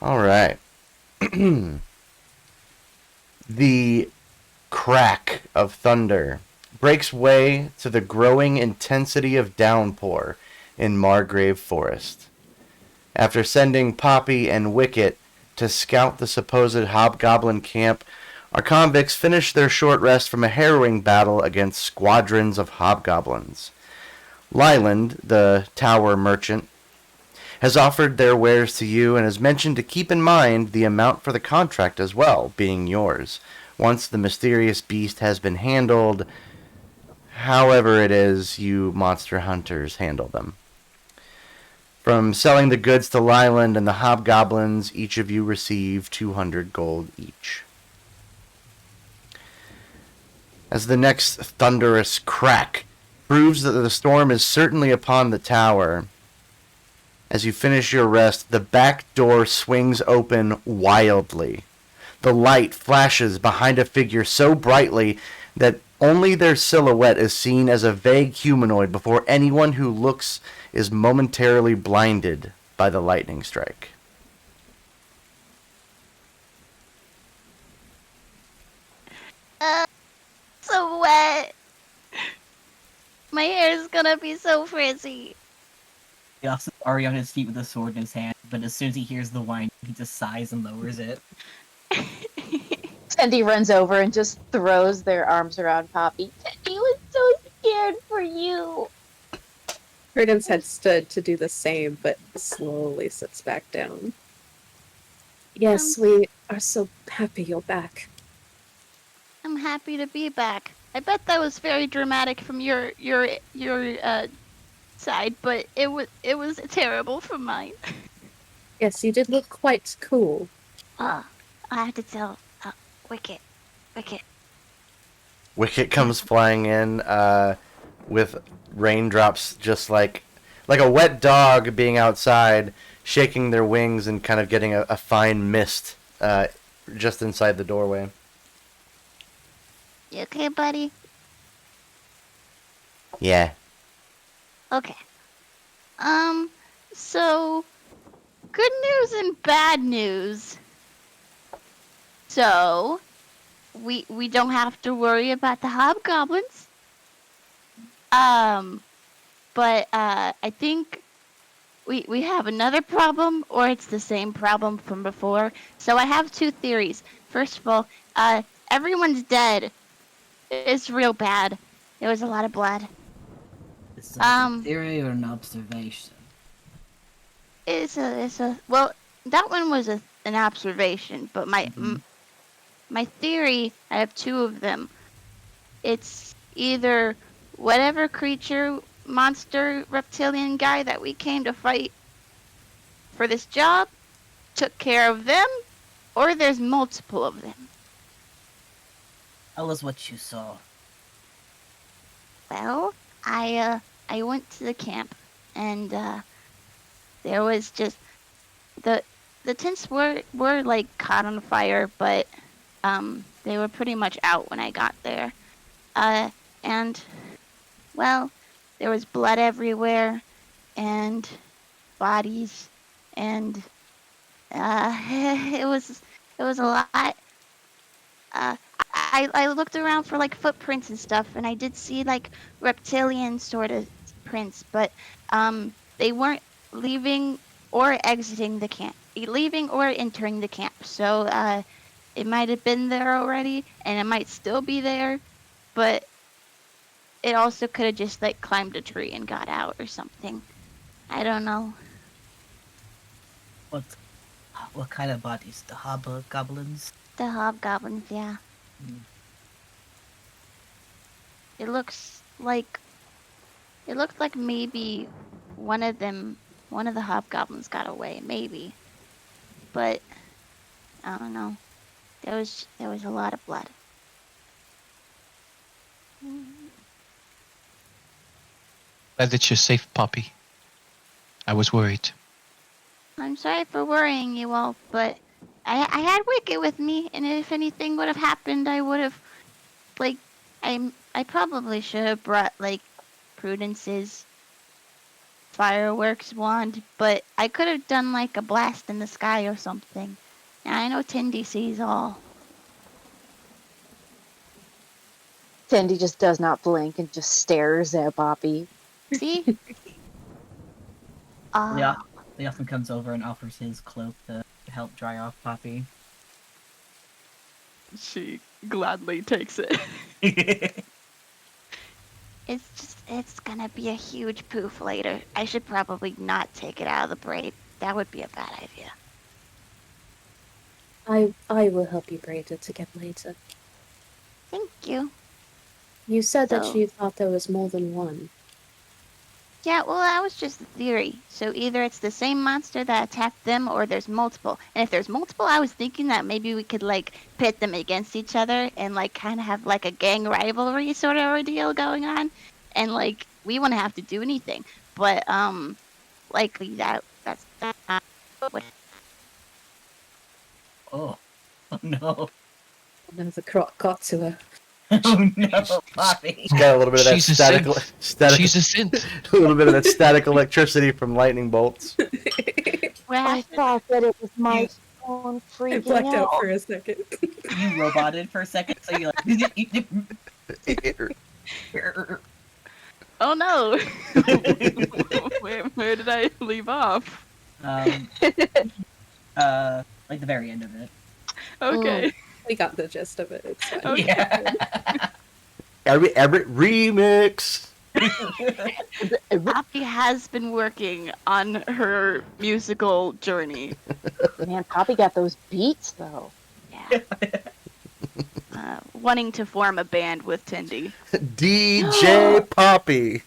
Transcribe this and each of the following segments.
All right. The crack of thunder breaks way to the growing intensity of downpour in Margrave Forest. After sending Poppy and Wicket to scout the supposed hobgoblin camp, our convicts finish their short rest from a harrowing battle against squadrons of hobgoblins. Lyland, the tower merchant, has offered their wares to you and has mentioned to keep in mind the amount for the contract as well, being yours, once the mysterious beast has been handled, however it is you monster hunters handle them. From selling the goods to Lyland and the hobgoblins, each of you receive 200 gold each. As the next thunderous crack proves that the storm is certainly upon the tower, as you finish your rest, the back door swings open wildly. The light flashes behind a figure so brightly that only their silhouette is seen as a vague humanoid before anyone who looks is momentarily blinded by the lightning strike. So wet. My hair is gonna be so frizzy. He also is already on his feet with a sword in his hand, but as soon as he hears the whine, he just sighs and lowers it. Tendy runs over and just throws their arms around Poppy. Tendy was so scared for you. Prudence had stood to do the same, but slowly sits back down. Yes, we are so happy you're back. I'm happy to be back. I bet that was very dramatic from your side, but it was terrible from mine. Yes, you did look quite cool. I have to tell Wicket. Wicket comes flying in with raindrops just like a wet dog being outside, shaking their wings and kind of getting a fine mist just inside the doorway. You okay, buddy? Yeah. Okay. So good news and bad news. So we don't have to worry about the hobgoblins. But I think we have another problem, or it's the same problem from before. So I have two theories. First of all, everyone's dead. It's real bad. There was a lot of blood. Is that a theory or an observation? It's a well, that one was an observation, but my theory, I have two of them. It's either whatever creature, monster, reptilian guy that we came to fight for this job took care of them, or there's multiple of them. Tell us what you saw. Well, I went to the camp, and there was just the tents were like caught on fire, but they were pretty much out when I got there. And well, there was blood everywhere, and bodies, and it was a lot. I looked around for like footprints and stuff, and I did see like reptilian sort of prints, but they weren't leaving or exiting the camp, leaving or entering the camp. So it might have been there already, and it might still be there, but it also could have just like climbed a tree and got out or something. I don't know. What kind of bodies? The hobgoblins? The hobgoblins, yeah. It looked like maybe one of the hobgoblins got away, maybe. But I don't know. There was a lot of blood. Glad that you're safe, Poppy. I was worried. I'm sorry for worrying you all, but I had Wicket with me, and if anything would have happened, I would have, like, I probably should have brought, like, Prudence's fireworks wand, but I could have done like a blast in the sky or something. And I know Tindy sees all. Tandy just does not blink and just stares at Poppy. See? Yeah. Ah, Leotham comes over and offers his cloak to help dry off Poppy. She gladly takes it. it's gonna be a huge poof later. I should probably not take it out of the braid. That would be a bad idea. I will help you braid it again later. Thank you. You said that So- you thought there was more than one. Yeah, well, that was just a theory. So either it's the same monster that attacked them, or there's multiple. And if there's multiple, I was thinking that maybe we could like pit them against each other and like kind of have like a gang rivalry sort of ordeal going on, and like we wouldn't have to do anything. But likely that's not what. Oh. Oh no. Another croc got to her. Oh no, Poppy. It's got a little bit of that She's a static, synth. She's a synth. a little bit of that static electricity from lightning bolts. I thought that it was my phone I freaking blacked out out. for a second. You roboted for a second, so you're like. Oh no! Where did I leave off? Like the very end of it. Okay. We got the gist of it. It's fine. Okay. Yeah. Every remix. Poppy has been working On her musical journey. Man, Poppy got those beats though. yeah. Wanting to form a band with Tindy. DJ Poppy.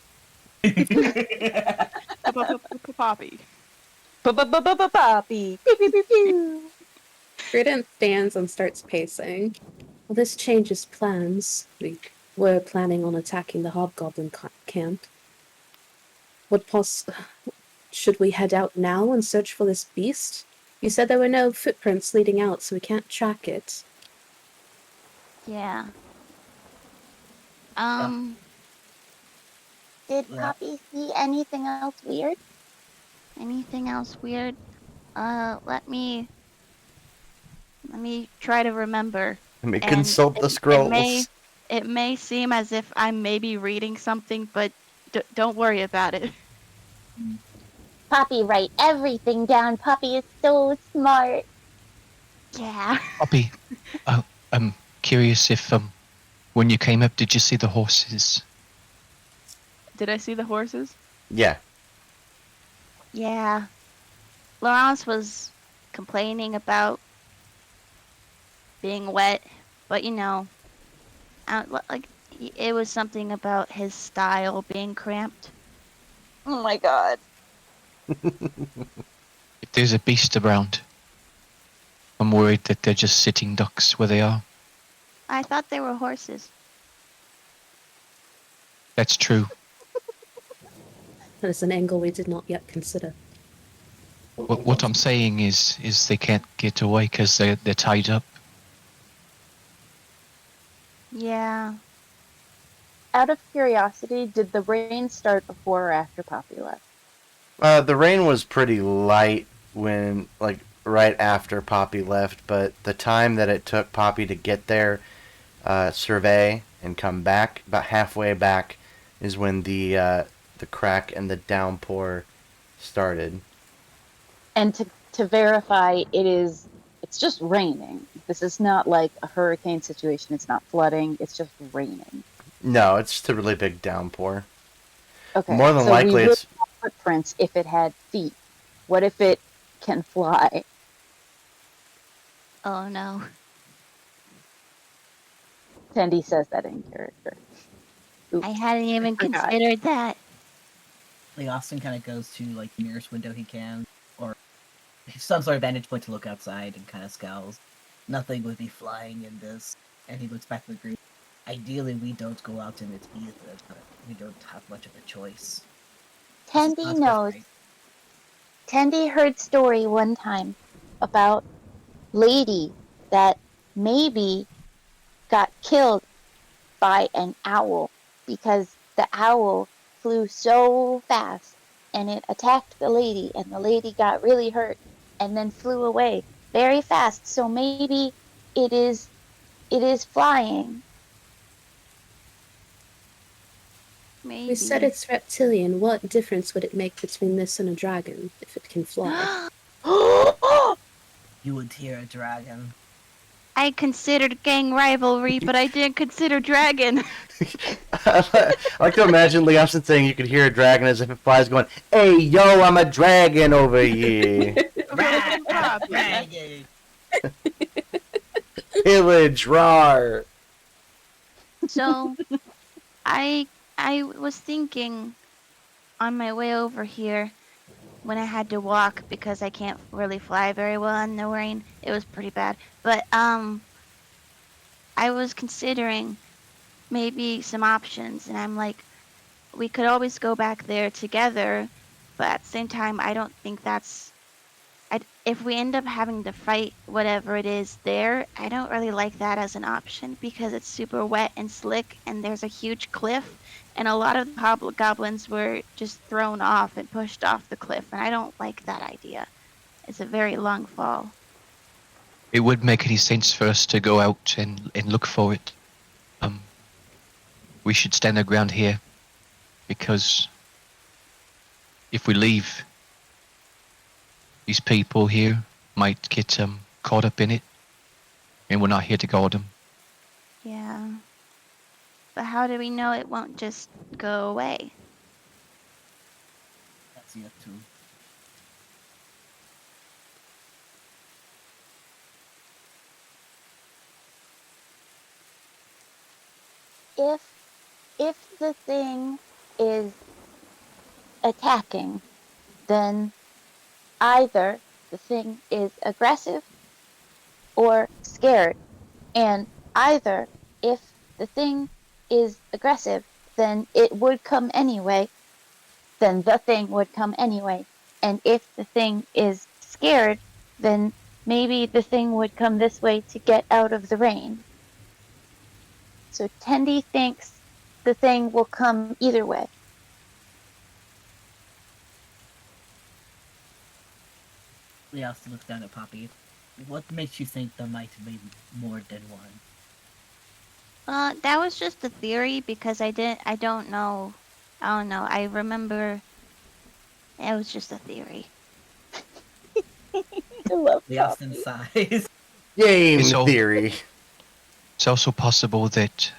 Poppy. Poppy. Pew, pew, pew, pew. Credence stands and starts pacing. Well, this changes plans. We were planning on attacking the hobgoblin camp. Should we head out now and search for this beast? You said there were no footprints leading out, so we can't track it. Yeah. Did Yeah. Poppy see anything else weird? Anything else weird? Let me try to remember. Let me And consult the scrolls. It may seem as if I'm maybe reading something, but don't worry about it. Poppy write everything down. Poppy is so smart. Yeah. Poppy, I'm curious if when you came up, did you see the horses? Did I see the horses? Yeah. Yeah. Laurence was complaining about being wet, but you know, like it was something about his style being cramped. Oh my god. If there's a beast around, I'm worried that they're just sitting ducks where they are. I thought they were horses. That's true. That is an angle we did not yet consider. What I'm saying is they can't get away because they're tied up. Yeah. Out of curiosity, did the rain start before or after Poppy left? The rain was pretty light when, like, right after Poppy left, but the time that it took Poppy to get there, survey, and come back, about halfway back, is when the crack and the downpour started. And to verify, it's just raining. This is not like a hurricane situation. It's not flooding. It's just raining. No, it's just a really big downpour. Okay. More than so likely, we would it's have footprints if it had feet. What if it can fly? Oh no. Tandy says that in character. Oops. I hadn't even forgot. considered that. Like Austin kind of goes to like the nearest window he can, or some sort of vantage point to look outside, and kind of scowls. Nothing would be flying in this. And he looks back at the group. Ideally, we don't go out and it's either, but we don't have much of a choice. Tandy This is knows. right. Tandy heard story one time about lady that maybe got killed by an owl because the owl flew so fast and it attacked the lady, and the lady got really hurt and then flew away very fast. So maybe it is flying. Maybe. We said it's reptilian. What difference would it make between this and a dragon if it can fly? You would hear a dragon. I considered gang rivalry, but I didn't consider dragon. I like to imagine Lee Austin saying you could hear a dragon as if it flies going, "Hey, yo, I'm a dragon over here. Dragon! Pillage, rawr." So, I was thinking on my way over here when I had to walk because I can't really fly very well in the rain. It was pretty bad. But I was considering maybe some options, and I'm like, we could always go back there together, but at the same time, I don't think that's. If we end up having to fight whatever it is there, I don't really like that as an option because it's super wet and slick, and there's a huge cliff, and a lot of the hobgoblins were just thrown off and pushed off the cliff, and I don't like that idea. It's a very long fall. It would make any sense for us to go out and look for it. We should stand our ground here, because if we leave, these people here might get caught up in it, and we're not here to guard them. Yeah. But how do we know it won't just go away? That's yet to. If the thing is attacking, then either the thing is aggressive or scared. And either if the thing is aggressive, then it would come anyway. Then the thing would come anyway. And if the thing is scared, then maybe the thing would come this way to get out of the rain. So Tendi thinks the thing will come either way. We also look down at Poppy. What makes you think there might be more than one? That was just a theory because I don't know. I don't know. I remember it was just a theory. I love We Austin sighs. Game It's all- theory. It's also possible that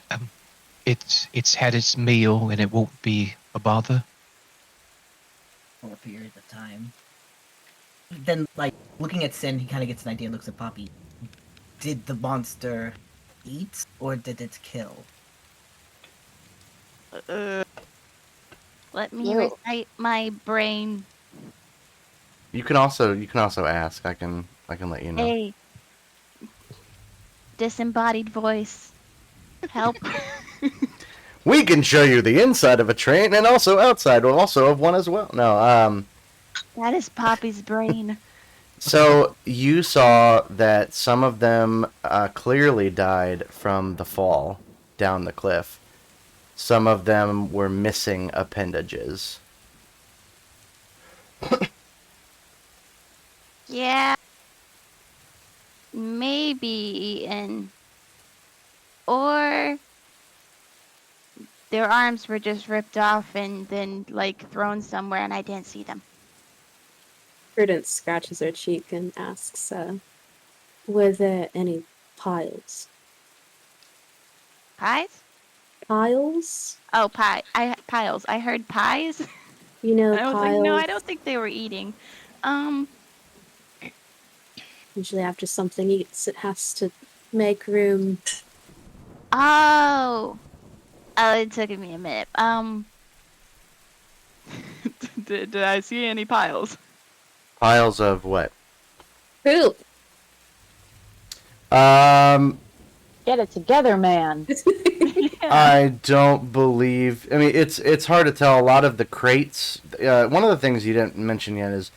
it's had its meal and it won't be a bother. For a period of time. Then, like, looking at Sin, he kind of gets an idea and looks at Poppy. Did the monster eat, or did it kill? Let me Ew. recite my brain. You can also ask. I can let you know. A disembodied voice. Help. We can show you the inside of a train and also outside, also of one as well. No, That is Poppy's brain. So you saw that some of them clearly died from the fall down the cliff. Some of them were missing appendages. Yeah. Maybe eaten. Or their arms were just ripped off and then like thrown somewhere and I didn't see them. Prudence scratches her cheek and asks, were there any piles? Pies? Piles? Oh, piles. I heard pies. You know, I was piles. like, no, I don't think they were eating. Usually after something eats, it has to make room. Oh, it took me a minute. Did I see any piles? Piles of what? Poop! Get it together, man. I don't believe. I mean, it's hard to tell. A lot of the crates. One of the things you didn't mention yet is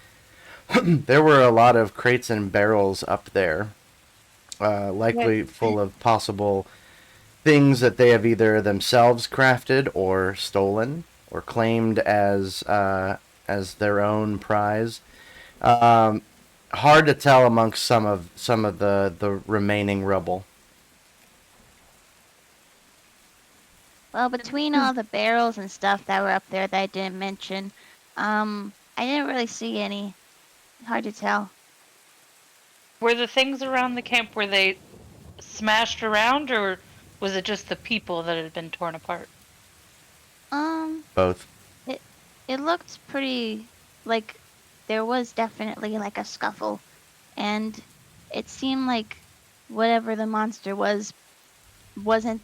there were a lot of crates and barrels up there, likely full of possible things that they have either themselves crafted or stolen or claimed as as their own prize. Hard to tell amongst some of the remaining rubble. Well, between all the barrels and stuff that were up there that I didn't mention, I didn't really see any. Hard to tell. Were the things around the camp, were they smashed around, or was it just the people that had been torn apart? Both. It looked pretty like there was definitely like a scuffle, and it seemed like whatever the monster wasn't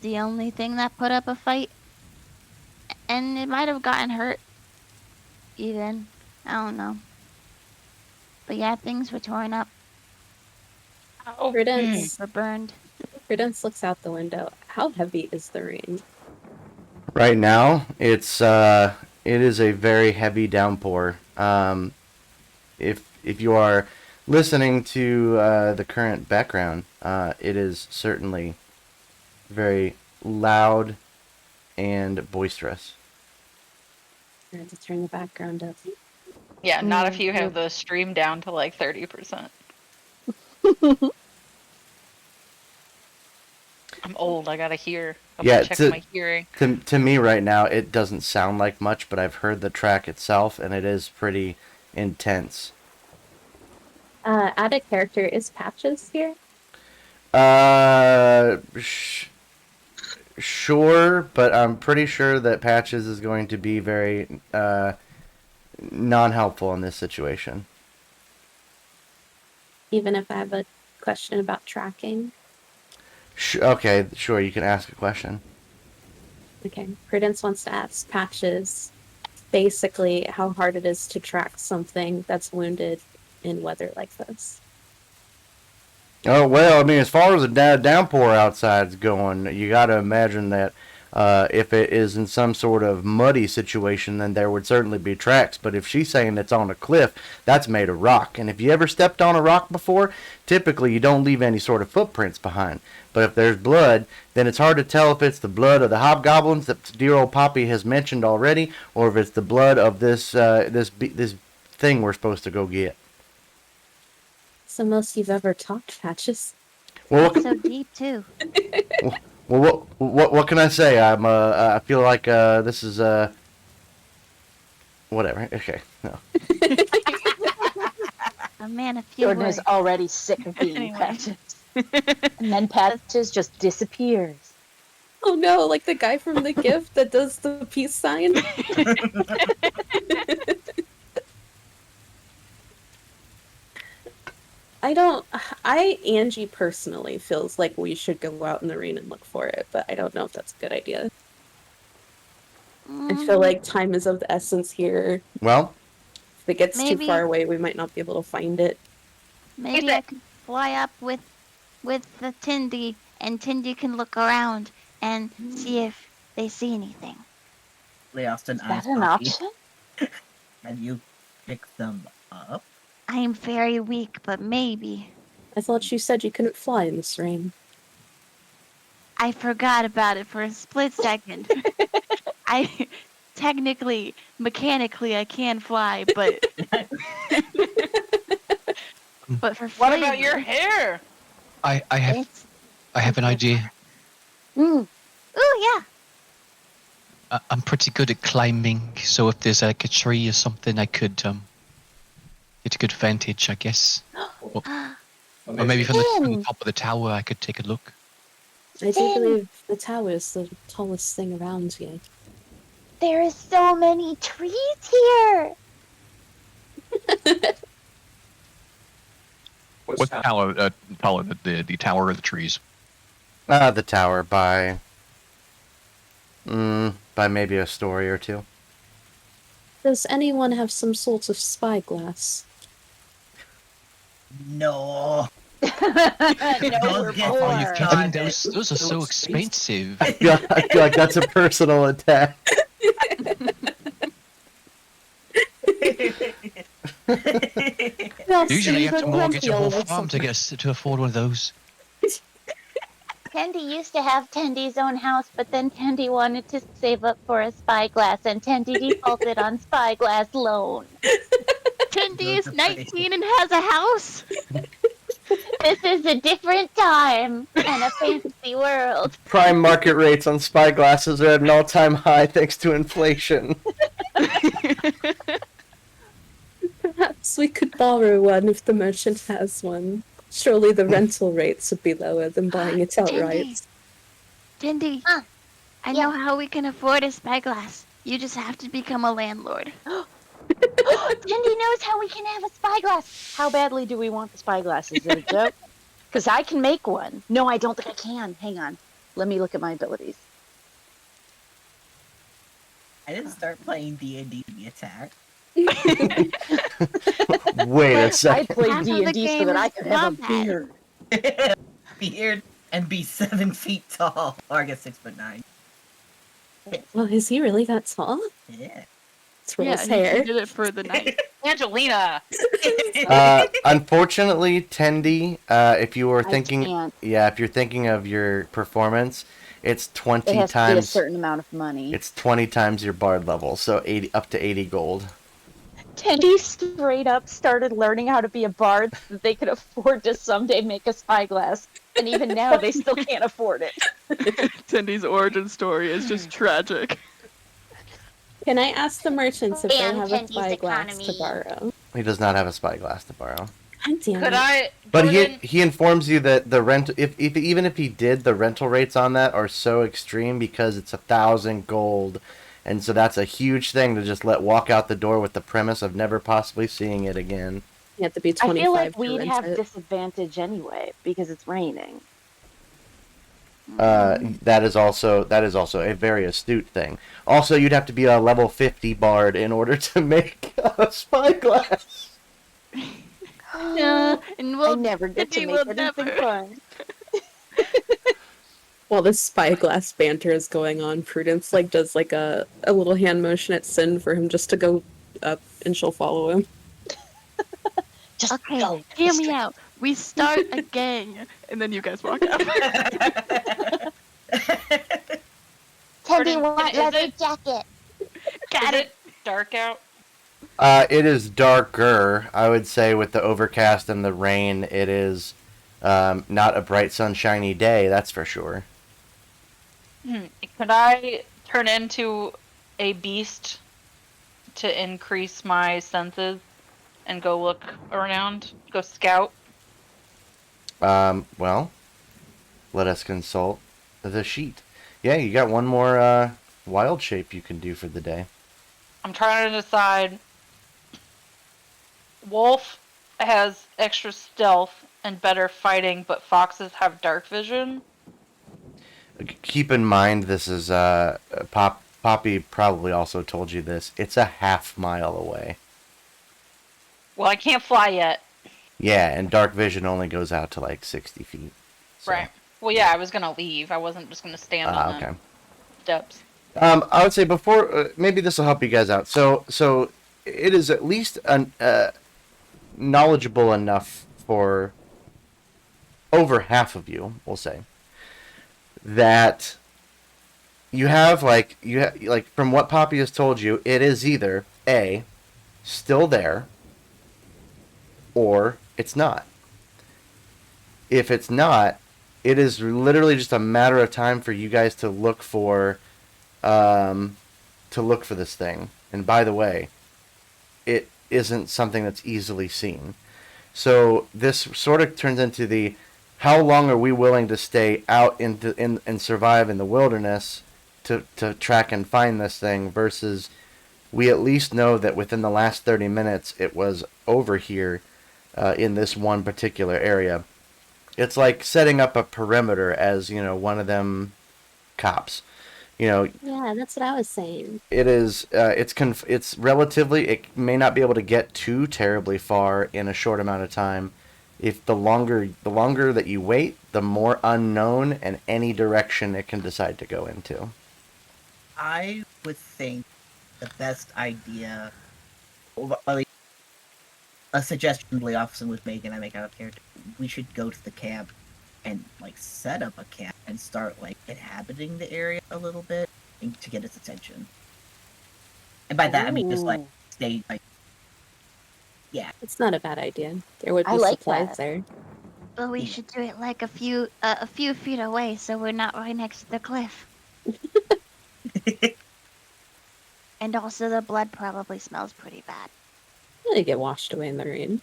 the only thing that put up a fight, and it might have gotten hurt even. I don't know. But yeah, things were torn up. Oh, Prudence. Were burned. Prudence looks out the window. How heavy is the rain? Right now, it is a very heavy downpour. If you are listening to the current background, it is certainly very loud and boisterous. I had to turn the background up. yeah, not if you have the stream down to like 30%. I'm old. I gotta hear. I'm Yeah, gonna check my hearing. To me right now, it doesn't sound like much, but I've heard the track itself, and it is pretty intense. Add a character. Is Patches here? Sure, but I'm pretty sure that Patches is going to be very non-helpful in this situation. Even if I have a question about tracking. Okay, sure, you can ask a question. Okay. Prudence wants to ask Patches basically how hard it is to track something that's wounded in weather like this. Oh, well, I mean, as far as the downpour outside's going, you got to imagine that if it is in some sort of muddy situation, then there would certainly be tracks. But if she's saying it's on a cliff, that's made of rock. And if you ever stepped on a rock before, typically you don't leave any sort of footprints behind. But if there's blood, then it's hard to tell if it's the blood of the hobgoblins that dear old Poppy has mentioned already, or if it's the blood of this thing we're supposed to go get. It's the most you've ever talked, Patches. Well, It's so deep too. well, what can I say? I feel like this is whatever. Okay, no. A man of few Jordan words. is already sick of being Anyway. Patches. And then Patches just disappears. Oh no, like the guy from the gift that does the peace sign. Angie personally feels like we should go out in the rain and look for it, but I don't know if that's a good idea. I feel like time is of the essence here. Well, If it gets Maybe- too far away, we might not be able to find it. Maybe I could fly up with the Tindy, and Tindy can look around and see if they see anything. Leostin Is eyes that an Poppy. option? Can you pick them up? I am very weak, but maybe. I thought you said you couldn't fly in this rain. I forgot about it for a split second. I technically, mechanically, I can fly, but but for What flavor, about your hair? I have an idea. Ooh, yeah. I'm pretty good at climbing, so if there's like a tree or something, I could get a good vantage, I guess. Or maybe from the top of the tower, I could take a look. I do believe the tower is the tallest thing around here. There is so many trees here. What's taller, taller the tower or the trees? the tower by maybe a story or two. Does anyone have some sort of spyglass? No. No, Don't we're get poor. on I your mean, God, those are so expensive. I feel like that's a personal attack. Usually you have to mortgage a whole farm to afford one of those. Tendy used to have Tendy's own house, but then Tendy wanted to save up for a spyglass, and Tendy defaulted on spyglass loan. Tendy is Good place. 19 and has a house. This is a different time and a fantasy world. Prime market rates on spyglasses are at an all-time high thanks to inflation. Perhaps we could borrow one if the merchant has one. Surely the rental rates would be lower than buying it outright. Tendy, Ah, I know how we can afford a spyglass. You just have to become a landlord. Tendy knows how we can have a spyglass. How badly do we want the spyglass? Is it a joke? Because I can make one. No, I don't think I can. Hang on. Let me look at my abilities. I didn't start playing D&D to be attacked. Wait a I second. played Half of the D&D so game that I is could have a combat. beard. Beard and be 7 feet tall. Or I guess 6'9". Well, is he really that tall? Yeah. Twirl Yeah, his he hair. did it for the night. Angelina! Unfortunately, Tendy, if you were thinking, can't. if you're thinking of your performance, it's 20 It has to be a times. certain amount of money. It's 20 times your bard level, so 80 up to 80 gold. Tendy straight up started learning how to be a bard so that they could afford to someday make a spyglass. And even now, they still can't afford it. Tendy's origin story is just tragic. Can I ask the merchants if they And have a Tendy's spyglass to economy. borrow? He does not have a spyglass to borrow. God damn Could it. I. But Jordan, he informs you that the rent, if even if he did, the rental rates on that are so extreme because it's 1,000 gold, and so that's a huge thing to just let walk out the door with the premise of never possibly seeing it again. You have to be I 25 feel like to we'd rent have it. disadvantage anyway because it's raining. That is also a very astute thing. Also, you'd have to be a level 50 bard in order to make a spyglass. And we'll, I never get to Tendy make will anything never. fun. While this spyglass banter is going on, Prudence does a little hand motion at Sin for him just to go up, and she'll follow him. Just Okay, go. hear me out. We start a gang. And then you guys walk out. Tendy Jordan, wants is leather it- jacket. Got is it. it dark out? It is darker, I would say, with the overcast and the rain. It is not a bright, sunshiny day, that's for sure. Could I turn into a beast to increase my senses and go look around? Go scout? Well, let us consult the sheet. Yeah, you got one more wild shape you can do for the day. I'm trying to decide. Wolf has extra stealth and better fighting, but foxes have dark vision. Keep in mind, this is Poppy probably also told you this. It's a half-mile away. Well, I can't fly yet. Yeah, and dark vision only goes out to like 60 feet. So. Right. Well, yeah, I was gonna leave. I wasn't just gonna stand on Okay. the steps. I would say before maybe this will help you guys out. So it is at least knowledgeable enough for over half of you, we'll say, that you have like from what Poppy has told you, it is either A, still there, or it's not. If it's not, it is literally just a matter of time for you guys to look for this thing. And by the way, it isn't something that's easily seen. So this sort of turns into the how long are we willing to stay out and survive in the wilderness to track and find this thing versus we at least know that within the last 30 minutes it was over here in this one particular area. It's like setting up a perimeter as, one of them cops. Yeah, that's what I was saying. It is. It's relatively. It may not be able to get too terribly far in a short amount of time. If the longer that you wait, the more unknown and any direction it can decide to go into. I would think the best idea, or at least a suggestion Lee Officer was making, I make out of character, we should go to the camp and like set up a camp and start like inhabiting the area a little bit to get its attention. And by that I mean just like Ooh. stay like It's not a bad idea. There would I be like supplies that. there. But we Yeah. should do it like a few feet away, so we're not right next to the cliff. And also, the blood probably smells pretty bad. They get washed away in the rain.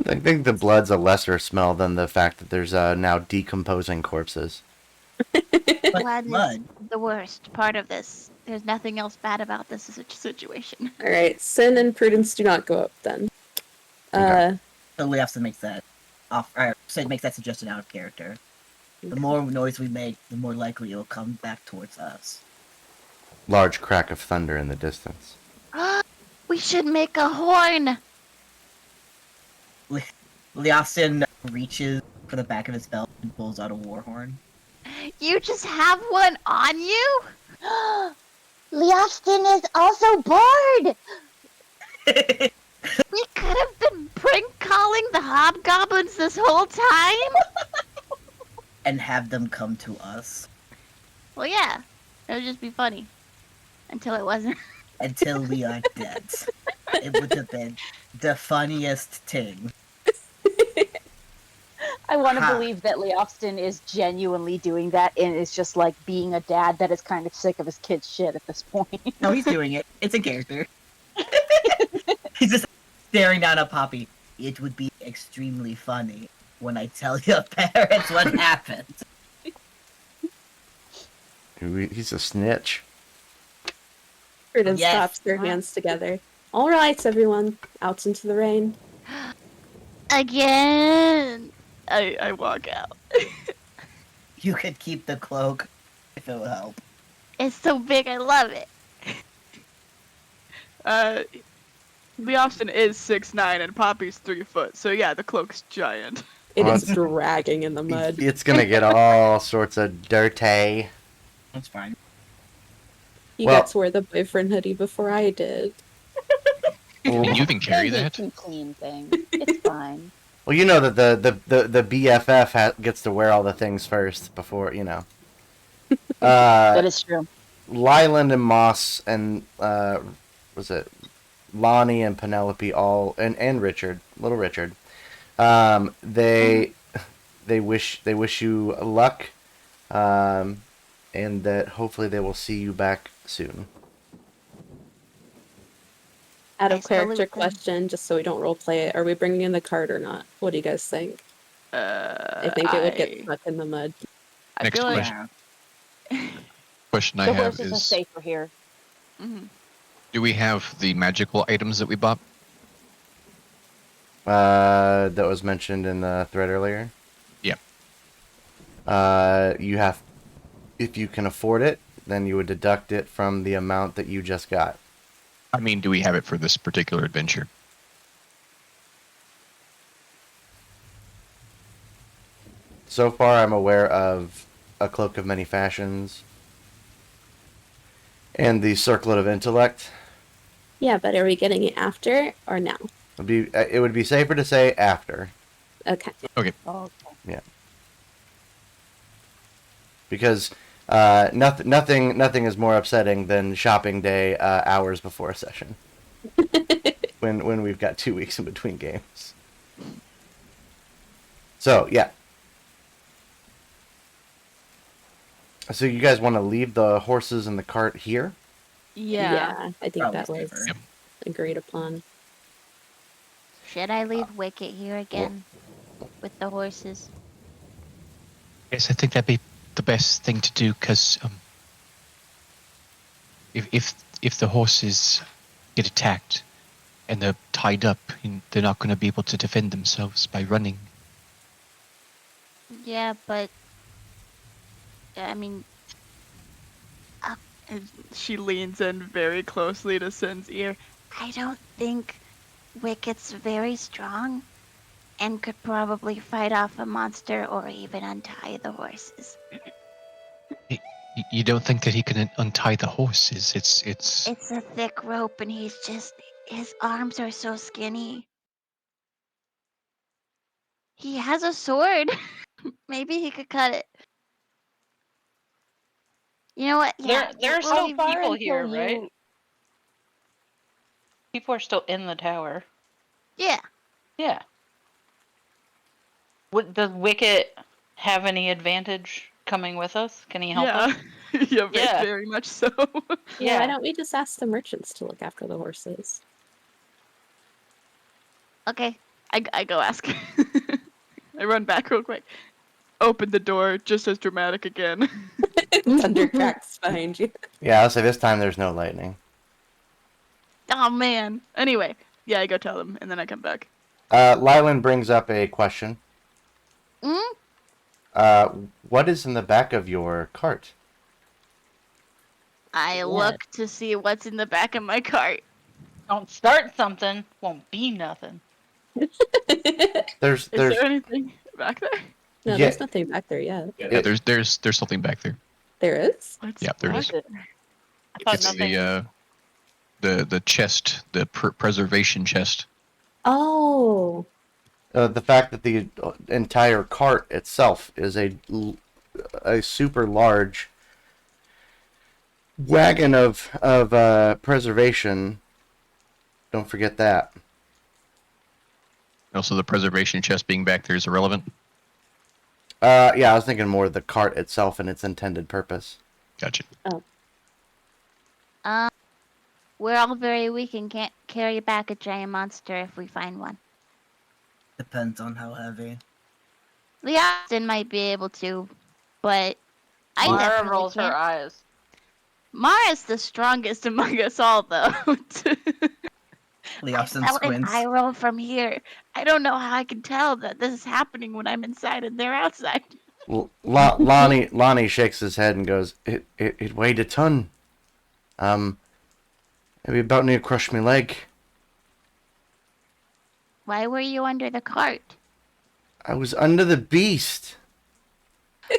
I think the blood's a lesser smell than the fact that there's now decomposing corpses. But Blood blood. is the worst part of this. There's nothing else bad about this situation. All right, Sin and Prudence do not go up then. Okay. So Leofson makes that makes that suggestion out of character. The more noise we make, the more likely it'll come back towards us. Large crack of thunder in the distance. We should make a horn! Leofson reaches for the back of his belt and pulls out a war horn. You just have one on you? Leofston is also bored! We could have been prank calling the hobgoblins this whole time? And have them come to us Well, yeah. It would just be funny. Until it wasn't. until we are dead. It would have been the funniest thing. I want to Ha. believe that Leofston is genuinely doing that and is just like being a dad that is kind of sick of his kid's shit at this point. No, he's doing it. It's a character. He's just staring down at Poppy. It would be extremely funny when I tell your parents what happened. He's a snitch. Prudence Yes. claps their hands together. All right, everyone, out into the rain. Again! I walk out. You could keep the cloak if it will help. It's so big, I love it. Leofston is 6'9" and Poppy's 3 foot, so yeah, the cloak's giant. It is Awesome. dragging in the mud. It's gonna get all sorts of dirty. That's fine. You Well- got to wear the boyfriend hoodie before I did. And you can carry Maybe that. some clean things. It's fine. Well, you know that the BFF gets to wear all the things first before, you know. That is true. Lyland and Moss and was it Lonnie and Penelope all and Richard, little Richard. They wish you luck, and that hopefully they will see you back soon. Out of I still character leave them. question, just so we don't roleplay it. Are we bringing in the cart or not? What do you guys think? I think it would get stuck in the mud. I Next feel like, question. Question I The have horses are is: safer here. do we have the magical items that we bought? That was mentioned in the thread earlier. Yeah. You have, if you can afford it, then you would deduct it from the amount that you just got. I mean, do we have it for this particular adventure? So far, I'm aware of a cloak of many fashions and the circlet of intellect. Yeah, but are we getting it after or now? It would be safer to say after, Okay. Oh, okay. because nothing is more upsetting than shopping day hours before a session. when we've got 2 weeks in between games. So yeah. So you guys want to leave the horses and the cart here? yeah. I think Probably that was safer. Yep. agreed upon. Should I leave Wicket here again? With the horses? Yes, I think that'd be the best thing to do, because if the horses get attacked and they're tied up, they're not going to be able to defend themselves by running. Yeah, but... I mean... And she leans in very closely to Sin's ear. I don't think Wicket's very strong and could probably fight off a monster or even untie the horses. You don't think that he can untie the horses? It's It's a thick rope and his arms are so skinny. He has a sword. Maybe he could cut it. You know what? Yeah. There are we'll still leave- people until here, you- right? People are still in the tower. Yeah. Yeah. Does Wicket have any advantage coming with us? Can he help us? Yeah, Yeah. very much so. Yeah, why Yeah. don't we just ask the merchants to look after the horses? Okay. I go ask. I run back real quick. Open the door, just as dramatic again. Thunder cracks behind you. Yeah, I'll say this time there's no lightning. Oh man. Anyway, yeah, I go tell them, and then I come back. Lylan brings up a question. Mm? What is in the back of your cart? I Yeah. look to see what's in the back of my cart. Don't start something, won't be nothing. There's Is there anything back there? No, Yeah. there's nothing back there yet. Yeah, there's something back there. There is? What's Yeah, there back is. there? I thought It's nothing. the chest, the preservation chest. Oh. the fact that the entire cart itself is a super large wagon of preservation. Don't forget that. Also, the preservation chest being back there is irrelevant. Yeah, I was thinking more of the cart itself and its intended purpose. Gotcha. We're all very weak and can't carry back a giant monster if we find one. Depends on how heavy. Leostin might be able to, but I Mara definitely rolls her can't. eyes. Mara's the strongest among us all, though. Leofson I squints. roll from here. I don't know how I can tell that this is happening when I'm inside and they're outside. Lonnie shakes his head and goes, It weighed a ton. Maybe about near crushed my leg. Why were you under the cart? I was under the beast.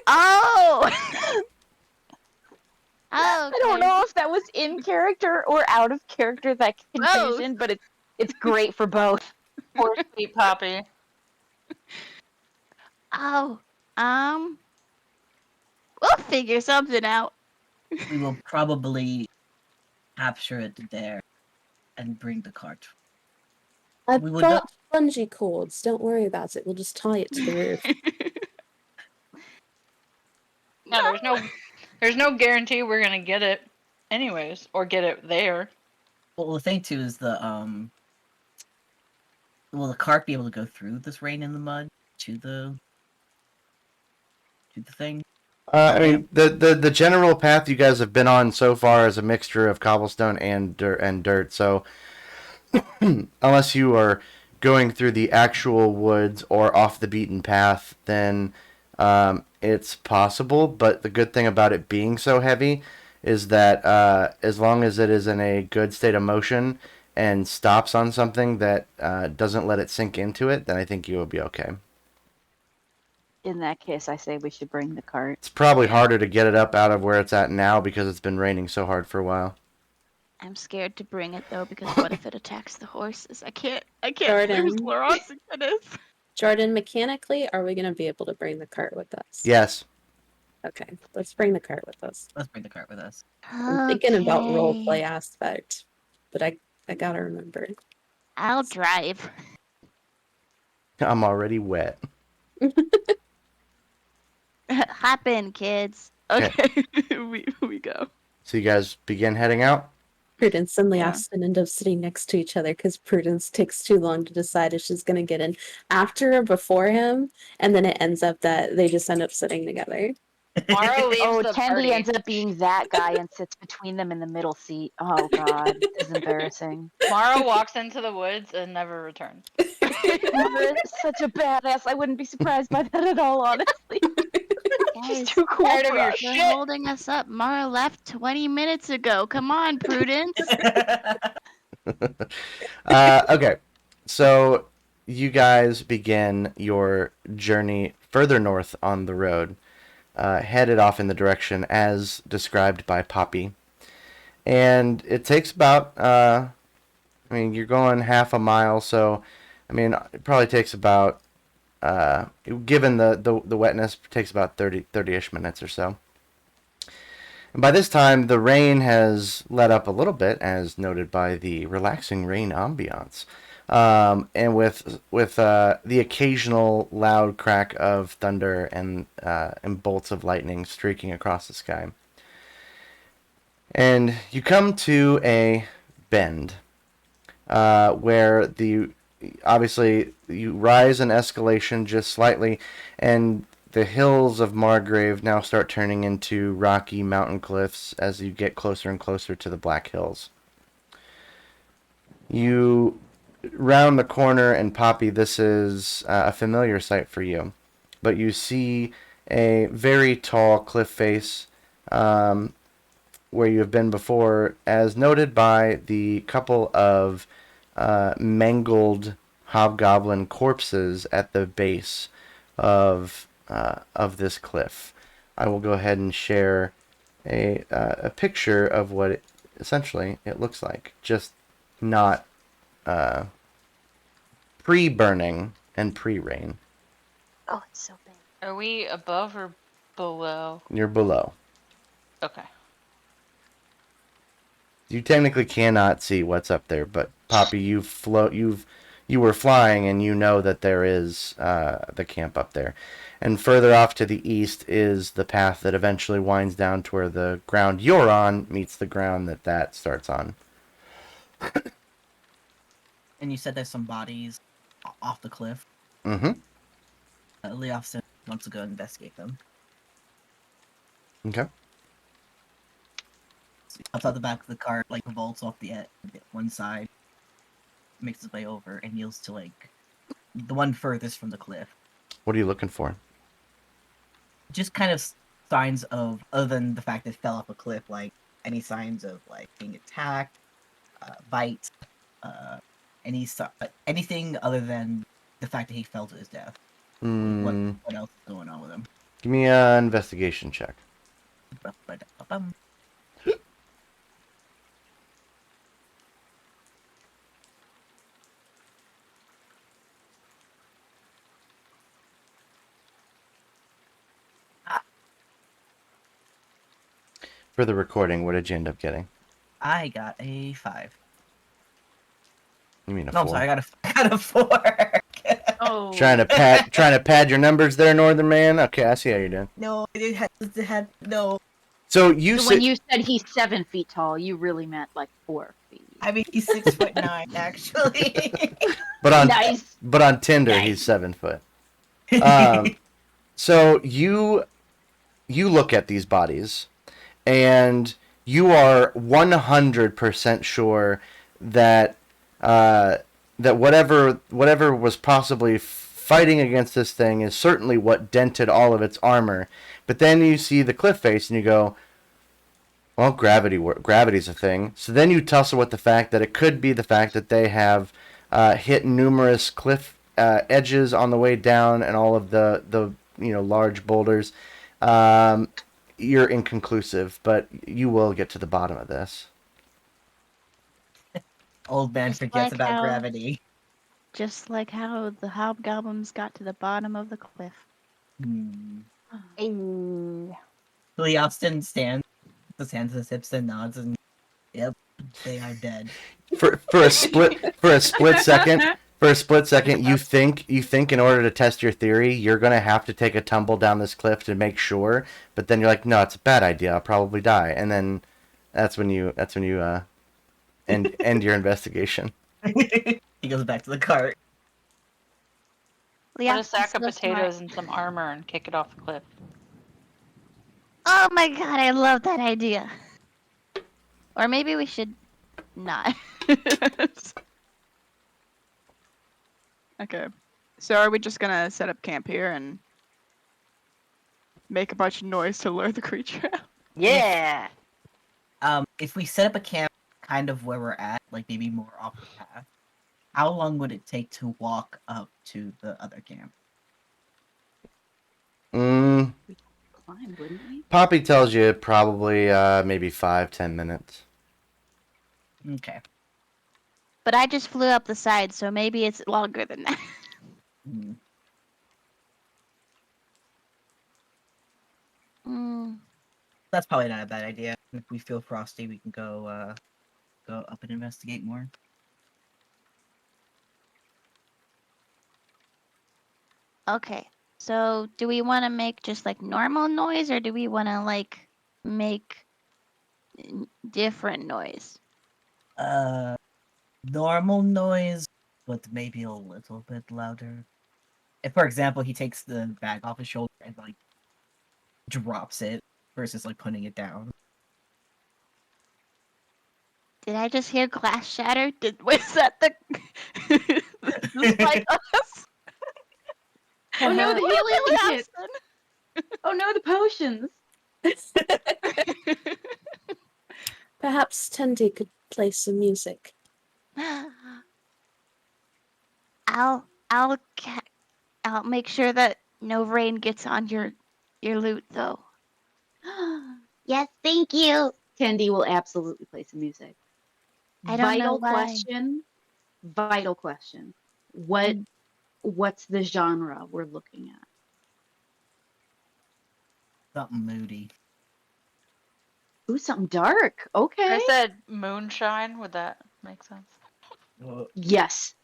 Oh! Oh, I don't know if that was in character or out of character, that confusion, but it's great for both. Poor sweet Poppy. Oh, we'll figure something out. We will probably capture it there and bring the cart. I've We would got bungee cords. Don't worry about it. We'll just tie it to the roof. No, there's no guarantee we're gonna get it anyways, or get it there. Well, the thing too is will the cart be able to go through this rain in the mud to the thing? I mean, the general path you guys have been on so far is a mixture of cobblestone and dirt. So, unless you are going through the actual woods or off the beaten path, then it's possible. But the good thing about it being so heavy is that as long as it is in a good state of motion and stops on something that doesn't let it sink into it, then I think you will be okay. In that case, I say we should bring the cart. It's probably harder to get it up out of where it's at now because it's been raining so hard for a while. I'm scared to bring it though, because what if it attacks the horses? I can't Jordan. lose Laurence and Kenneth. Jordan, mechanically, are we going to be able to bring the cart with us? Yes. Okay, let's bring the cart with us. Let's bring the cart with us. I'm thinking about Okay. roleplay aspect, but I gotta remember. I'll drive. I'm already wet. Hop in, kids. Okay, we go. So you guys begin heading out? Prudence and Yeah. Leofson end up sitting next to each other because Prudence takes too long to decide if she's going to get in after or before him, and then it ends up that they just end up sitting together. Mara leaves Oh, the Tandy party. ends up being that guy and sits between them in the middle seat. Oh god, this is embarrassing. Mara walks into the woods and never returns. Mara is such a badass. I wouldn't be surprised by that at all, honestly. She's Guys, too cool Tired of for your us. you're shit. holding us up. Mara left 20 minutes ago. Come on, Prudence. Okay. So you guys begin your journey further north on the road, headed off in the direction as described by Poppy. And it takes about, you're going half a mile, so, it probably takes about given the wetness, takes about 30-ish minutes or so. And by this time, the rain has let up a little bit, as noted by the relaxing rain ambiance, and with the occasional loud crack of thunder and bolts of lightning streaking across the sky. And you come to a bend where obviously you rise in escalation just slightly, and the hills of Margreve now start turning into rocky mountain cliffs as you get closer and closer to the Black Hills. You round the corner, and Poppy, this is a familiar sight for you, but you see a very tall cliff face where you have been before, as noted by the couple of mangled hobgoblin corpses at the base of this cliff. I will go ahead and share a picture of what essentially it looks like, just not pre-burning and pre-rain. Oh, it's so big. Are we above or below? You're below. Okay. You technically cannot see what's up there, but Poppy, you were flying, and you know that there is the camp up there. And further off to the east is the path that eventually winds down to where the ground you're on meets the ground that starts on. And you said there's some bodies off the cliff. Mm-hmm. Leofson wants to go investigate them. Okay. So he hops out the back of the cart, like vaults off the one side, makes his way over, and kneels to like the one furthest from the cliff. What are you looking for? Just kind of signs of, other than the fact that it fell off a cliff, like any signs of like being attacked, bites, anything other than the fact that he fell to his death. What else is going on with him? Give me an investigation check. For the recording, what did you end up getting? I got a 5. You mean a No, 4? I'm sorry, I got a 4. Oh. Trying to pad your numbers there, Northern Man. Okay, I see how you're doing. No, it had no. So you So said when you said he's 7 feet tall, you really meant like 4 feet. I mean, he's 6'9", actually. Nice. but on Tinder he's 7 foot. So you look at these bodies, and you are 100% sure that that whatever was possibly fighting against this thing is certainly what dented all of its armor. But then you see the cliff face, and you go, well, gravity's a thing. So then you tussle with the fact that it could be the fact that they have hit numerous cliff edges on the way down, and all of the large boulders. You're inconclusive, but you will get to the bottom of this. Old man Just forgets like about how- gravity. Just like how the hobgoblins got to the bottom of the cliff. Leofston stands, his hands to his hips and nods, and yep, they are dead. For a split second, you think in order to test your theory, you're gonna have to take a tumble down this cliff to make sure. But then you're like, no, it's a bad idea. I'll probably die. And then that's when you end your investigation. He goes back to the cart. Put a sack of potatoes and some armor and kick it off the cliff. Oh my god, I love that idea. Or maybe we should not. Okay. So are we just gonna set up camp here and make a bunch of noise to lure the creature out? Yeah. If we set up a camp kind of where we're at, like maybe more off the path, how long would it take to walk up to the other camp? Climb, wouldn't we? Poppy tells you probably maybe 5-10 minutes. Okay. But I just flew up the side, so maybe it's longer than that. Hmm. That's probably not a bad idea. If we feel frosty, we can go up and investigate more. Okay. So do we want to make just like normal noise, or do we want to like make different noise? Normal noise, but maybe a little bit louder. If, for example, he takes the bag off his shoulder and like drops it versus like putting it down. Did I just hear glass shatter? Was that the the spike on us? Oh no, the What healing kit! happened? Oh no, the potions! Perhaps Tendi could play some music. I'll I'll make sure that no rain gets on your loot though. Yes, thank you. Tendi will absolutely play some music. I don't know Vital why. question. Vital question. What's the genre we're looking at? Something moody. Ooh, something dark. Okay. I said moonshine. Would that make sense? Yes.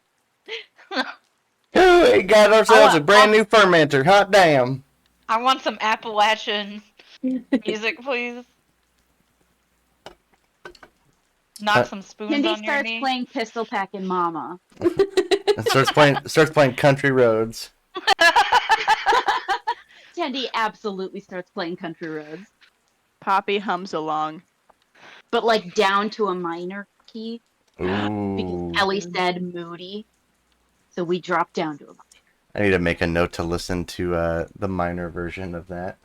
Ooh, we got ourselves Oh, a brand new fermenter. Hot damn. I want some Appalachian music, please. Knock some spoons Tendi on your starts knee. playing Pistol Packin' Mama. And starts playing Country Roads. Tendi absolutely starts playing Country Roads, Poppy hums along. but like down to a minor key because Ooh. Ellie said moody, so we drop down to a minor. I need to make a note to listen to the minor version of that.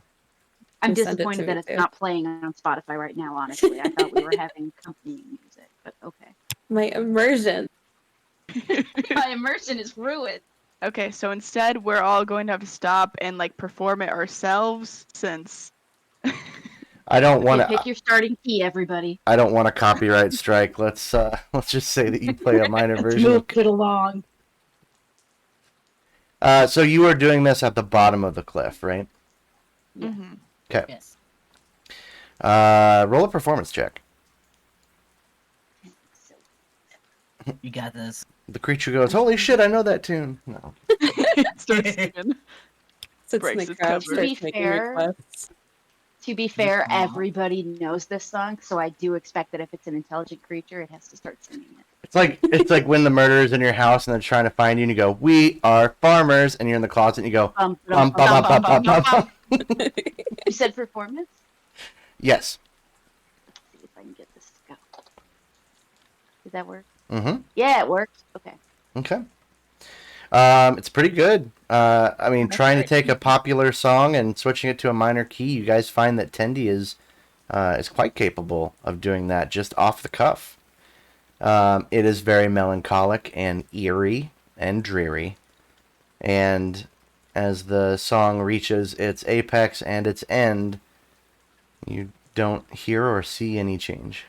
I'm And send it to disappointed me that it's too. not playing on Spotify right now. Honestly, I thought we were having accompanying music, but okay. My immersion. My immersion is ruined. Okay, so instead we're all going to have to stop and like perform it ourselves since I don't want Okay, pick to. your starting key, everybody. I don't want a copyright strike. Let's just say that you play a minor Let's version. move it along. So you are doing this at the bottom of the cliff, right? Yeah. Mhm. Okay. Yes. Roll a performance check. You got this. The creature goes, "Holy shit! I know that tune." No. starts singing. Sits in Breaks the his crowd, cover. To be starts making fair- requests. To be fair, Aw. everybody knows this song, so I do expect that if it's an intelligent creature, it has to start singing it. It's like when the murderer's in your house and they're trying to find you, and you go, "We are farmers," and you're in the closet and you go, Bum, "Bum, bum, bum, bum, bum, bum, bum, bum." You said performance? Yes. Let's see if I can get this to go. Did that work? Mm-hmm. Yeah, it worked. Okay. Okay. It's pretty good. I mean, That's trying to great. take a popular song and switching it to a minor key, you guys find that Tendi is quite capable of doing that just off the cuff. It is very melancholic and eerie and dreary. And as the song reaches its apex and its end, you don't hear or see any change.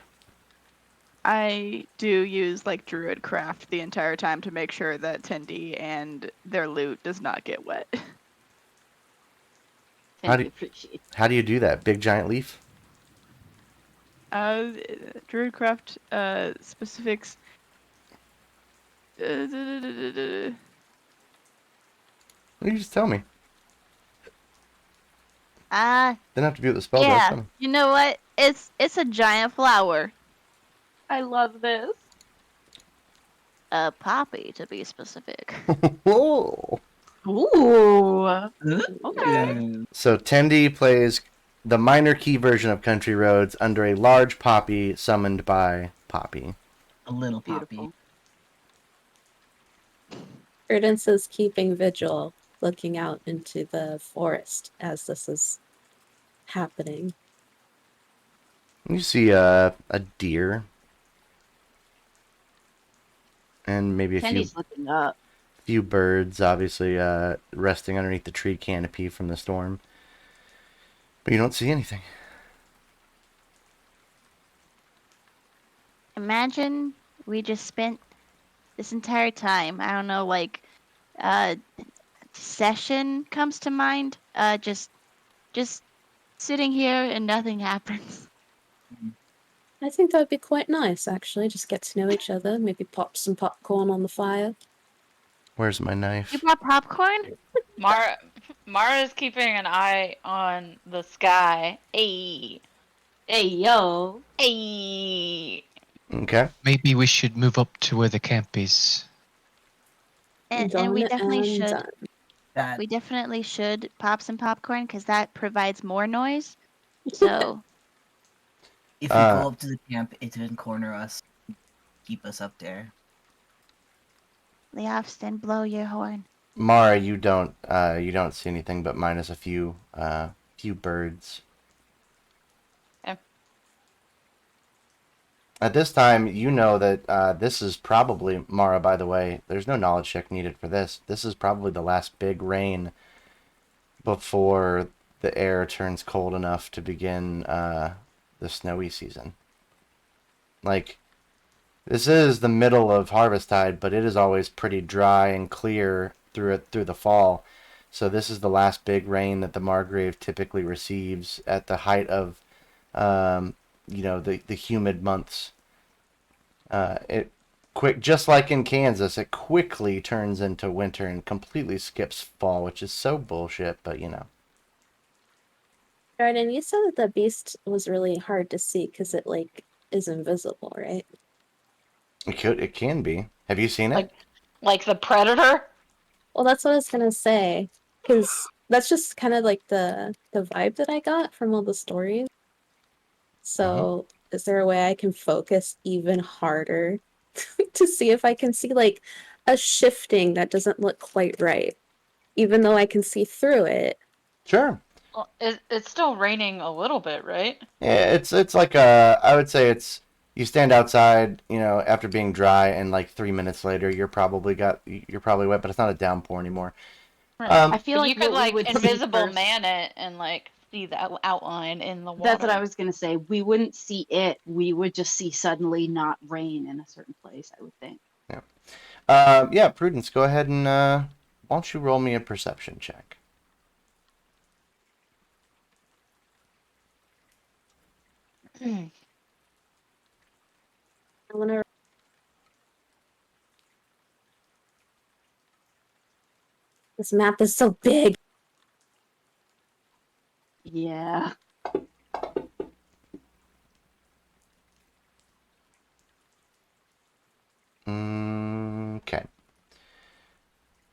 I do use like druid craft the entire time to make sure that Tendi and their loot does not get wet. How Thank do- you. Appreciate it. How do you do that? Big giant leaf? Druid craft specifics. You just tell me. Didn't have to be with the spell. Yeah. Tell me. You know what? It's a giant flower. I love this. A poppy, to be specific. Whoa. Ooh. Okay. So Tendi plays the minor key version of Country Roads under a large poppy summoned by Poppy. A little Beautiful. poppy. Prudence is keeping vigil, looking out into the forest as this is happening. You see a deer. And maybe a Tendy's looking up. few birds, obviously resting underneath the tree canopy from the storm. But you don't see anything. Imagine we just spent this entire time, I don't know, like, session comes to mind. Just sitting here and nothing happens. I think that would be quite nice, actually. Just get to know each other. Maybe pop some popcorn on the fire. Where's my You knife? brought popcorn? Mara's keeping an eye on the sky. Hey, Hey, yo. hey. Okay. Maybe we should move up to where the camp is. And we Done definitely and should. done. That We definitely should pop some popcorn because that provides more noise. So if we go up to the camp, it didn't corner us. Keep us up there. Leofston, blow your horn. Mara, you don't see anything but minus a few birds. Okay. At this time, you know that this is probably, Mara, by the way, there's no knowledge check needed for this. This is probably the last big rain before the air turns cold enough to begin the snowy season. Like, this is the middle of harvesttide, but it is always pretty dry and clear through the fall. So this is the last big rain that the Margrave typically receives at the height of, the humid months. Just like in Kansas, it quickly turns into winter and completely skips fall, which is so bullshit. But Jordan, you said that the beast was really hard to see because it is invisible, right? it can be. Have you seen it? Like the predator? Well, that's what I was gonna say, because that's just kind of like the vibe that I got from all the stories. So, is there a way I can focus even harder to see if I can see a shifting that doesn't look quite right, even though I can see through it? Sure. Well, it's still raining a little bit, right? Yeah, it's like I would say you stand outside, after being dry, and like 3 minutes later, you're probably wet, but it's not a downpour anymore. I feel But like you could what we would see invisible first- man it and see that outline in the water. That's what I was gonna say. We wouldn't see it. We would just see suddenly not rain in a certain place, I would think. Yeah, Prudence, go ahead and why don't you roll me a perception check? I want to. This map is so big. Yeah. Okay.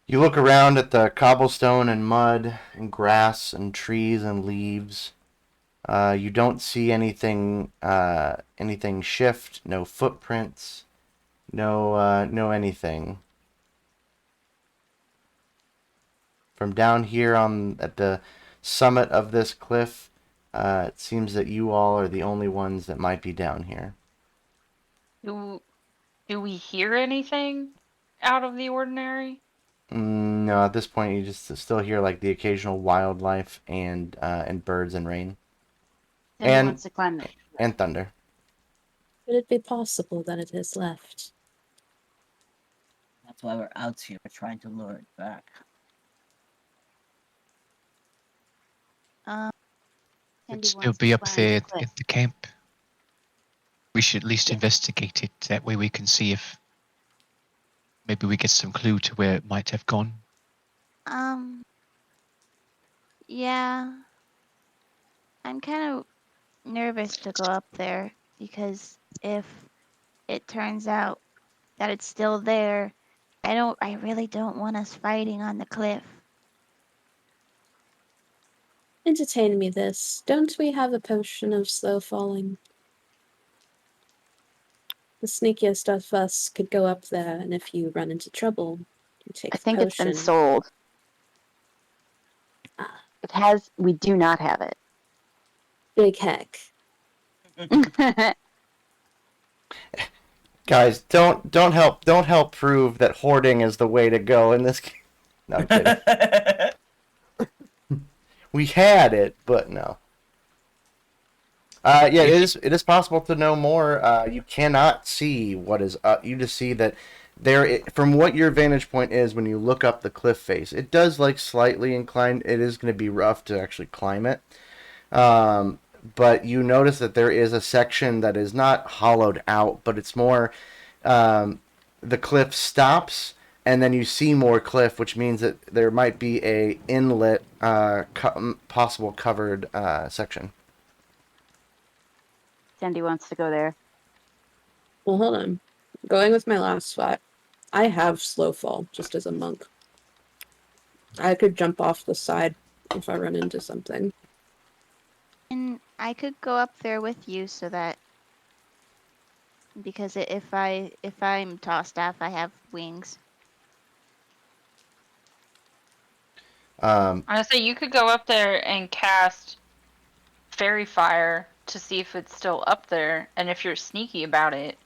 You look around at the cobblestone and mud and grass and trees and leaves. You don't see anything shift. No footprints. No anything. From down here at the summit of this cliff, it seems that you all are the only ones that might be down here. Do we hear anything out of the ordinary? No, at this point you just still hear like the occasional wildlife and birds and rain. Then And- he wants to climb the And thunder. Could it be possible that it has left? That's why we're out here. We're trying to lure it back. Sandy It'd still wants be to up climb there cliff. in the camp. We should at least Yeah. investigate it. That way we can see if maybe we get some clue to where it might have gone. Yeah. I'm kind of nervous to go up there because if it turns out that it's still there, I really don't want us fighting on the cliff. Entertain me this. Don't we have a potion of slow falling? The sneakiest of us could go up there, and if you run into trouble, you take I the think it's been potion. sold. Ah. We do not have it. Big heck. Guys, don't help prove that hoarding is the way to go in this. No, I'm kidding. We had it, but no. Yeah, it is possible to know more. You cannot see what is up. You just see that from what your vantage point is when you look up the cliff face, it does slightly incline. It is going to be rough to actually climb it, But you notice that there is a section that is not hollowed out, but it's more the cliff stops, and then you see more cliff, which means that there might be a inlet, possible covered section. Sandy wants to go there. Well, hold on. Going with my last spot, I have slow fall just as a monk. I could jump off the side if I run into something. And I could go up there with you so that because if I'm tossed off, I have wings. I say you could go up there and cast fairy fire to see if it's still up there, and if you're sneaky about it,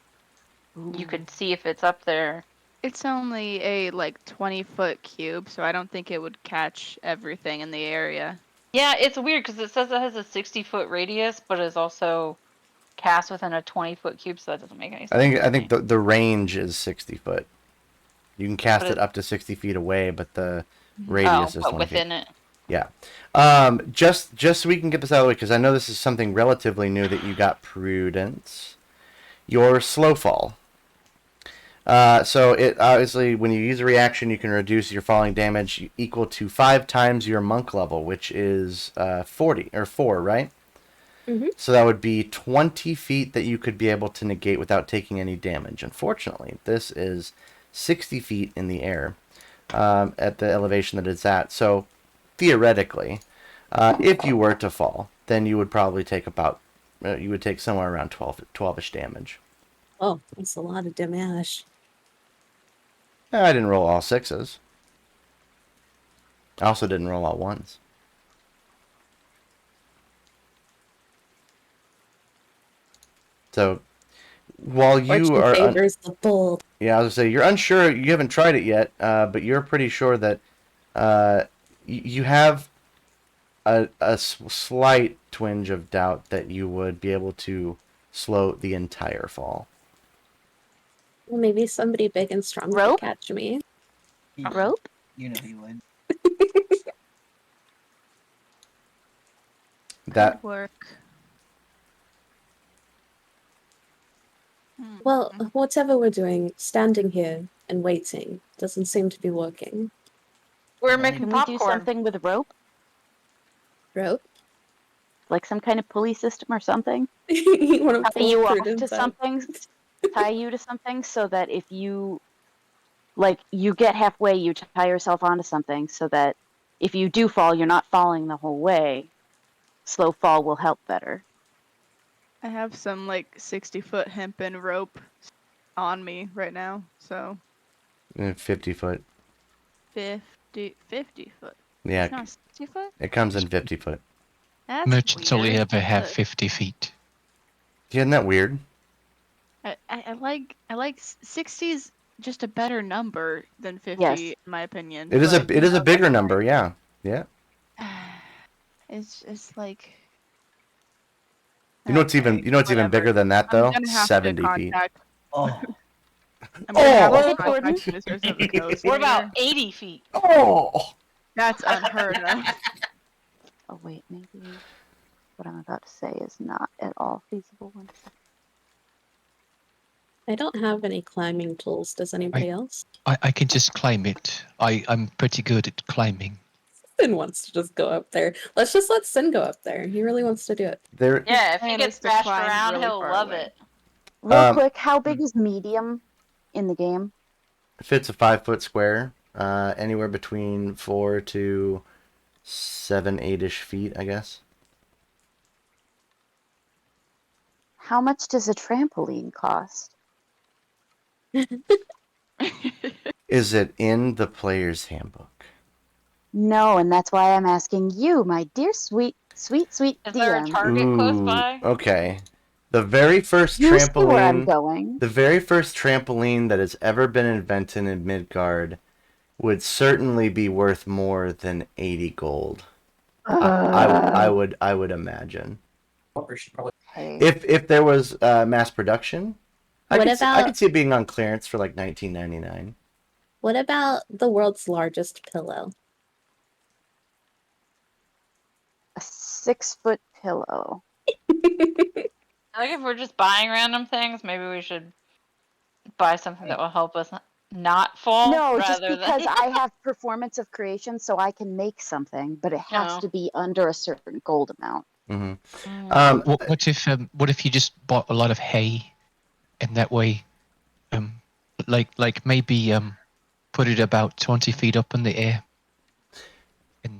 you could see if it's up there. It's only a like 20-foot cube, so I don't think it would catch everything in the area. Yeah, it's weird because it says it has a 60-foot radius, but is also cast within a 20-foot cube, so that doesn't make any sense. I think the range is 60 foot. You can cast But it up to 60 feet away, but the Oh, radius is but 20 feet. within it. Yeah. Just so we can get this out of the way, because I know this is something relatively new that you got, Prudence. Your slow fall. So it obviously, when you use a reaction, you can reduce your falling damage equal to 5 times your monk level, which is 40 or 4, right? Mm-hmm. So that would be 20 feet that you could be able to negate without taking any damage. Unfortunately, this is 60 feet in the air at the elevation that it's at. So theoretically, if you were to fall, then you would probably take you would take somewhere around 12-ish damage. Oh, that's a lot of damage. I didn't roll all 6s. I also didn't roll all 1s. So, while you Fortune are... favors the bold. Yeah, I was going to say, you're unsure, you haven't tried it yet, but you're pretty sure that you have a slight twinge of doubt that you would be able to slow the entire fall. Well, maybe somebody big and strong Rope? could catch me. He- Rope? You know he would. That Could work. Well, whatever we're doing, standing here and waiting doesn't seem to be working. We're Can making Can we do popcorn. something with rope? Rope? Like some kind of pulley system or something? You want to Tie you pull off Prudence to up? something? Tie you to something so that if you, like, you get halfway, you tie yourself onto something so that if you do fall, you're not falling the whole way. Slow fall will help better. I have some like 60-foot hempen rope on me right now, so 50 foot. 50 foot. Yeah, It's not 60 foot? it comes in 50 foot. That's Merchants only weird. ever have Look, 50 feet. Isn't that weird? I like 60's just a better number than 50 Yes. in my opinion. It is a but, a bigger number, yeah. Yeah. It's like You know what's even whatever. bigger than that I'm though? gonna have 70 to feet. contact. Oh, I'm gonna have Oh! to contact Ministers of the Coast. We're about later. 80 feet. Oh. That's unheard of. Oh, wait, maybe what I'm about to say is not at all feasible. One second. I don't have any climbing tools. Does anybody else? I can just climb it. I'm pretty good at climbing. Sin wants to just go up there. Let's just let Sin go up there. He really wants to do it. There Yeah, if he plan gets is to bashed climb around, really he'll far love away. it. Real quick, how big is medium in the game? fits a 5-foot square, anywhere between 4 to 7, 8-ish feet, I guess. How much does a trampoline cost? Is it in the player's handbook? No, and that's why I'm asking you, my dear sweet Is there a DM. target close by? Okay. The very first You see where I'm trampoline, going. the very first trampoline that has ever been invented in Midgard would certainly be worth more than 80 gold. I would imagine. Okay. If there was mass production, I What could about- see it being on clearance for like $19.99. What about the world's largest pillow? A 6-foot pillow. I think if we're just buying random things, maybe we should buy something that will help us not fall. No, just rather because than... I have performance of creation, so I can make something, but it has No. to be under a certain gold amount. Mm-hmm. What if you just bought a lot of hay, and that way, like maybe put it about 20 feet up in the air, and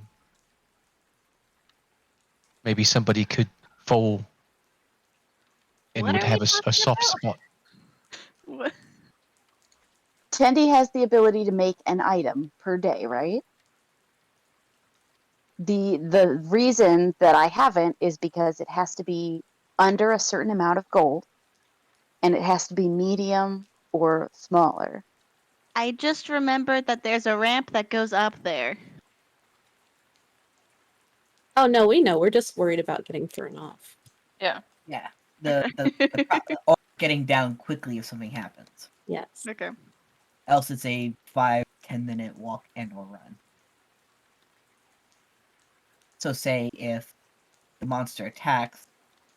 maybe somebody could fall and What would are we have a talking soft about? spot. What? Tendy has the ability to make an item per day, right? The reason that I haven't is because it has to be under a certain amount of gold, and it has to be medium or smaller. I just remembered that there's a ramp that goes up there. Oh no, we know. We're just worried about getting thrown off. Yeah. Or getting down quickly if something happens. Yes. Okay. Else it's a 5-10 minute walk and or run. So say if the monster attacks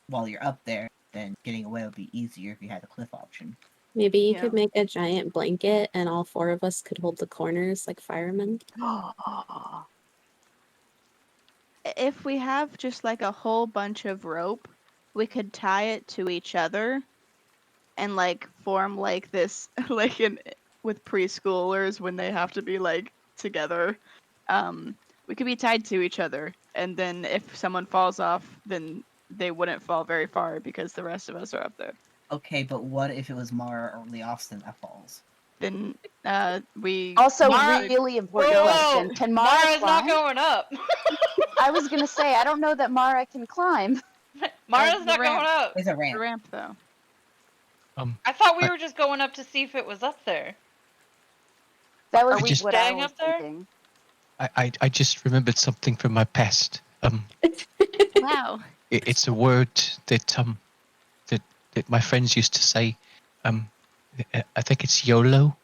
while you're up there, then getting away would be easier if you had a cliff option. Maybe you Yeah. could make a giant blanket and all 4 of us could hold the corners like firemen. If we have just like a whole bunch of rope, we could tie it to each other and like form like this like with preschoolers when they have to be like together. We could be tied to each other, and then if someone falls off, then they wouldn't fall very far because the rest of us are up there. Okay, but what if it was Mara or Leofston that falls? Then we Also, Mara- really important Whoa, question. Can Mara Mara's climb? not going up. I was gonna say, I don't know that Mara can climb. Mara's the not ramp. going up. There's a the ramp. ramp though. I thought we I- were just going up to see if it was up there. That was Are we what I staying was up there? thinking. I just remembered something from my past. Wow. It's a word that that my friends used to say. I think it's YOLO.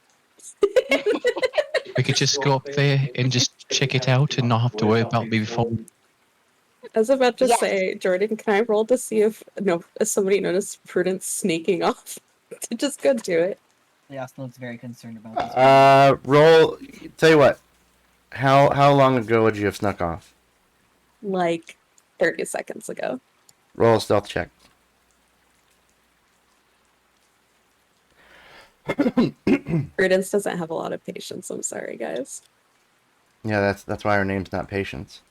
We could just go up there and just check it out and not have to worry about me falling. I was about to Yes. say, Jordan, can I roll to see if somebody noticed Prudence sneaking off to just go do it? Leofston looks very concerned about this. Roll. Tell you what. How long ago would you have snuck off? Like 30 seconds ago. Roll a stealth check. Prudence doesn't have a lot of patience. I'm sorry, guys. Yeah, that's why her name's not Patience.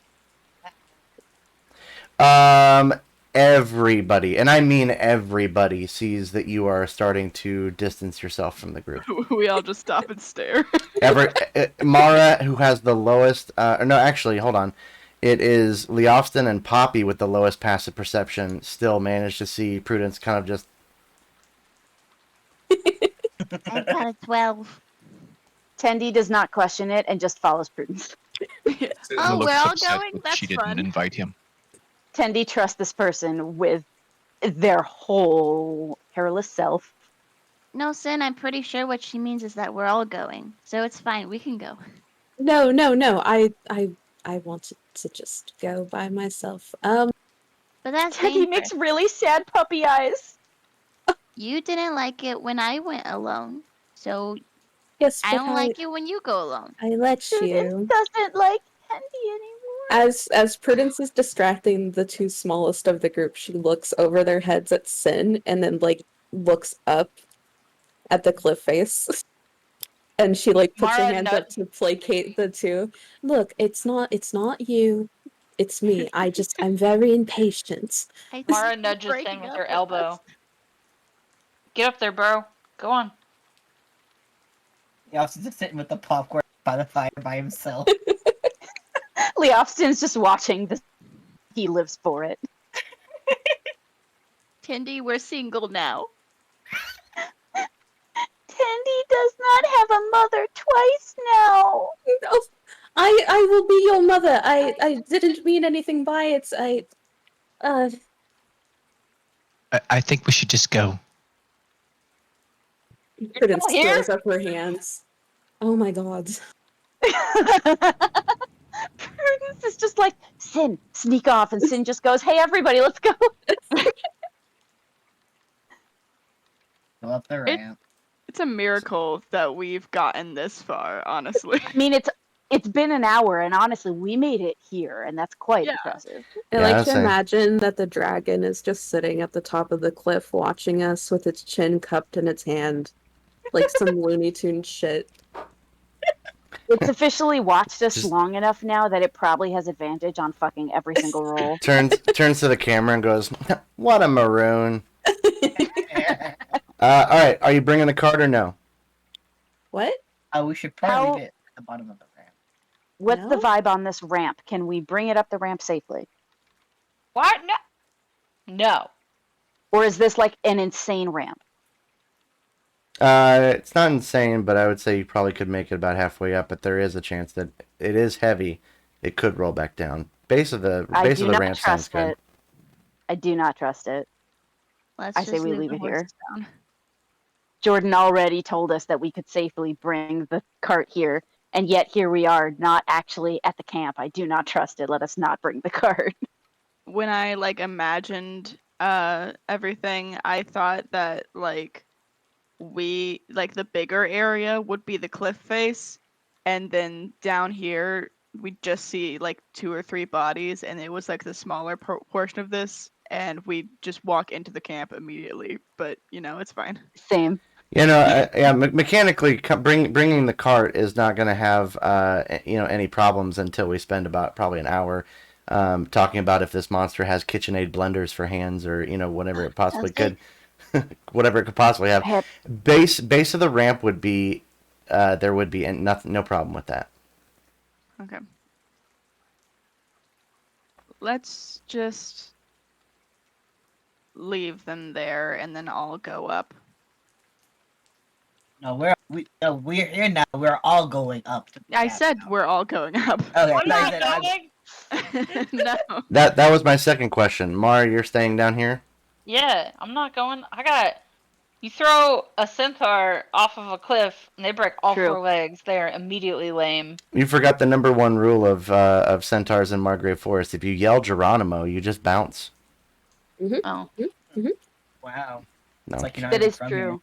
Everybody, and I mean everybody, sees that you are starting to distance yourself from the group. We all just stop and stare. Mara, who has the lowest, no, actually, hold on. It is Leofston and Poppy with the lowest passive perception still manage to see Prudence kind of just... I've got a 12. Tendy does not question it and just follows Prudence. Oh, Looks we're all upset going? that That's she didn't fun. invite him. Tendy trusts this person with their whole hairless self. No, Sin, I'm pretty sure what she means is that we're all going. So it's fine. We can go. No. I wanted to just go by myself. But that's Tendy dangerous. makes really sad puppy eyes. You didn't like it when I went alone. So Yes, I but don't like it when you go alone. I let Prudence you. doesn't like Tendy anymore. As Prudence is distracting the 2 smallest of the group, she looks over their heads at Sin and then like looks up at the cliff face. And she like puts her Mara hands up to placate the 2. Look, it's not you. It's me. I'm very impatient. I Mara think nudges breaking Sin with up her with elbow. us. Get up there, bro. Go on. Leofston's just sitting with the popcorn by the fire by himself. Leofston's just watching this. He lives for it. Tindy, we're single now. Tendy does not have a mother twice now. No, I will be your mother. I didn't mean anything by it. I think we should just go. Prudence here? throws up her hands. Oh my god. Prudence is just like, Sin, sneak off, and Sin just goes, "Hey, everybody, let's go." Go up the ramp. It's a miracle that we've gotten this far, honestly. I mean, it's been an hour, and honestly, we made it here, and that's quite Yeah. impressive. I Yeah, like I'd to say. imagine that the dragon is just sitting at the top of the cliff watching us with its chin cupped in its hand. Like some Looney Tunes shit. It's officially watched us Just- long enough now that it probably has advantage on fucking every single roll. Turns to the camera and goes, "What a maroon." All right, are you bringing the cart or no? What? We should probably How- leave it at the bottom of the ramp. What's the No? vibe on this ramp? Can we bring it up the ramp safely? What? No. No. Or is this like an insane ramp? It's not insane, but I would say you probably could make it about halfway up. But there is a chance that it is heavy. It could roll back down. Base of the I do not ramp sounds trust good. it. I do not trust it. Let's I just say we leave the it here. horses down. Jordan already told us that we could safely bring the cart here, and yet here we are, not actually at the camp. I do not trust it. Let us not bring the cart. When I like imagined everything, I thought that like the bigger area would be the cliff face, and then down here we just see like 2 or 3 bodies, and it was like the smaller portion of this, and we just walk into the camp immediately. But it's fine. Same. Mechanically, bringing the cart is not going to have any problems until we spend about probably an hour talking about if this monster has KitchenAid blenders for hands or whatever it possibly Sounds could, whatever it could possibly have. Base of the ramp would be there would be no problem with that. Okay. Let's just leave them there, and then I'll go up. No, we're here now. We're all going up. To the I camp said now. we're all going up. Okay. I'm no, I not said I'm- going. No. That was my second question. Mara, you're staying down here? Yeah, I'm not going. You throw a centaur off of a cliff and they break all True. 4 legs. They are immediately lame. You forgot the number 1 rule of centaurs in Margrave Forest. If you yell Geronimo, you just bounce. Oh. Wow. No. It's like you're not That even is from true.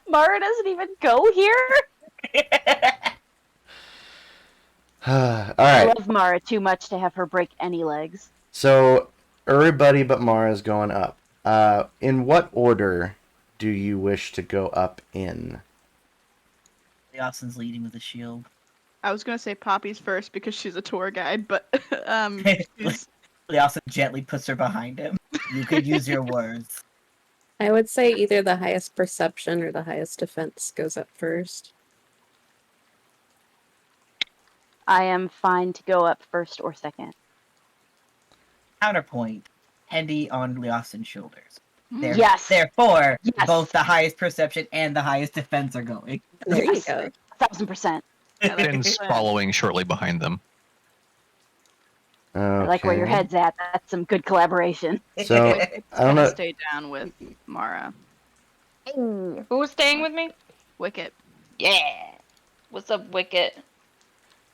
Mara doesn't even go here? Here. All I right. love Mara too much to have her break any legs. So everybody but Mara is going up. In what order do you wish to go up in? Austin's leading with a shield. I was gonna say Poppy's first because she's a tour guide, but she's- Austin gently puts her behind him. You could use your words. I would say either the highest perception or the highest defense goes up first. I am fine to go up first or second. Counterpoint. Hendy on Austin's shoulders. Yes. Therefore, Yes. both the highest perception and the highest defense are going. There you Yes. go. 1000%. Finn's following shortly behind them. Okay. I like where your head's at. That's some good collaboration. So Wicket's I don't gonna know. stay down with Mara. Who's staying with me? Wicket. Yeah. What's up, Wicket?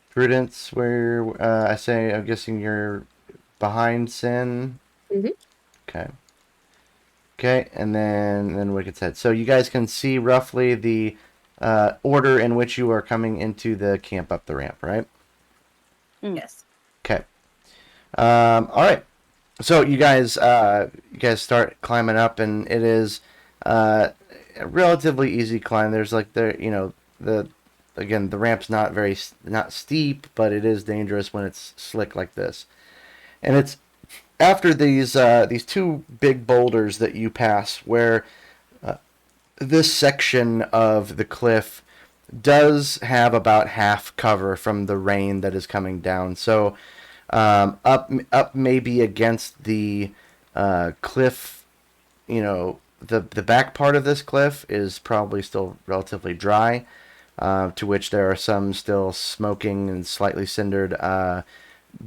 Prudence, where I'm guessing you're behind Sin. Mhm. Okay. Okay, and then Wicked's head. So you guys can see roughly the order in which you are coming into the camp up the ramp, right? Yes. Okay. All right. So you guys start climbing up, and it is a relatively easy climb. There's like the ramp's not steep, but it is dangerous when it's slick like this. And it's after these 2 big boulders that you pass, where this section of the cliff does have about half cover from the rain that is coming down. So up maybe against the cliff, the back part of this cliff is probably still relatively dry, to which there are some still smoking and slightly cindered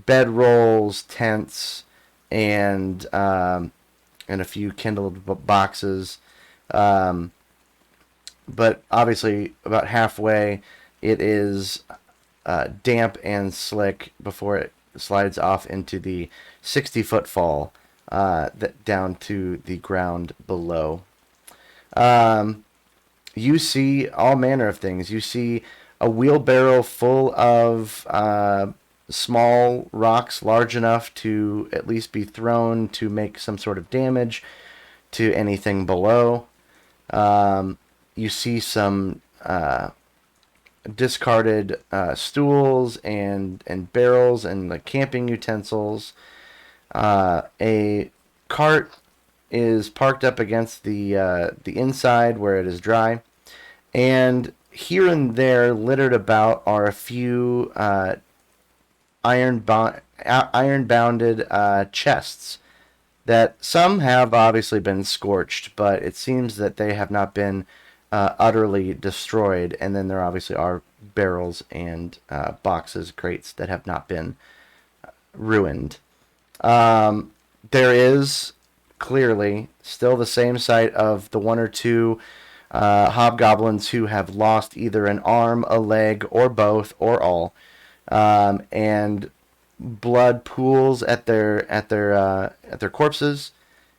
bedrolls, tents, and a few kindled boxes. But obviously, about halfway, it is damp and slick before it slides off into the 60-foot fall down to the ground below. You see all manner of things. You see a wheelbarrow full of small rocks large enough to at least be thrown to make some sort of damage to anything below. You see some discarded stools and barrels and like camping utensils. A cart is parked up against the inside where it is dry, and here and there, littered about, are a few iron bounded chests that some have obviously been scorched, but it seems that they have not been utterly destroyed. And then there obviously are barrels and boxes, crates that have not been ruined. There is clearly still the same sight of the one or two hobgoblins who have lost either an arm, a leg, or both, or all, and blood pools at their corpses.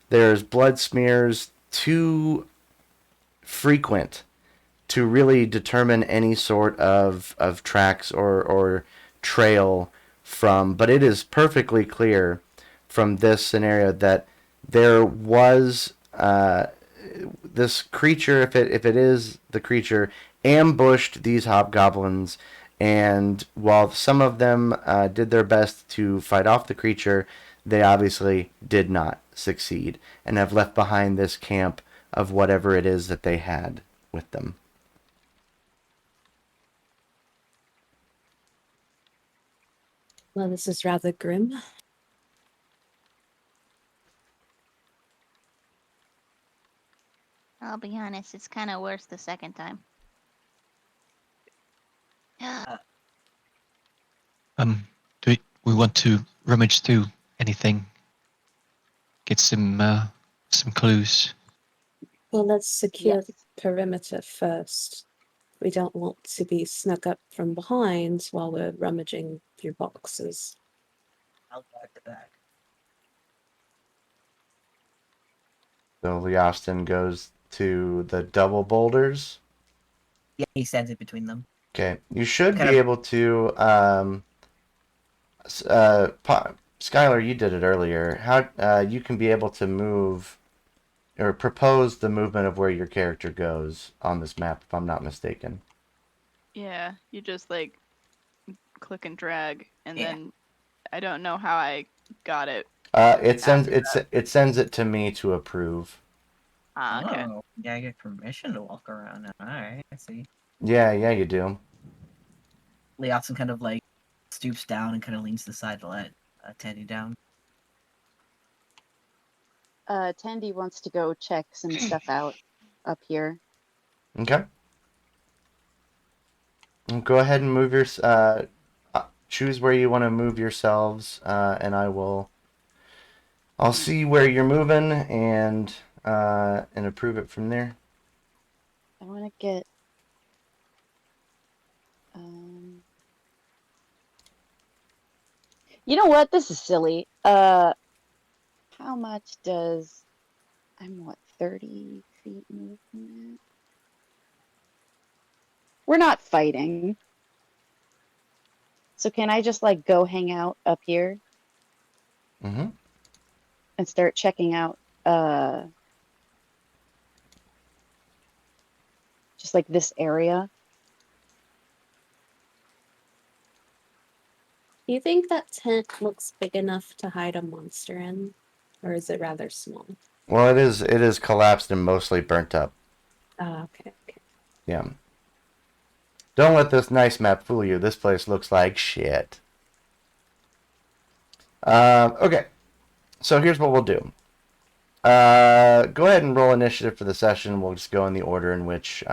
There's blood smears too frequent to really determine any sort of tracks or trail from, but it is perfectly clear from this scenario that there was this creature, if it is the creature, ambushed these hobgoblins, and while some of them did their best to fight off the creature, they obviously did not succeed and have left behind this camp of whatever it is that they had with them. Well, this is rather grim. I'll be honest, it's kind of worse the second time. Do we want to rummage through anything? Get some clues. Well, let's secure Yes. the perimeter first. We don't want to be snuck up from behind while we're rummaging through boxes. I'll guard the back. So Leostin goes to the double boulders. Yeah, he stands in between them. Okay, you should Kind be of- able to. Skylar, you did it earlier. How you can be able to move or propose the movement of where your character goes on this map, if I'm not mistaken. Yeah, you just like click and drag, and Yeah. then I don't know how I got it. It sends it to me to approve. Ah, okay. Oh, yeah, I get permission to walk around now. Alright, I see. Yeah, you do. Leotson kind of like stoops down and kind of leans to the side to let Tandy down. Tandy wants to go check some stuff out up here. Okay. Go ahead and move your. Choose where you want to move yourselves, and I'll see where you're moving and approve it from there. I want to get. You know what? This is silly. How much does? I'm what, 30 feet movement? We're not fighting. So can I just like go hang out up here Mm-hmm. and start checking out just like this area? Do you think that tent looks big enough to hide a monster in? Or is it rather small? Well, it is collapsed and mostly burnt up. Ah, okay. Yeah. Don't let this nice map fool you. This place looks like shit. Okay. So here's what we'll do. Go ahead and roll initiative for the session. We'll just go in the order in which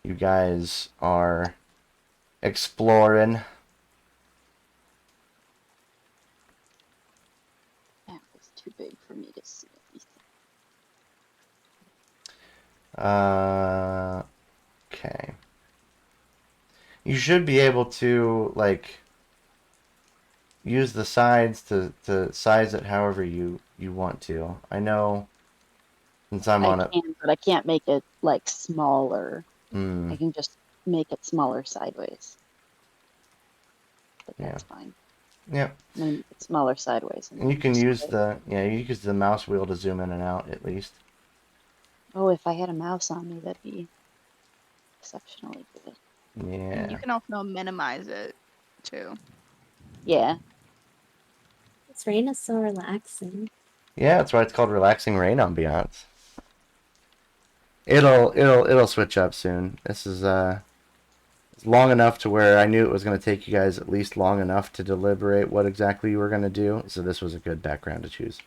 you guys are exploring. That was too big for me to see everything. Okay. You should be able to like use the sides to size it however you want to. I know since I'm I on it. can, but I can't make it like smaller. I Mm, can just make it smaller sideways. But yeah. that's fine. Yeah. I'm gonna make it smaller sideways and And you then can just use put. you use the mouse wheel to zoom in and out at least. Oh, if I had a mouse on me, that'd be exceptionally good. And you Yeah. can also minimize it too. Yeah. This rain is so relaxing. Yeah, that's why it's called relaxing rain ambiance. It'll switch up soon. This is it's long enough to where I knew it was going to take you guys at least long enough to deliberate what exactly you were going to do. So this was a good background to choose.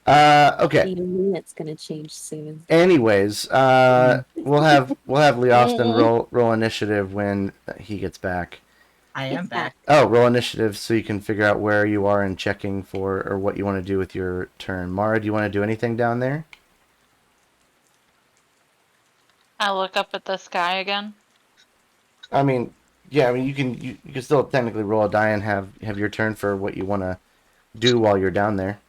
Okay. You mean it's gonna change soon. Anyways, we'll have Lee Austin Eh. roll initiative when he gets back. I am It's back. Oh, roll initiative so you can figure out where you are and checking for or what you want to do with your turn. Mara, do you want to do anything down there? I look up at the sky again. I mean, yeah, I mean you can still technically roll a die and have your turn for what you want to do while you're down there.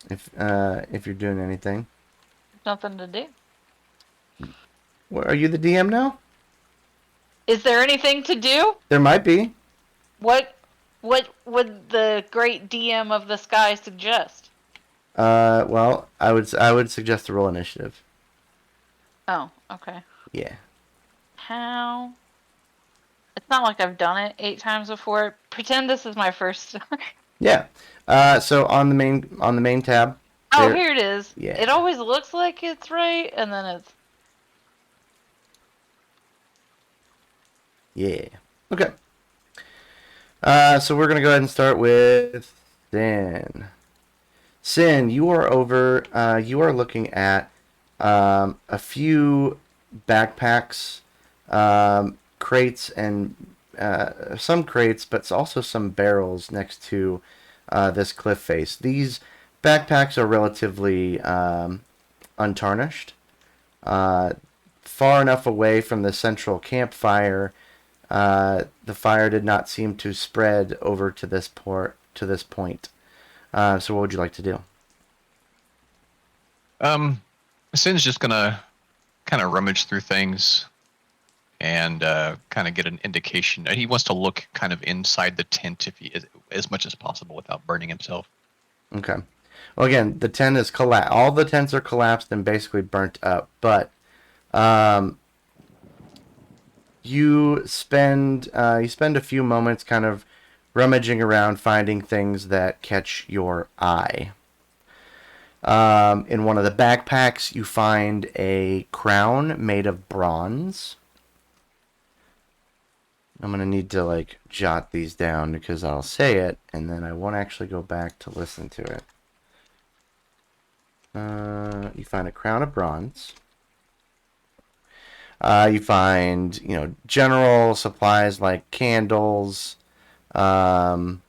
If you're doing anything. Nothing to do. What, are you the DM now? Is there anything to do? There might be. What would the great DM of the sky suggest? Well, I would suggest to roll initiative. Oh, okay. Yeah. How? It's not like I've done it 8 times before. Pretend this is my first. Yeah. So on the main tab. Oh, there- here it is. Yeah. It always looks like it's right, and then it's. Yeah. Okay. So we're gonna go ahead and start with Sin. Sin, you are over. You are looking at a few backpacks, crates, and some crates, but also some barrels next to this cliff face. These backpacks are relatively untarnished, far enough away from the central campfire. The fire did not seem to spread over to this point. So what would you like to do? Sin's just gonna kind of rummage through things and kind of get an indication. He wants to look kind of inside the tent if he as much as possible without burning himself. Okay. Well, again, the tent is collapsed. All the tents are collapsed and basically burnt up. But you spend a few moments kind of rummaging around, finding things that catch your eye. In one of the backpacks, you find a crown made of bronze. I'm going to need to, like, jot these down because I'll say it, and then I won't actually go back to listen to it. You find a crown of bronze. You find, general supplies like candles. You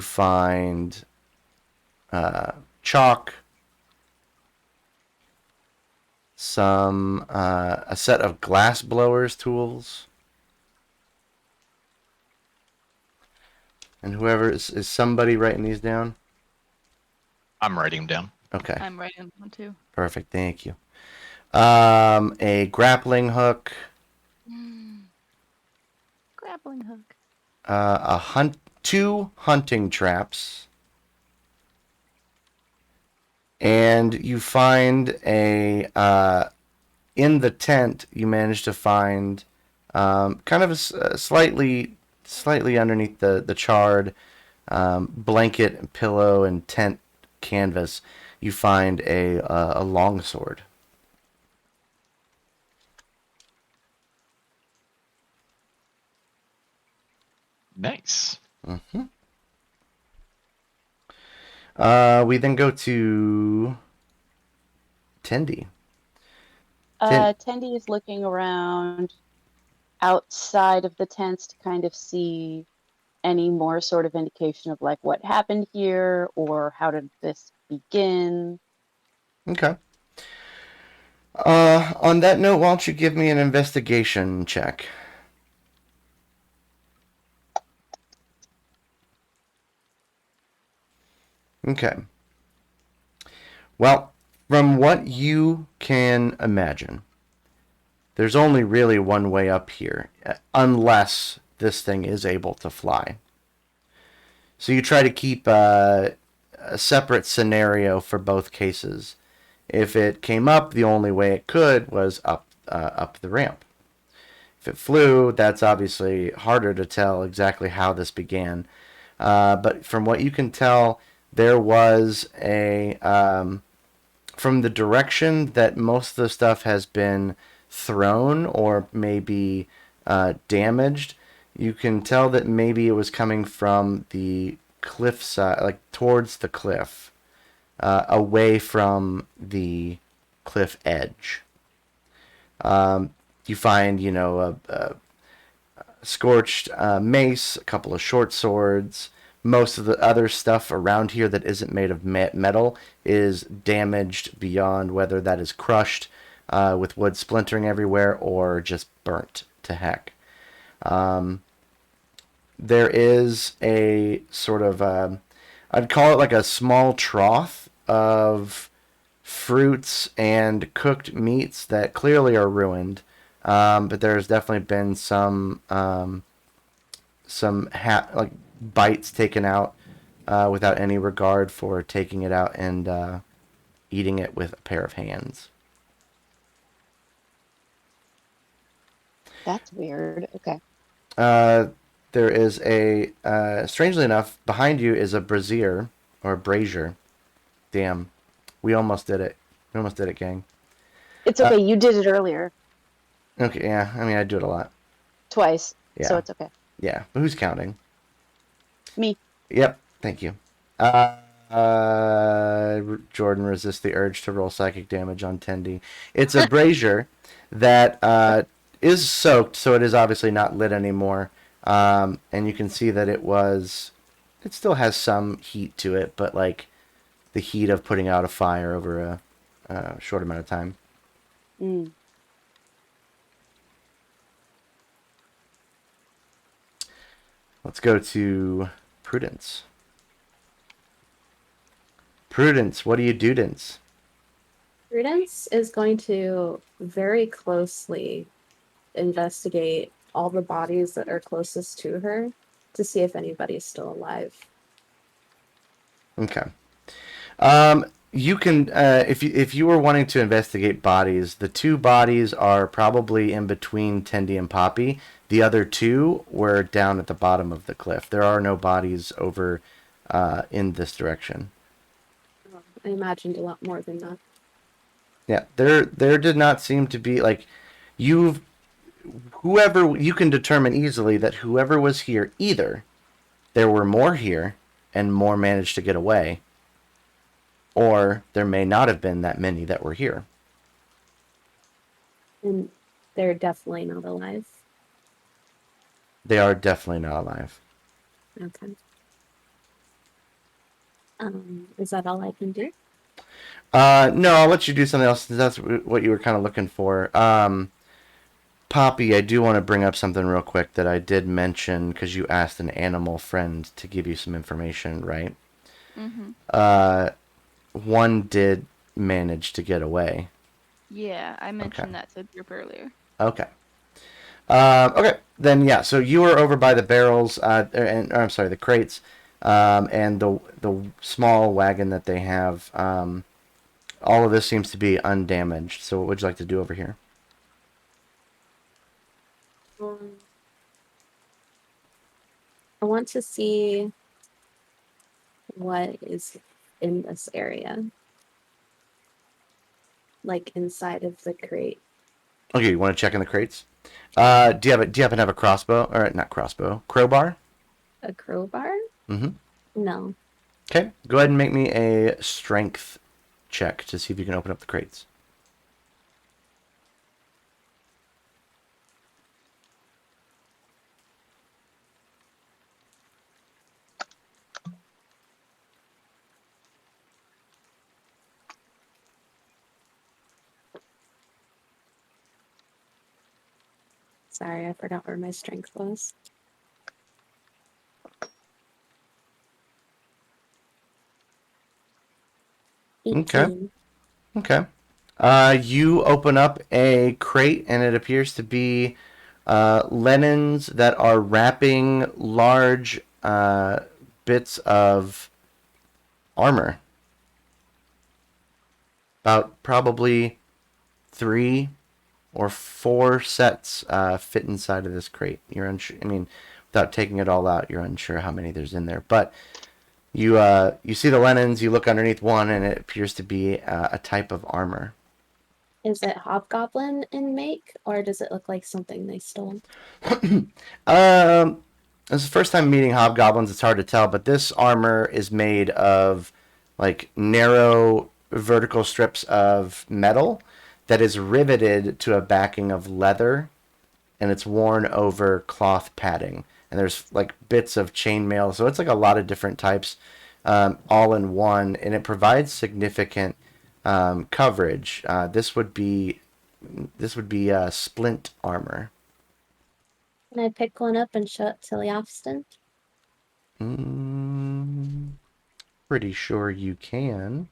find chalk. A set of glass blowers tools. And whoever is somebody writing these down? I'm writing them down. Okay. I'm writing one too. Perfect. Thank you. A grappling hook. Grappling hook. Two hunting traps. And you find in the tent, you manage to find kind of a slightly underneath the charred blanket, pillow, and tent canvas, you find a longsword. Nice. Mm-hmm. We then go to Tendy. Tendy is looking around outside of the tents to kind of see any more sort of indication of like what happened here or how did this begin. Okay. On that note, why don't you give me an investigation check? Okay. Well, from what you can imagine, there's only really one way up here, unless this thing is able to fly. So you try to keep a separate scenario for both cases. If it came up, the only way it could was up the ramp. If it flew, that's obviously harder to tell exactly how this began. But from what you can tell, there was from the direction that most of the stuff has been thrown or maybe damaged, you can tell that maybe it was coming from the cliff side, like towards the cliff, away from the cliff edge. You find, a scorched mace, a couple of short swords. Most of the other stuff around here that isn't made of metal is damaged beyond whether that is crushed with wood splintering everywhere or just burnt to heck. There is a sort of, I'd call it like a small trough of fruits and cooked meats that clearly are ruined. But there's definitely been some like bites taken out without any regard for taking it out and eating it with a pair of hands. That's weird. Okay. There is strangely enough, behind you is a brazier or a brazier. Damn, we almost did it. We almost did it, gang. It's okay. You did it earlier. Okay, yeah. I mean, I do it a lot. Twice. Yeah. So it's okay. Yeah, but who's counting? Me. Yep, thank you. Jordan resists the urge to roll psychic damage on Tendy. It's a brazier that is soaked, so it is obviously not lit anymore. And you can see that it still has some heat to it, but like the heat of putting out a fire over a short amount of time. Mm. Let's go to Prudence. Prudence, what do you do, Dence? Prudence is going to very closely investigate all the bodies that are closest to her to see if anybody's still alive. Okay. You can, if you were wanting to investigate bodies, the two bodies are probably in between Tendy and Poppy. The other two were down at the bottom of the cliff. There are no bodies over in this direction. I imagined a lot more than that. Yeah, there did not seem to be like whoever you can determine easily that whoever was here, either there were more here and more managed to get away, or there may not have been that many that were here. And they're definitely not alive. They are definitely not alive. Okay. Is that all I can do? No, I'll let you do something else since that's what you were kind of looking for. Poppy, I do want to bring up something real quick that I did mention because you asked an animal friend to give you some information, right? Mm-hmm. One did manage to get away. Yeah, I mentioned Okay. that to the group earlier. Okay. Okay, then yeah. So you were over by the barrels, I'm sorry, the crates, and the small wagon that they have. All of this seems to be undamaged. So what would you like to do over here? I want to see what is in this area. Like inside of the crate. Okay, you want to check in the crates? Do you happen to have a crossbow or not crossbow? Crowbar? A crowbar? Mm-hmm. No. Okay, go ahead and make me a strength check to see if you can open up the crates. Sorry, I forgot where my strength was. Okay. 18. Okay. You open up a crate, and it appears to be linens that are wrapping large bits of armor. About probably 3 or 4 sets fit inside of this crate. You're unsure. I mean, without taking it all out, you're unsure how many there's in there. But you see the linens. You look underneath one, and it appears to be a type of armor. Is it hobgoblin in make, or does it look like something they stole? This is the first time meeting hobgoblins. It's hard to tell, but this armor is made of like narrow vertical strips of metal that is riveted to a backing of leather, and it's worn over cloth padding. And there's like bits of chainmail, so it's like a lot of different types, all in one, and it provides significant coverage. This would be splint armor. Can I pick one up and show it to Leofston? Pretty sure you can.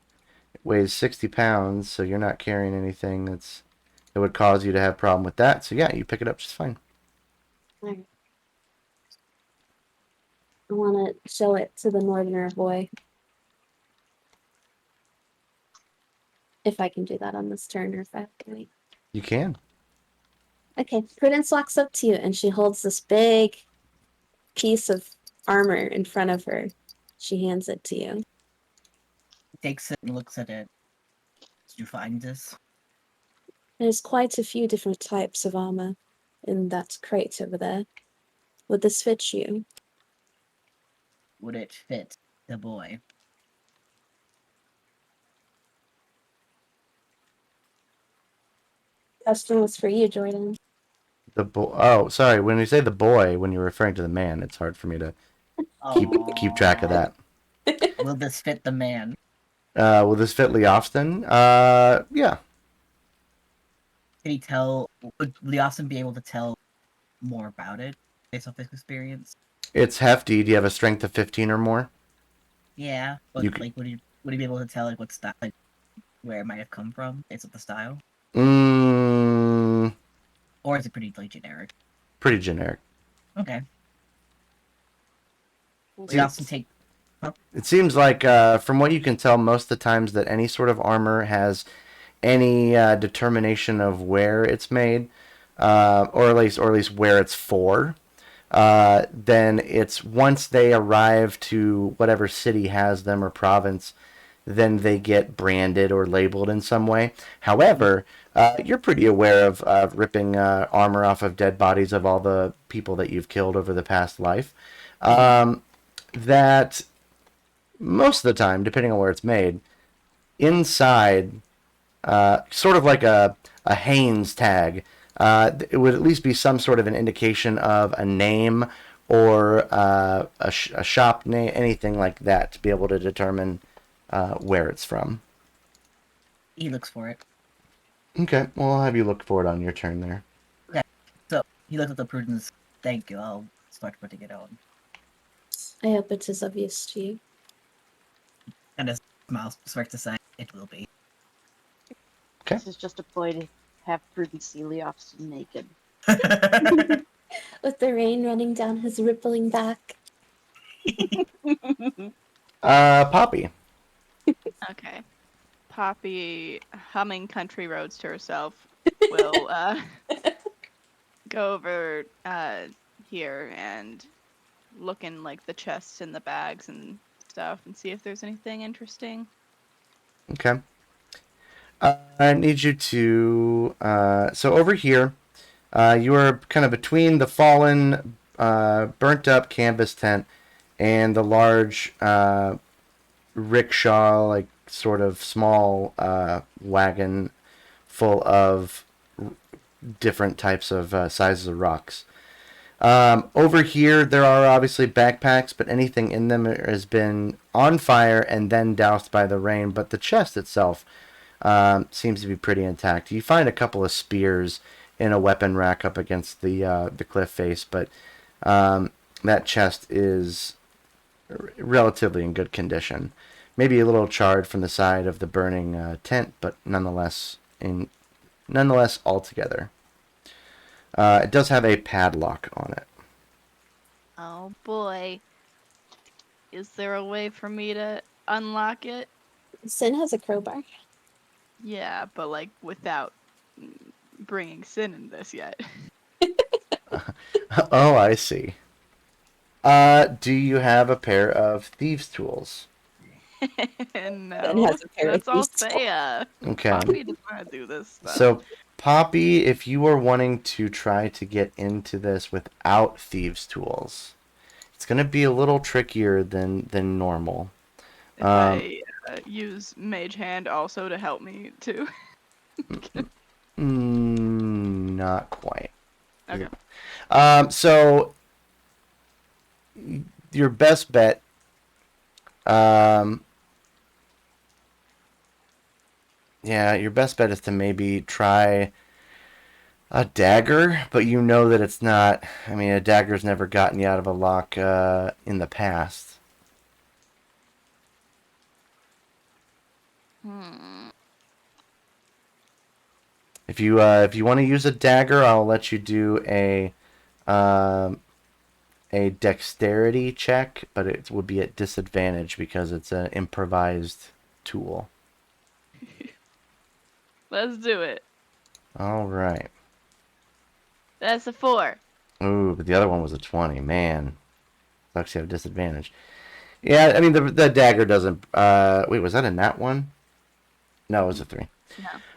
It weighs 60 pounds, so you're not carrying anything that would cause you to have a problem with that. So yeah, you pick it up just fine. Alright. I want to show it to the northerner boy. If I can do that on this turn, or if I have to wait. You can. Okay, Prudence walks up to you, and she holds this big piece of armor in front of her. She hands it to you. Takes it and looks at it. Did you find this? There's quite a few different types of armor in that crate over there. Would this fit you? Would it fit the boy? Question was for you, Jordan. The boy. Oh, sorry. When you say the boy, when you're referring to the man, it's hard for me to keep track of that. Will this fit the man? Will this fit Leofston? Yeah. Can he tell? Would Leofston be able to tell more about it based off his experience? It's hefty. Do you have a strength of 15 or more? Yeah, but You like, would he be able to tell like what style, like where it might have come from based off the style, or is it pretty like generic? Pretty generic. Okay. See, Leofston take. It seems like, from what you can tell, most of the times that any sort of armor has any determination of where it's made, or at least where it's for, then it's once they arrive to whatever city has them or province, then they get branded or labeled in some way. However, you're pretty aware of ripping armor off of dead bodies of all the people that you've killed over the past life. That most of the time, depending on where it's made, inside, sort of like a Hanes tag, it would at least be some sort of an indication of a name or a shop name, anything like that, to be able to determine where it's from. He looks for it. Okay, well, I'll have you look for it on your turn there. Okay, so he looks at the Prudence. Thank you. I'll start putting it on. I hope it is of use to you. And a smile starts to say, "It will be." Okay. This is just a ploy to have Prudence see Leofston naked. With the rain running down his rippling back. Poppy. Okay. Poppy, humming country roads to herself, will go over here and look in like the chests and the bags and stuff and see if there's anything interesting. Okay. I need you to... so over here, you are kind of between the fallen, burnt-up canvas tent and the large rickshaw, like sort of small wagon full of different types of sizes of rocks. Over here, there are obviously backpacks, but anything in them has been on fire and then doused by the rain. But the chest itself seems to be pretty intact. You find a couple of spears in a weapon rack up against the cliff face, but that chest is relatively in good condition. Maybe a little charred from the side of the burning tent, but nonetheless altogether. It does have a padlock on it. Oh boy. Is there a way for me to unlock it? Sin has a crowbar. Yeah, but like without bringing Sin in this yet. Oh, I see. Do you have a pair of thieves' tools? No, has a pair of that's all these tools. Thea. Okay. Poppy does not do this stuff. So, Poppy, if you are wanting to try to get into this without thieves' tools, it's going to be a little trickier than normal. If I use Mage Hand also to help me too. Not quite. Okay. So your best bet, your best bet is to maybe try a dagger, but you know that it's not. I mean, a dagger's never gotten you out of a lock in the past. If you want to use a dagger, I'll let you do a dexterity check, but it would be at disadvantage because it's an improvised tool. Let's do it. All right. That's a 4. Ooh, but the other one was a 20. Man, sucks you have disadvantage. Yeah, I mean the dagger doesn't. Wait, was that a nat one? No, it was a 3.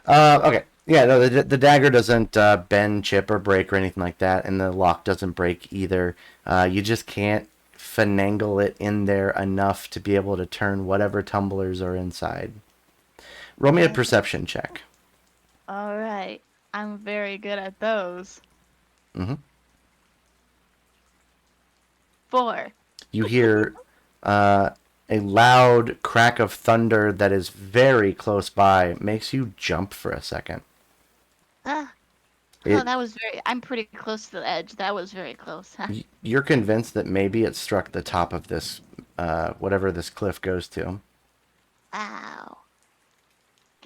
No. Okay. Yeah, no, the dagger doesn't bend, chip, or break or anything like that, and the lock doesn't break either. You just can't finagle it in there enough to be able to turn whatever tumblers are inside. Roll me a perception check. All right. I'm very good at those. Mm-hmm. 4. You hear a loud crack of thunder that is very close by. Makes you jump for a second. That was very. I'm pretty close to the edge. That was very close. Huh? You're convinced that maybe it struck the top of this, whatever this cliff goes to. Ow.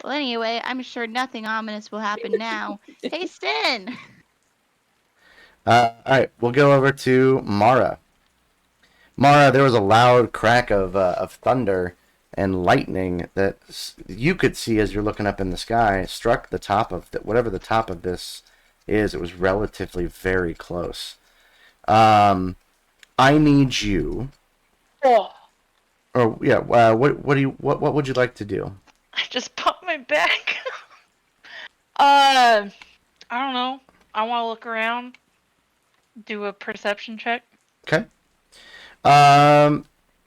Well, anyway, I'm sure nothing ominous will happen now. Hey, Sin! All right, we'll go over to Mara. Mara, there was a loud crack of thunder and lightning that you could see as you're looking up in the sky. Struck the top of whatever the top of this is. It was relatively very close. I need you. Oh, Or yeah, what would you like to do? I just popped my back. I don't know. I want to look around. Do a perception check. Okay.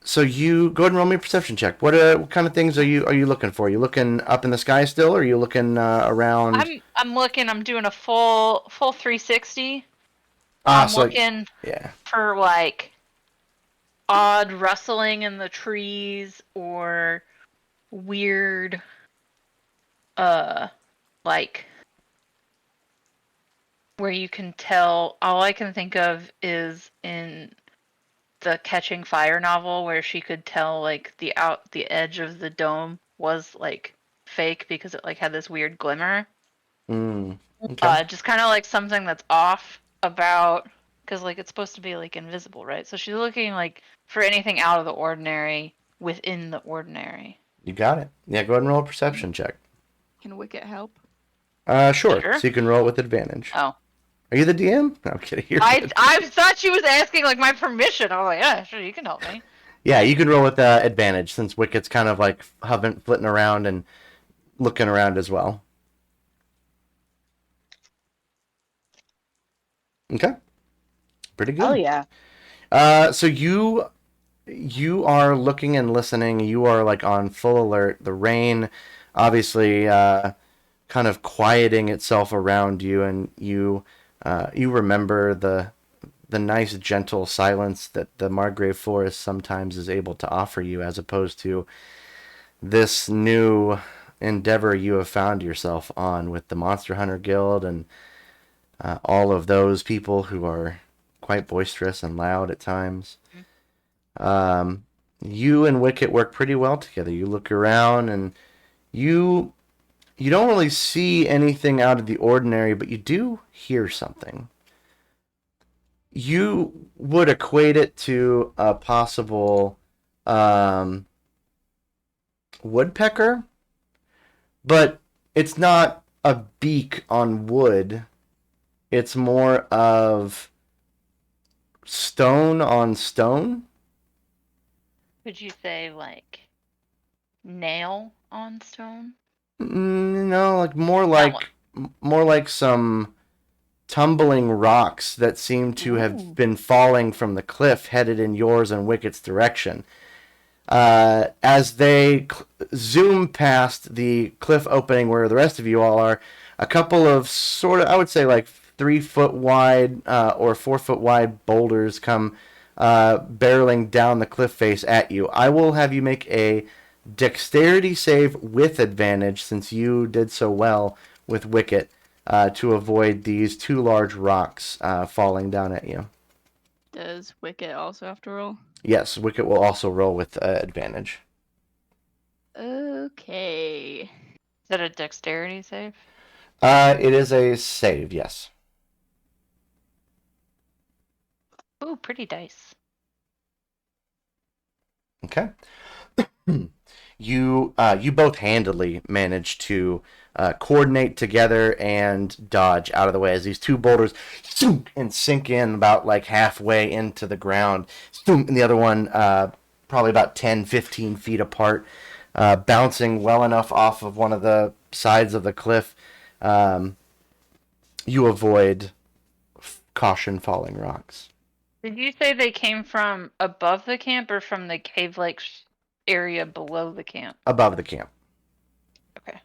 So you go ahead and roll me a perception check. What kind of things are you looking for? Are you looking up in the sky still, or are you looking around? I'm looking. I'm doing a full 360. Ah, I'm so looking yeah. for like odd rustling in the trees or weird like where you can tell. All I can think of is in the Catching Fire novel where she could tell like the edge of the dome was like fake because it like had this weird glimmer. Okay. Just kind of like something that's off about, because like it's supposed to be like invisible, right? So she's looking like for anything out of the ordinary within the ordinary. You got it. Yeah, go ahead and roll a perception check. Can Wicket help? Sure. Sure. So you can roll it with advantage. Oh. Are you the DM? No, I'm kidding. I thought she was asking like my permission. I was like, yeah, sure, you can help me. Yeah, you can roll with advantage since Wicket's kind of like flitting around and looking around as well. Okay. Pretty good. Oh yeah. So you are looking and listening. You are like on full alert. The rain, obviously, kind of quieting itself around you, and you remember the nice, gentle silence that the Margreve forest sometimes is able to offer you, as opposed to this new endeavor you have found yourself on with the Monster Hunter Guild and all of those people who are quite boisterous and loud at times. You and Wicket work pretty well together. You look around and you don't really see anything out of the ordinary, but you do hear something. You would equate it to a possible woodpecker, but it's not a beak on wood. It's more of stone on stone. Would you say like nail on stone? No, like more like some tumbling rocks that seem to have been falling from the cliff, headed in yours and Wicket's direction. As they zoom past the cliff opening where the rest of you all are, a couple of sort of, I would say, like 3 foot wide or 4 foot wide boulders come barreling down the cliff face at you. I will have you make a dexterity save with advantage, since you did so well with Wicket, to avoid these 2 large rocks falling down at you. Does Wicket also have to roll? Yes, Wicket will also roll with advantage. Okay. Is that a dexterity save? It is a save, yes. Ooh, pretty dice. Okay. You both handily manage to coordinate together and dodge out of the way as these 2 boulders and sink in about like halfway into the ground, and the other one probably about 10-15 feet apart, bouncing well enough off of one of the sides of the cliff. You avoid caution falling rocks. Did you say they came from above the camp or from the cave-like area below the camp? Above the camp. Okay.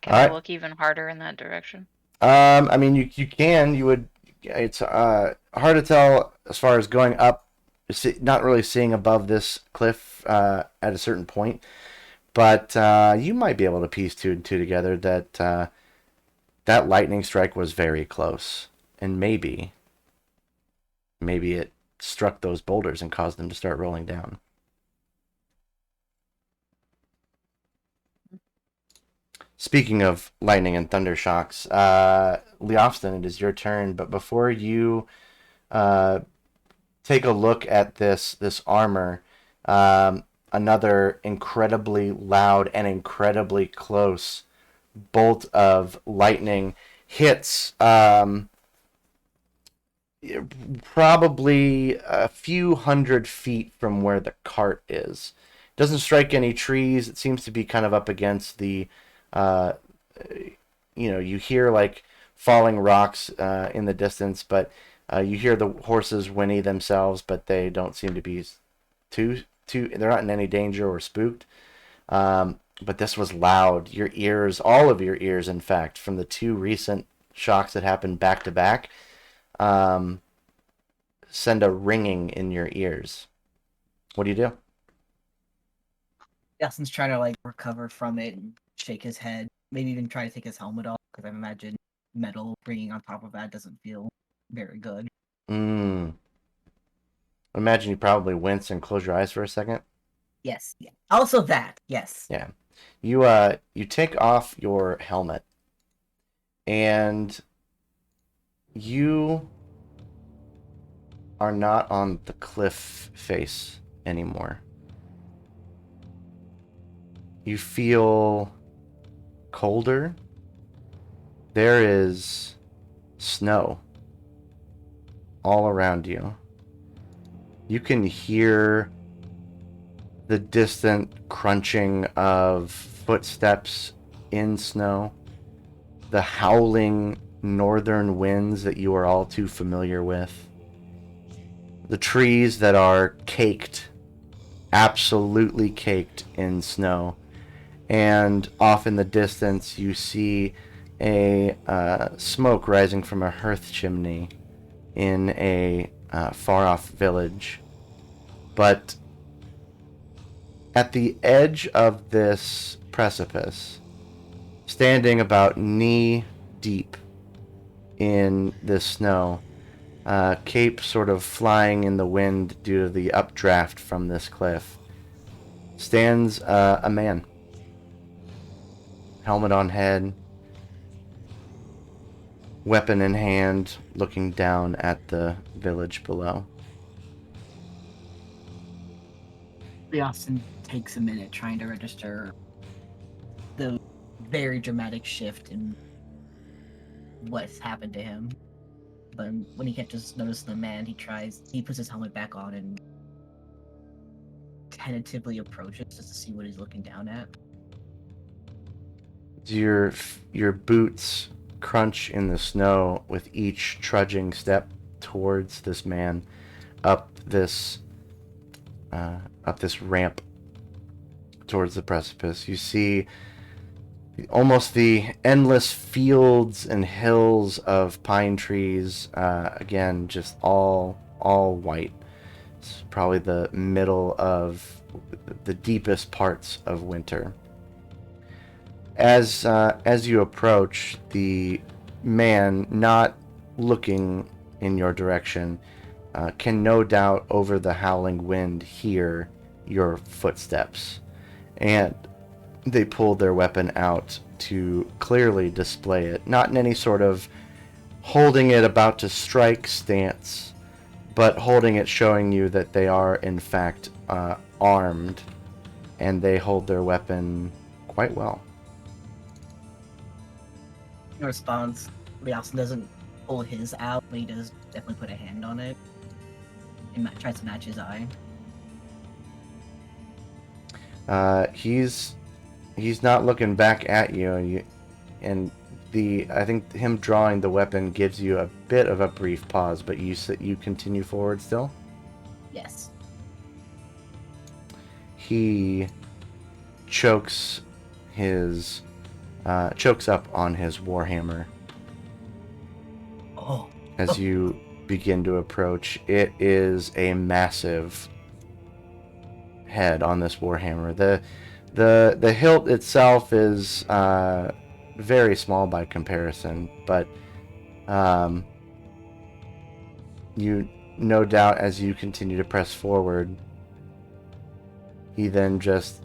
Can All I right. look even harder in that direction? I mean, you can. You would. It's hard to tell as far as going up, not really seeing above this cliff at a certain point, but you might be able to piece 2 and 2 together that that lightning strike was very close, and maybe it struck those boulders and caused them to start rolling down. Speaking of lightning and thunder shocks, Leofston, it is your turn. But before you take a look at this armor, another incredibly loud and incredibly close bolt of lightning hits probably a few hundred feet from where the cart is. It doesn't strike any trees. It seems to be kind of up against the you hear like falling rocks in the distance, but you hear the horses whinny themselves, but they don't seem to be they're not in any danger or spooked. But this was loud. Your ears, all of your ears, in fact, from the 2 recent shocks that happened back to back, send a ringing in your ears. What do you do? Justin's trying to like recover from it and shake his head. Maybe even try to take his helmet off, because I imagine metal ringing on top of that doesn't feel very good. Imagine you probably wince and close your eyes for a second. Yes. Yeah. Also that. Yes. Yeah. You take off your helmet, and you are not on the cliff face anymore. You feel colder. There is snow all around you. You can hear the distant crunching of footsteps in snow, the howling northern winds that you are all too familiar with, the trees that are caked, absolutely caked in snow, and off in the distance you see a smoke rising from a hearth chimney in a far-off village. But at the edge of this precipice, standing about knee deep in the snow, cape sort of flying in the wind due to the updraft from this cliff, stands a man. Helmet on head, weapon in hand, looking down at the village below. Austin takes a minute trying to register the very dramatic shift in what's happened to him. But when he catches notice of the man, he puts his helmet back on and tentatively approaches just to see what he's looking down at. Your boots crunch in the snow with each trudging step towards this man up this ramp towards the precipice. You see almost the endless fields and hills of pine trees, again just all white. It's probably the middle of the deepest parts of winter. As you approach, the man, not looking in your direction, can no doubt over the howling wind hear your footsteps, and they pull their weapon out to clearly display it, not in any sort of holding it about to strike stance, but holding it showing you that they are in fact armed, and they hold their weapon quite well. In response, Austin doesn't pull his out, but he does definitely put a hand on it and tries to match his eye. He's not looking back at you, and I think him drawing the weapon gives you a bit of a brief pause, but you continue forward still? Yes. He chokes up on his warhammer. Oh. As you begin to approach. It is a massive head on this warhammer. The hilt itself is very small by comparison, but you no doubt, as you continue to press forward, he then just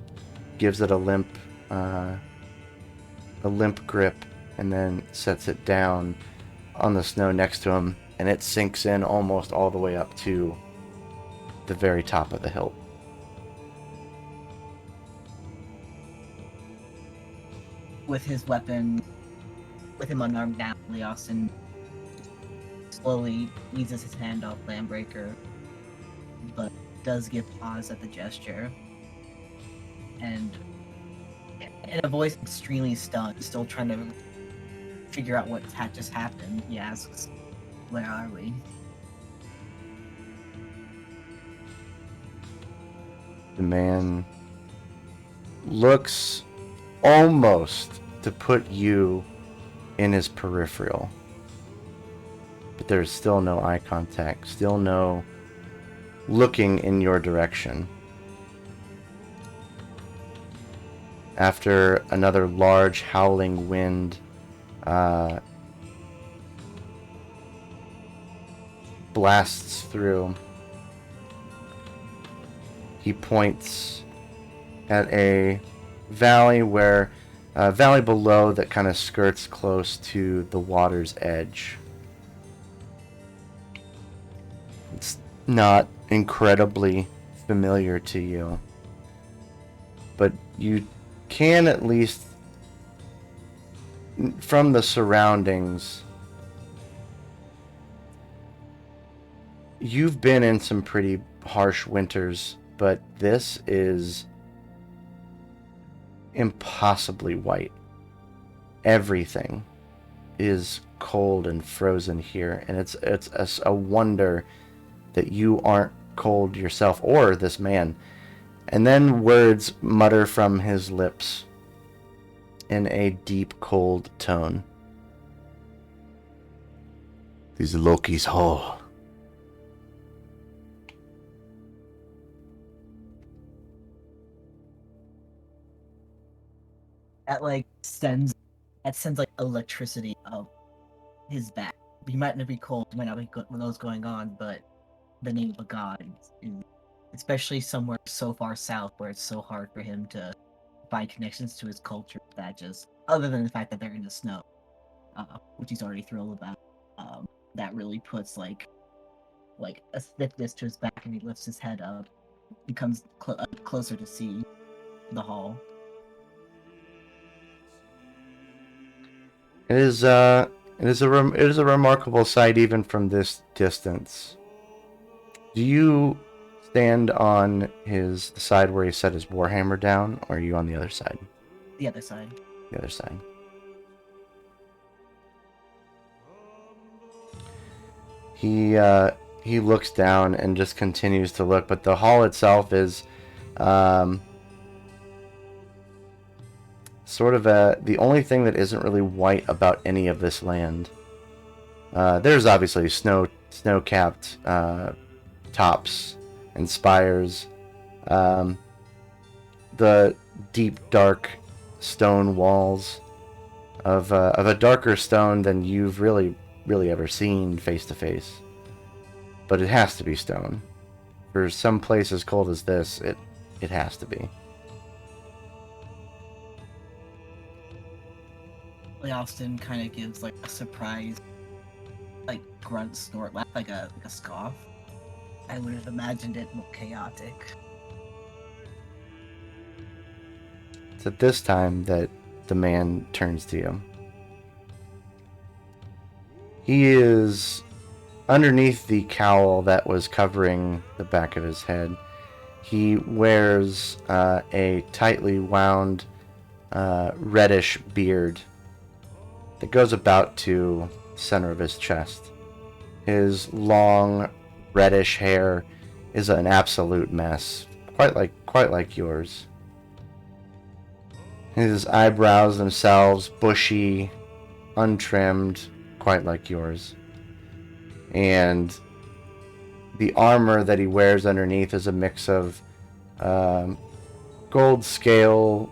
gives it a limp grip and then sets it down on the snow next to him, and it sinks in almost all the way up to the very top of the hilt. With his weapon, with him unarmed now, Austin slowly eases his hand off Landbreaker, but does give pause at the gesture. And in a voice extremely stunned, still trying to figure out what had just happened, he asks, "Where are we?" The man looks almost to put you in his peripheral, but there's still no eye contact, still no looking in your direction. After another large howling wind blasts through, he points at a valley valley below that kind of skirts close to the water's edge. It's not incredibly familiar to you, but you can at least, from the surroundings, you've been in some pretty harsh winters, but this is impossibly white. Everything is cold and frozen here, and it's a wonder that you aren't cold yourself, or this man. And then words mutter from his lips in a deep, cold tone. "This is Loki's hole." That sends that sends like electricity up his back. He might not be cold, he might not be those going on, but the name of a god is especially somewhere so far south where it's so hard for him to find connections to his culture. That just other than the fact that they're in the snow, which he's already thrilled about, that really puts like a stiffness to his back, and he lifts his head up, becomes closer to see the hall. It is a remarkable sight even from this distance. Do you stand on the side where he set his warhammer down, or are you on the other side? The other side. The other side. He looks down and just continues to look, but the hall itself is sort of the only thing that isn't really white about any of this land. There's obviously snow-capped tops and spires. The deep, dark stone walls of a darker stone than you've really ever seen face to face. But it has to be stone. For some place as cold as this, it has to be. Austin kind of gives like a surprise, like grunt snort, laugh, like a scoff. I would have imagined it more chaotic. It's at this time that the man turns to you. He is underneath the cowl that was covering the back of his head. He wears a tightly wound reddish beard that goes about to the center of his chest. His long reddish hair is an absolute mess, quite like yours. His eyebrows themselves bushy, untrimmed, quite like yours. And the armor that he wears underneath is a mix of gold scale,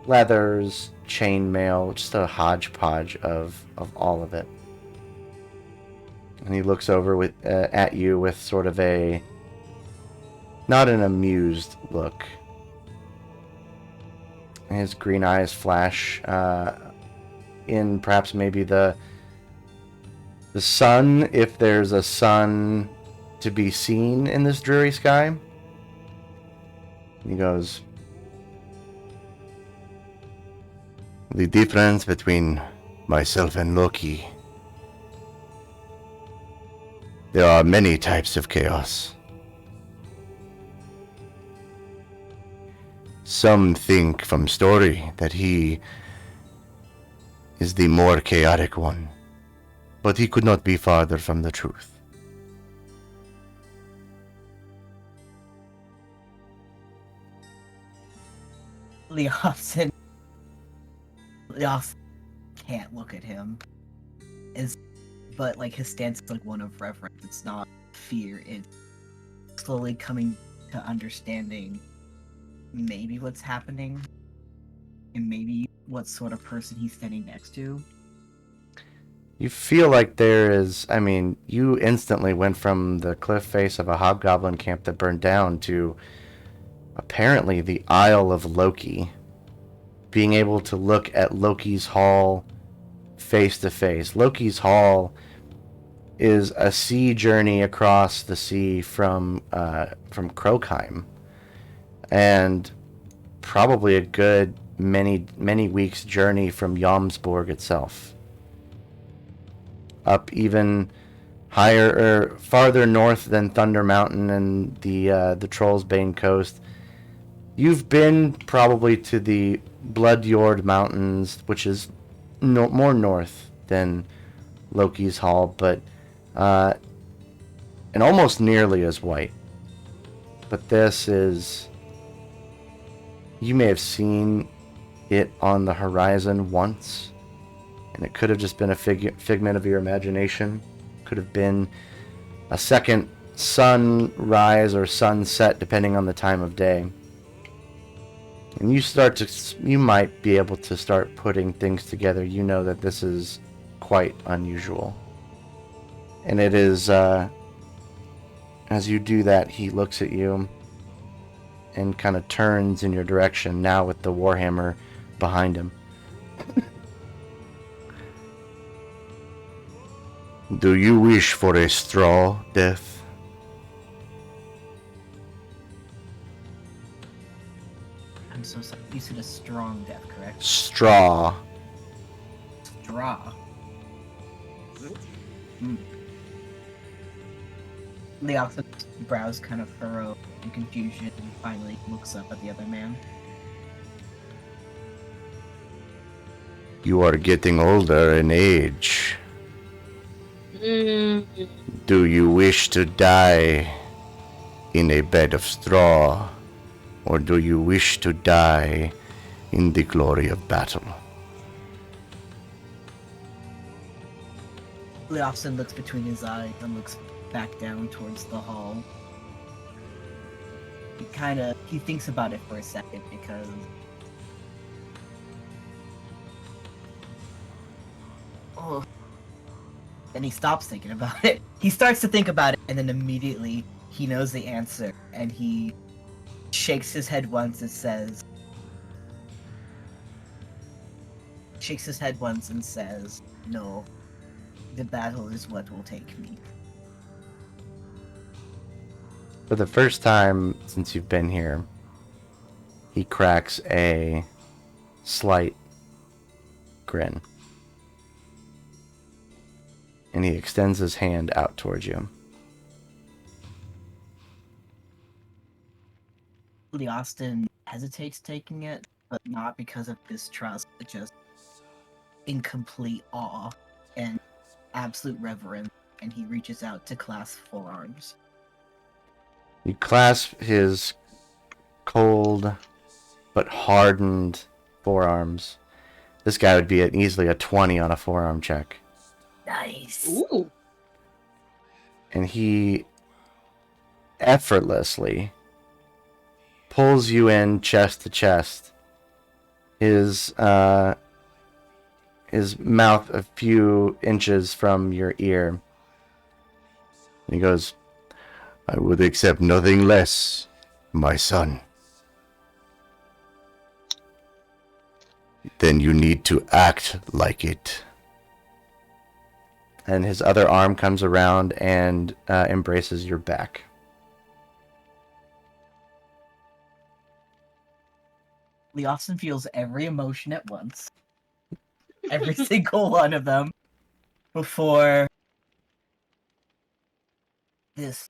leathers, chainmail, just a hodgepodge of all of it. And he looks over at you with sort of not an amused look. And his green eyes flash in perhaps maybe the sun, if there's a sun to be seen in this dreary sky. He goes, "The difference between myself and Loki. There are many types of chaos. Some think from story that he is the more chaotic one, but he could not be farther from the truth." Leosin can't look at him. But like his stance is like one of reverence. It's not fear. It's slowly coming to understanding maybe what's happening and maybe what sort of person he's standing next to. You feel like there is, you instantly went from the cliff face of a hobgoblin camp that burned down to apparently the Isle of Loki. Being able to look at Loki's Hall face to face. Loki's Hall is a sea journey across the sea from Krokheim, and probably a good many weeks journey from Jomsborg itself. Up even higher or farther north than Thunder Mountain and the Trollsbane coast. You've been probably to the Bloodjord Mountains, which is more north than Loki's Hall, but and almost nearly as white. But this is, you may have seen it on the horizon once, and it could have just been a figment of your imagination. Could have been a second sunrise or sunset, depending on the time of day. And you might be able to start putting things together. You know that this is quite unusual. And it is, as you do that, he looks at you and kind of turns in your direction, now with the warhammer behind him. Do you wish for a straw death? I'm so sorry. You said a strong death, correct? Straw. Straw. Leox's brows kind of furrow in confusion and finally looks up at the other man. You are getting older in age. Do you wish to die in a bed of straw, or do you wish to die in the glory of battle? Leoxon looks between his eyes and looks back down towards the hall. He thinks about it for a second because then he stops thinking about it. He starts to think about it and then immediately he knows the answer and he shakes his head once and says no, the battle is what will take me. For the first time since you've been here, he cracks a slight grin. And he extends his hand out towards you. Leoston hesitates taking it, but not because of distrust, but just in complete awe and absolute reverence, and he reaches out to clasp forearms. You clasp his cold but hardened forearms. This guy would be easily a 20 on a forearm check. Nice. Ooh. And he effortlessly pulls you in chest to chest. His mouth a few inches from your ear. And he goes, I would accept nothing less, my son. Then you need to act like it. And his other arm comes around and embraces your back. Leoston feels every emotion at once. Every single one of them. Before this.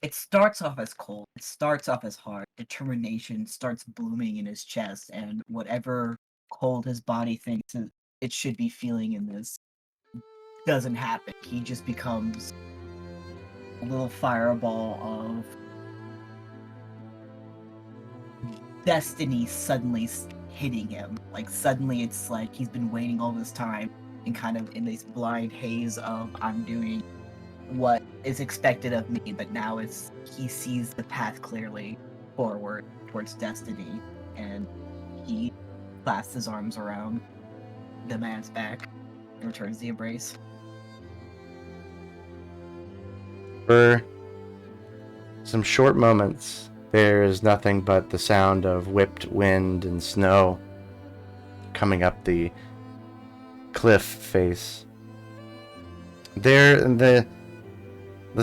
It starts off as cold. It starts off as hard. Determination starts blooming in his chest, and whatever cold his body thinks it should be feeling in this doesn't happen. He just becomes a little fireball of destiny suddenly hitting him. Like, suddenly it's like he's been waiting all this time and kind of in this blind haze of, I'm doing what is expected of me, but now he sees the path clearly forward towards destiny, and he clasps his arms around the man's back and returns the embrace. For some short moments, there is nothing but the sound of whipped wind and snow coming up the cliff face. The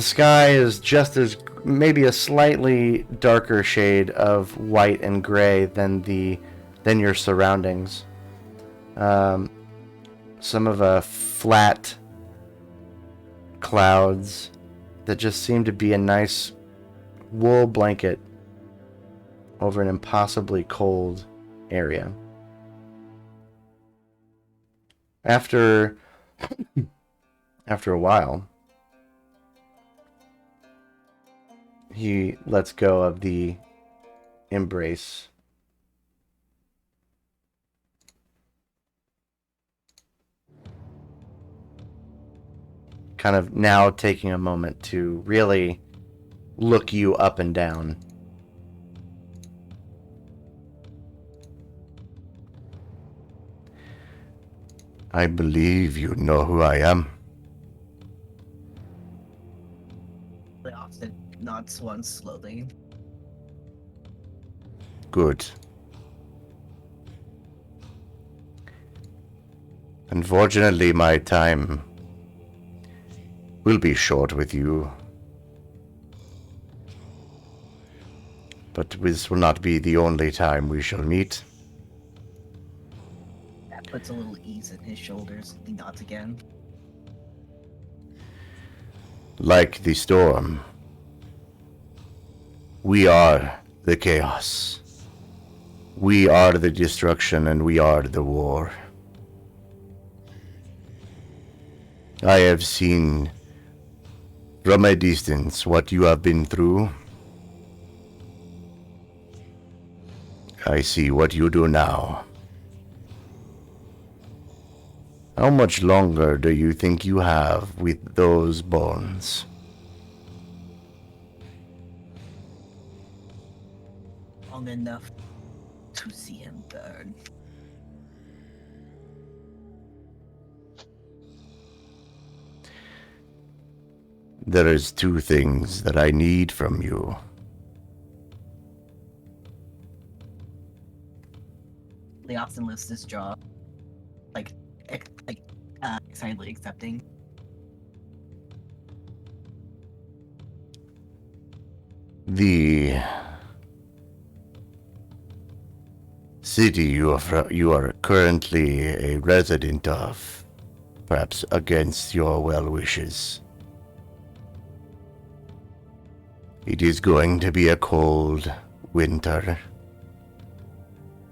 sky is just as maybe a slightly darker shade of white and gray than your surroundings. Some of flat clouds that just seem to be a nice wool blanket over an impossibly cold area. After a while, he lets go of the embrace. Kind of now taking a moment to really look you up and down. I believe you know who I am. Austin nods once slowly. Good. Unfortunately, my time will be short with you. But this will not be the only time we shall meet. That puts a little ease in his shoulders. He nods again. Like the storm, we are the chaos. We are the destruction and we are the war. I have seen from a distance what you have been through. I see what you do now. How much longer do you think you have with those bones? Long enough to see him burn. There is two things that I need from you. Leosin lifts his jaw, excitedly accepting. The city you are currently a resident of, perhaps against your well wishes. It is going to be a cold winter.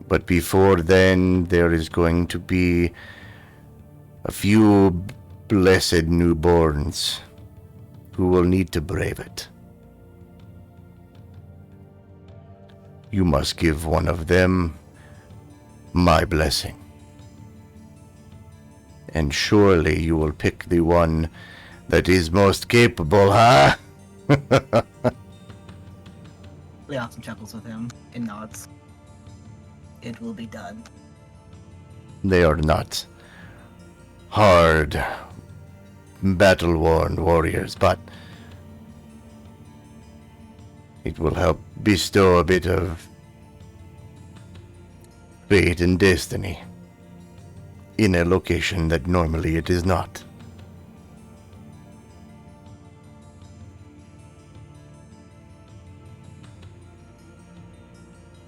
But before then, there is going to be a few blessed newborns who will need to brave it. You must give one of them my blessing. And surely you will pick the one that is most capable, huh? Leosin chuckles with him and nods. It will be done. They are not hard, battle-worn warriors, but it will help bestow a bit of fate and destiny in a location that normally it is not.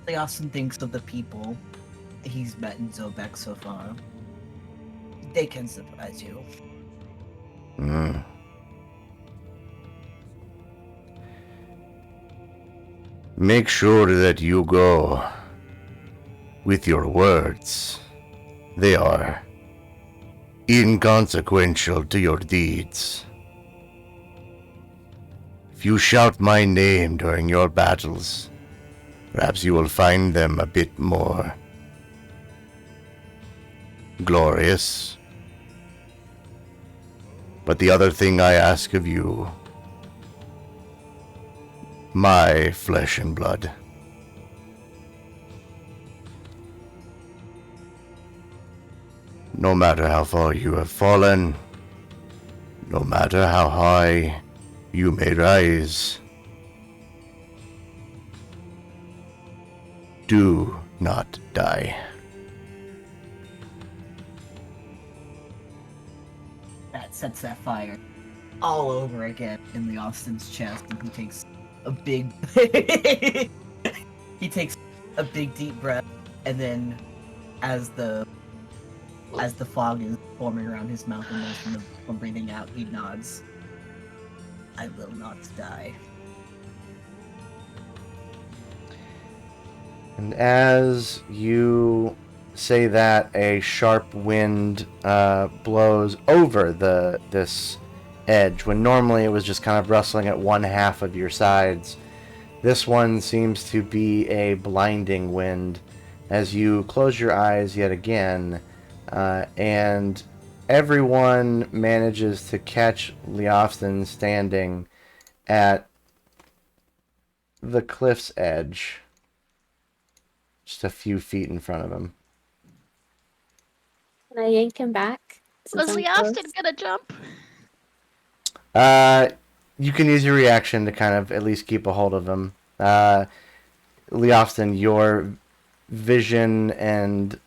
Leosin thinks of the people he's met in Zobek so far. They can surprise you. Make sure that you go with your words. They are inconsequential to your deeds. If you shout my name during your battles, perhaps you will find them a bit more glorious. But the other thing I ask of you, my flesh and blood, no matter how far you have fallen, no matter how high you may rise, do not die. That sets that fire all over again in Leosin's chest, and he takes a big deep breath, and then as the fog is forming around his mouth and nose from breathing out, he nods. I will not die. And as you say that, a sharp wind blows over this edge, when normally it was just kind of rustling at one half of your sides. This one seems to be a blinding wind as you close your eyes yet again, and everyone manages to catch Leofston standing at the cliff's edge, just a few feet in front of him. Can I yank him back? Since Was I'm Lee Austin close? gonna jump? You can use your reaction to kind of at least keep a hold of him. Leofton, your vision and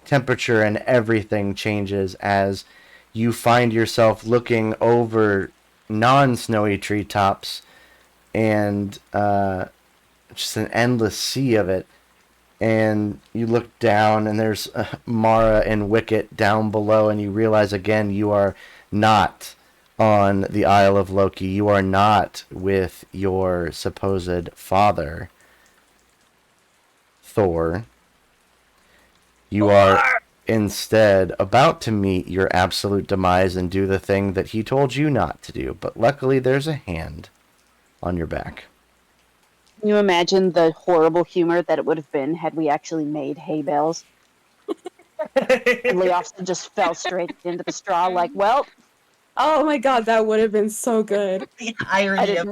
temperature and everything changes as you find yourself looking over non-snowy treetops and just an endless sea of it. And you look down, and there's Mara and Wicket down below, and you realize again you are not on the Isle of Loki. You are not with your supposed father, Thor. You are instead about to meet your absolute demise and do the thing that he told you not to do. But luckily, there's a hand on your back. Can you imagine the horrible humor that it would have been had we actually made hay bales? And Leofson just fell straight into the straw like, well, Oh my god, that would have been so good. The I irony of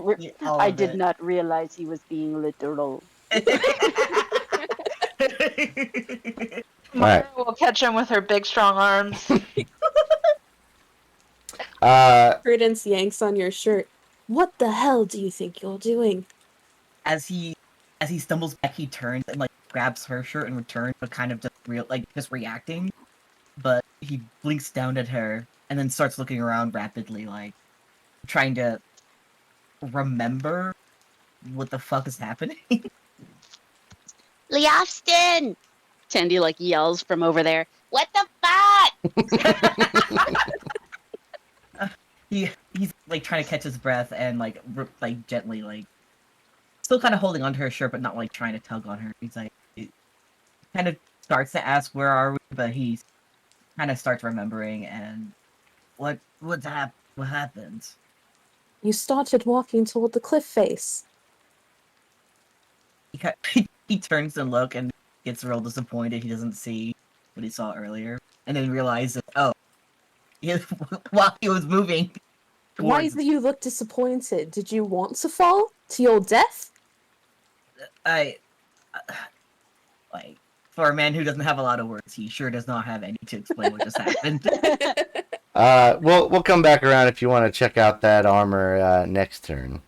all I of did it. not realize he was being literal. Myra will catch him with her big, strong arms. Prudence yanks on your shirt. What the hell do you think you're doing? As he stumbles back, he turns and like grabs her shirt in return, but kind of just reacting. But he blinks down at her and then starts looking around rapidly, like trying to remember what the fuck is happening. Lee Austin! Tandy like yells from over there. What the fuck? He's like trying to catch his breath and like gently like still kind of holding onto her shirt, but not like trying to tug on her. He's like he kind of starts to ask where are we, but he kind of starts remembering and what happened. You started walking toward the cliff face. He turns and look and gets real disappointed. He doesn't see what he saw earlier, and then realizes, oh, while he was moving. Why Towards, do you look disappointed? Did you want to fall to your death? like for a man who doesn't have a lot of words, he sure does not have any to explain what just happened. We'll come back around if you want to check out that armor next turn.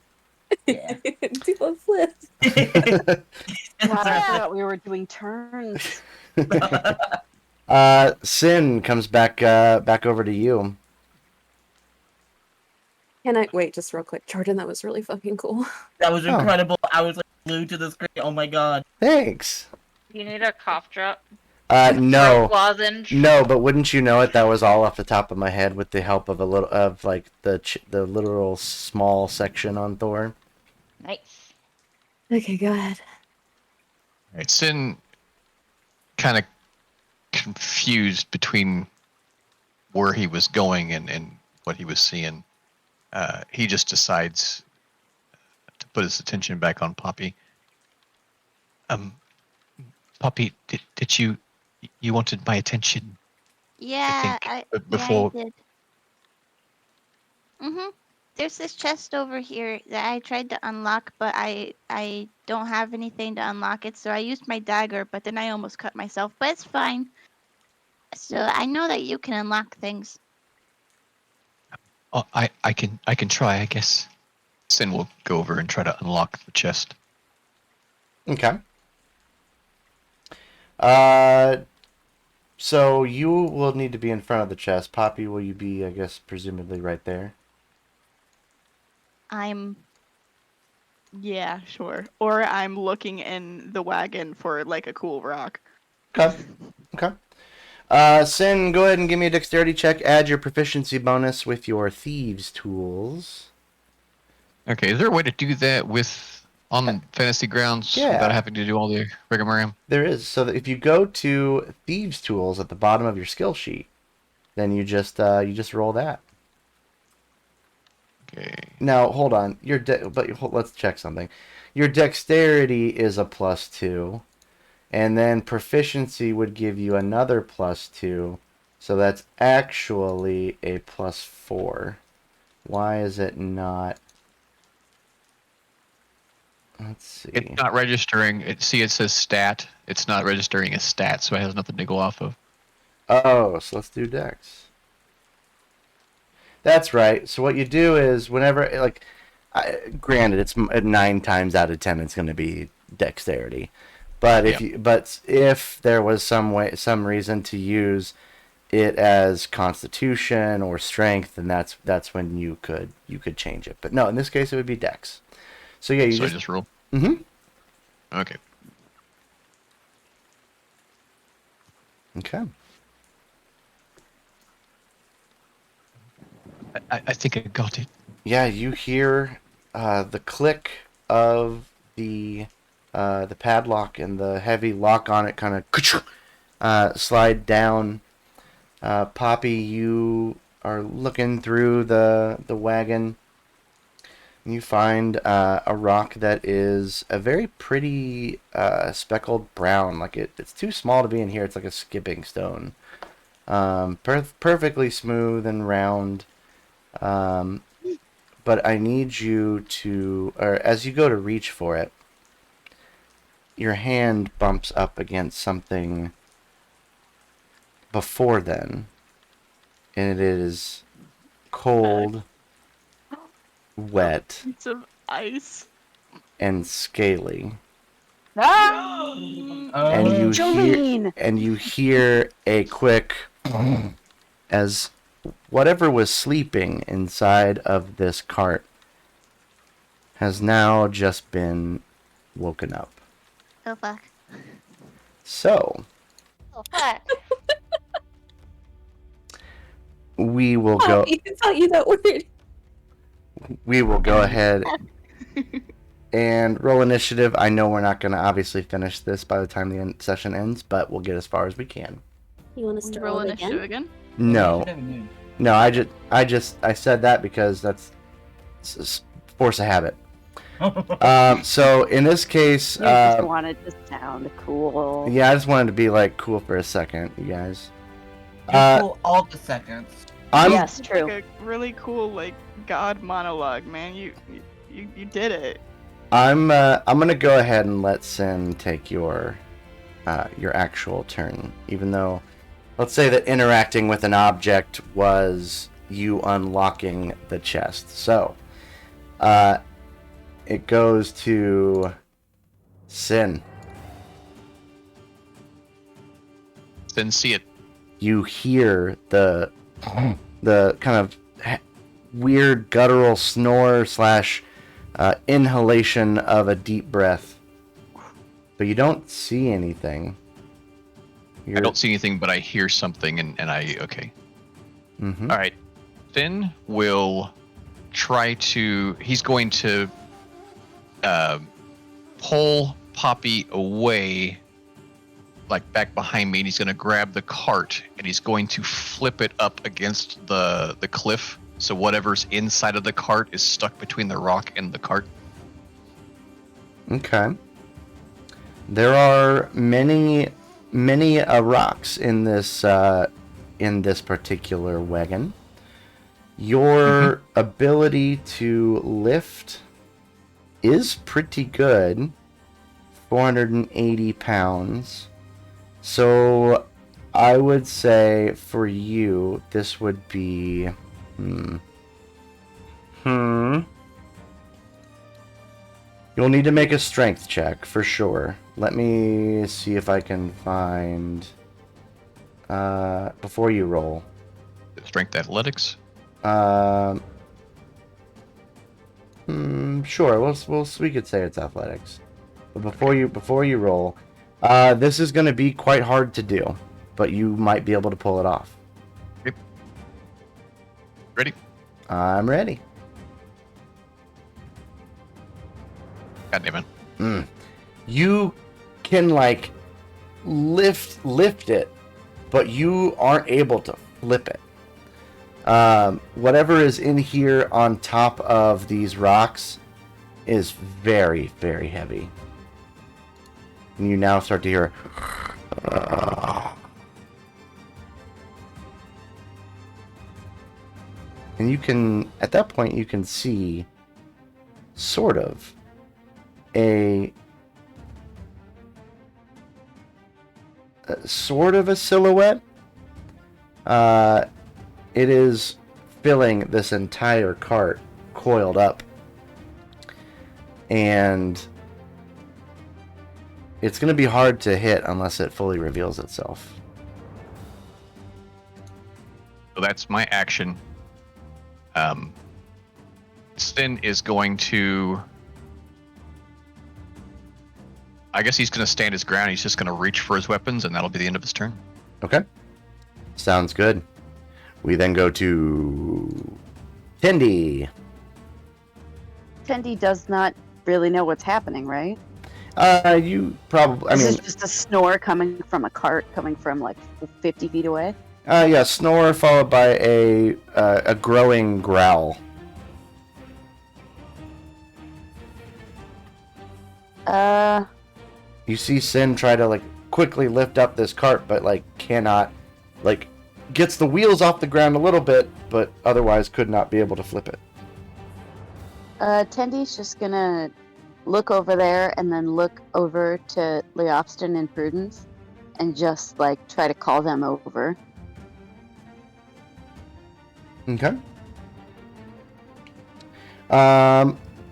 Yeah. Do a flip. Wow, I thought we were doing turns. Sin comes back over to you. Can I wait just real quick? Jordan, that was really fucking cool. That was incredible. I was like glued to the screen. Oh my god. Thanks. You need a cough drop? No. Lozenge? No, but wouldn't you know it? That was all off the top of my head with the help of the literal small section on Thor. Nice. Okay, go ahead. Right, Sin kind of confused between where he was going and what he was seeing. He just decides to put his attention back on Poppy. Poppy, did you wanted my attention? Yeah, Before. yeah, I did. There's this chest over here that I tried to unlock, but I don't have anything to unlock it, so I used my dagger, but then I almost cut myself, but it's fine. So I know that you can unlock things. Oh, I can try, I guess. Sin will go over and try to unlock the chest. Okay. So you will need to be in front of the chest. Poppy, will you be, I guess, presumably right there? Yeah, sure. Or I'm looking in the wagon for like a cool rock. Okay. Sin, go ahead and give me a dexterity check. Add your proficiency bonus with your thieves' tools. Okay, is there a way to do that on Fantasy Grounds without having to do all the rigmarole? There is. So that if you go to thieves' tools at the bottom of your skill sheet, then you just roll that. Okay. Now hold on. Let's check something. Your dexterity is a +2, and then proficiency would give you another +2, so that's actually a +4. Why is it not? Let's see. It's not registering. It says stat. It's not registering as stat, so it has nothing to go off of. Oh, so let's do Dex. That's right. So what you do is whenever, like, granted, it's 9 times out of 10 it's going to be dexterity, but if there was some reason to use it as constitution or strength, then that's when you could change it. But no, in this case it would be Dex. So yeah, I just roll. Mm-hmm. Okay. Okay. I think I got it. Yeah, you hear the click of the padlock and the heavy lock on it kind of slide down. Poppy, you are looking through the wagon. And you find a rock that is a very pretty speckled brown. Like it's too small to be in here. It's like a skipping stone. Perfectly smooth and round. But I need you to, or as you go to reach for it, your hand bumps up against something before then, and it is cold, wet, It's of ice. and scaly. Ah! And Jolene! you hear a quick as whatever was sleeping inside of this cart has now just been woken up. Oh fuck. So Oh, fuck. we will Oh, go. you can tell you that word. We will go ahead and roll initiative. I know we're not going to obviously finish this by the time the session ends, but we'll get as far as we can. You want us to Roll roll it initiative again? again. No, no, I said that because that's force a habit. So in this case, You just wanted to sound cool. yeah, I just wanted to be like cool for a second, you guys. Cool all the seconds. I'm Yes, true. Like a really cool like god monologue, man. You did it. I'm gonna go ahead and let Sin take your actual turn, even though, let's say that interacting with an object was you unlocking the chest. So, it goes to Sin. Then see it. You hear the kind of weird guttural snore slash inhalation of a deep breath, but you don't see anything. I don't see anything, but I hear something, and okay. Mm-hmm. All right. Finn will try to. He's going to pull Poppy away, like back behind me, and he's going to grab the cart and he's going to flip it up against the cliff, so whatever's inside of the cart is stuck between the rock and the cart. Okay. There are many rocks in this particular wagon. Your ability to lift is pretty good. 480 pounds. So I would say for you, this would be You'll need to make a strength check for sure. Let me see if I can find before you roll. Strength athletics. Sure. We could say it's athletics. But before you roll, this is going to be quite hard to do, but you might be able to pull it off. Yep. Ready? I'm ready. God damn it. You can like lift it, but you aren't able to flip it. Whatever is in here on top of these rocks is very, very heavy. And you now start to hear and you can, at that point, you can see sort of a silhouette It is filling this entire cart, coiled up. And it's going to be hard to hit unless it fully reveals itself. So that's my action. Sin is going to... I guess he's going to stand his ground. He's just going to reach for his weapons, and that'll be the end of his turn. Okay. Sounds good. We then go to Tindy. Tendi does not really know what's happening, right? You probably... This is just a snore coming from a cart coming from like 50 feet away. Yeah, snore followed by a growing growl. You see Sin try to like quickly lift up this cart, but like cannot, like gets the wheels off the ground a little bit, but otherwise could not be able to flip it. Tendy's just gonna look over there and then look over to Leofston and Prudence and just like try to call them over. Okay.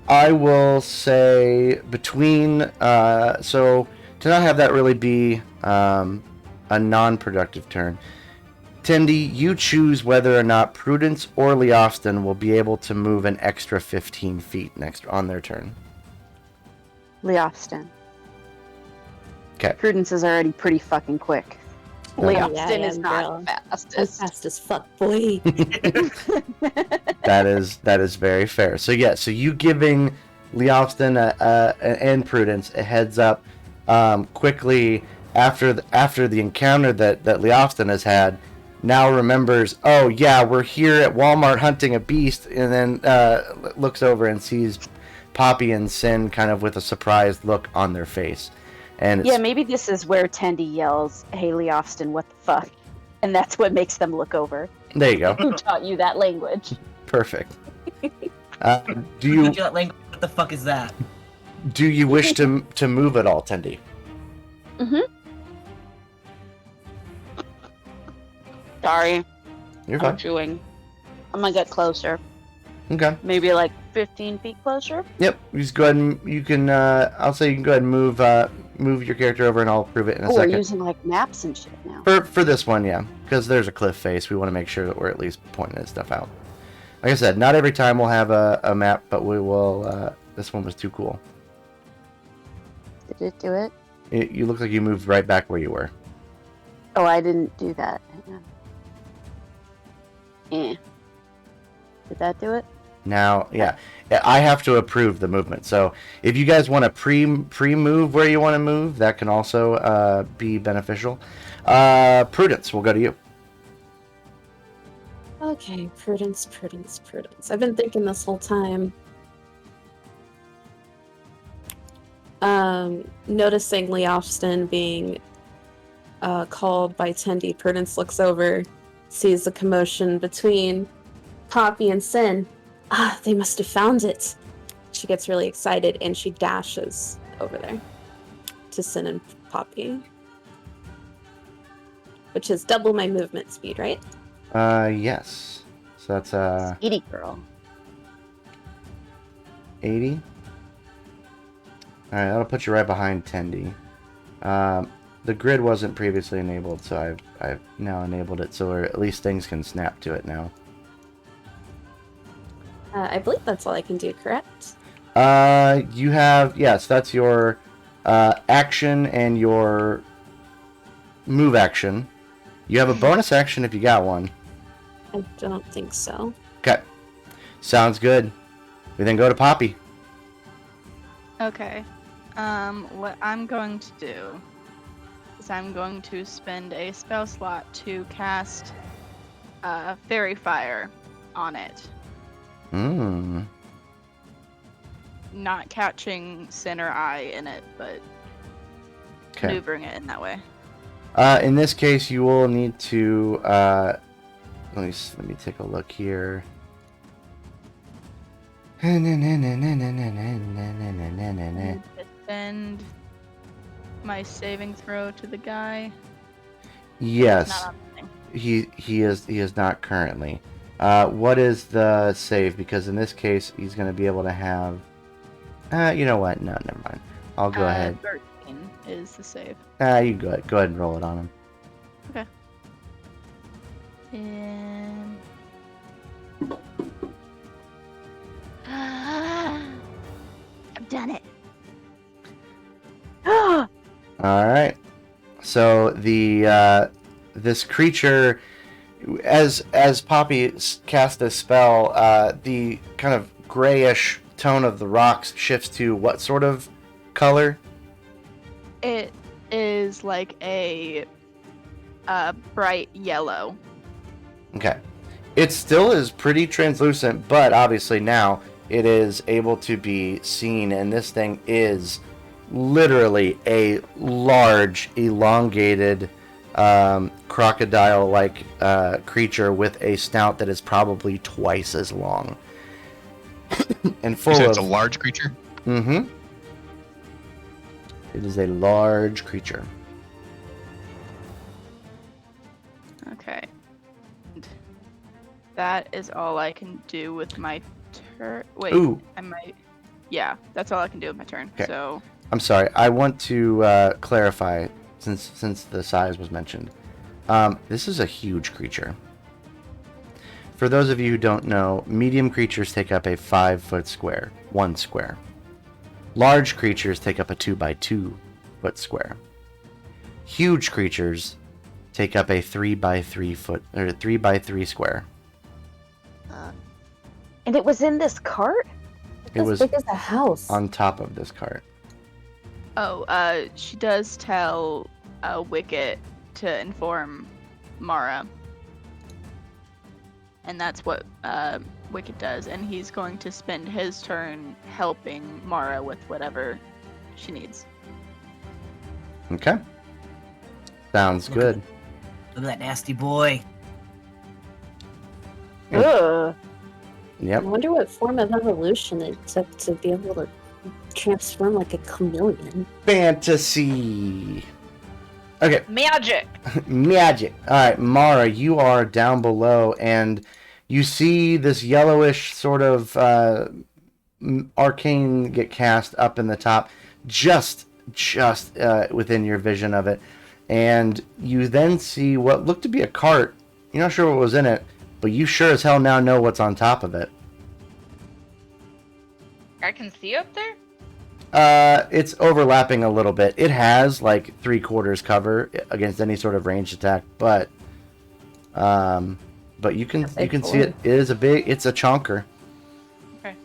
I will say between so to not have that really be a non-productive turn. Tindy, you choose whether or not Prudence or Leofston will be able to move an extra 15 feet next on their turn. Leofston. Okay. Prudence is already pretty fucking quick. Okay. Leofston Yeah, is not girl. fastest. Fast as fuck, boy. That is very fair. So yeah, so you giving Leofston and Prudence a heads up quickly after the encounter that Leofston has had. Now remembers, oh yeah, we're here at Walmart hunting a beast, and then looks over and sees Poppy and Sin kind of with a surprised look on their face. And it's, Yeah, maybe this is where Tendy yells, "Hey, Leofston, what the fuck?" And that's what makes them look over. there you go. Who taught you that language? Perfect. Do Who you taught you that language? What the fuck is that? wish to move at all, Tindy? Sorry, You're I'm fine. chewing. I'm gonna get closer. Okay. Maybe like 15 feet closer. Yep. You just go ahead and you can. I'll say you can go ahead and move your character over, and I'll prove it in a Oh, we're second. using like maps and shit now. For this one, yeah, because there's a cliff face. We want to make sure that we're at least pointing this stuff out. Like I said, not every time we'll have a map, but we will. This one was too cool. Did it do it? You look like you moved right back where you were. Oh, I didn't do that. Hang on. Did that do it? Now, yeah, I have to approve the movement. So if you guys want to pre-move where you want to move, that can also be beneficial. Prudence, we'll go to you. Okay, Prudence. I've been thinking this whole time. Noticing Leofston being called by Tendy, Prudence looks over, sees the commotion between Poppy and Sin. Ah, they must have found it. She gets really excited and she dashes over there to Sin and Poppy. Which is double my movement speed, right? Yes. So that's Speedy girl. 80. Alright, that'll put you right behind Tendy. The grid wasn't previously enabled, so I've now enabled it, so at least things can snap to it now. I believe that's all I can do, correct? You have, yes, that's your action and your move action. You have a bonus action if you got one. I don't think so. Okay. Sounds good. We then go to Poppy. Okay. What I'm going to do is I'm going to spend a spell slot to cast Fairy Fire on it. Not catching Sin or Eye in it, but Okay. maneuvering it in that way. In this case, you will need to. Let me take a look here. Defend my saving throw to the guy. Yes. Not on the thing. He is not currently. What is the save? Because in this case, he's going to be able to have. You know what? No, never mind. I'll go ahead. 13 is the save. You go ahead. Go ahead and roll it on him. Okay. And I've done it. All right. So the this creature, as Poppy cast a spell, the kind of grayish tone of the rocks shifts to what sort of color? it is like a bright yellow. Okay. It still is pretty translucent, but obviously now it is able to be seen, and this thing is literally a large, elongated, crocodile-like creature with a snout that is probably twice as long. And full You said of... it's a large creature? Mm-hmm. It is a large creature. Okay. And that is all I can do with my turn. Wait, Ooh. I might. Yeah, that's all I can do with my turn. Okay. So I'm sorry. I want to clarify, since the size was mentioned. This is a huge creature. For those of you who don't know, medium creatures take up a 5-foot square, 1 square. Large creatures take up a 2-by-2-foot square. Huge creatures take up a 3-by-3 square. And it was in this cart? It was as big as a house. on top of this cart. she does tell Wicket to inform Mara. And that's what Wicket does, and he's going to spend his turn helping Mara with whatever she needs. Okay. Sounds good. Look at that nasty boy. Ugh. I Yep. wonder what form of evolution it took to be able to transform like a chameleon. Fantasy. Okay. Magic. Magic. All right, Mara, you are down below, and you see this yellowish sort of arcane get cast up in the top, just within your vision of it, and you then see what looked to be a cart. You're not sure what was in it, but you sure as hell now know what's on top of it. I can see up there? It's overlapping a little bit. It has like 3/4 cover against any sort of ranged attack, but you can see it. It is it's a chonker. Okay.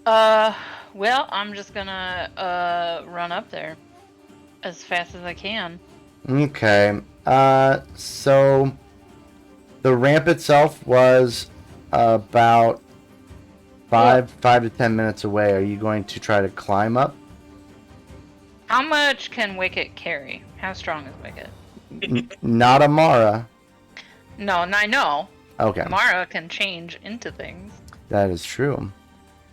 Well, I'm just gonna run up there as fast as I can. Okay. So the ramp itself was about 5 to 10 minutes away. Are you going to try to climb up? How much can Wicket carry? How strong is Wicket? Not a Mara. No, and I know. Okay. Mara can change into things. That is true.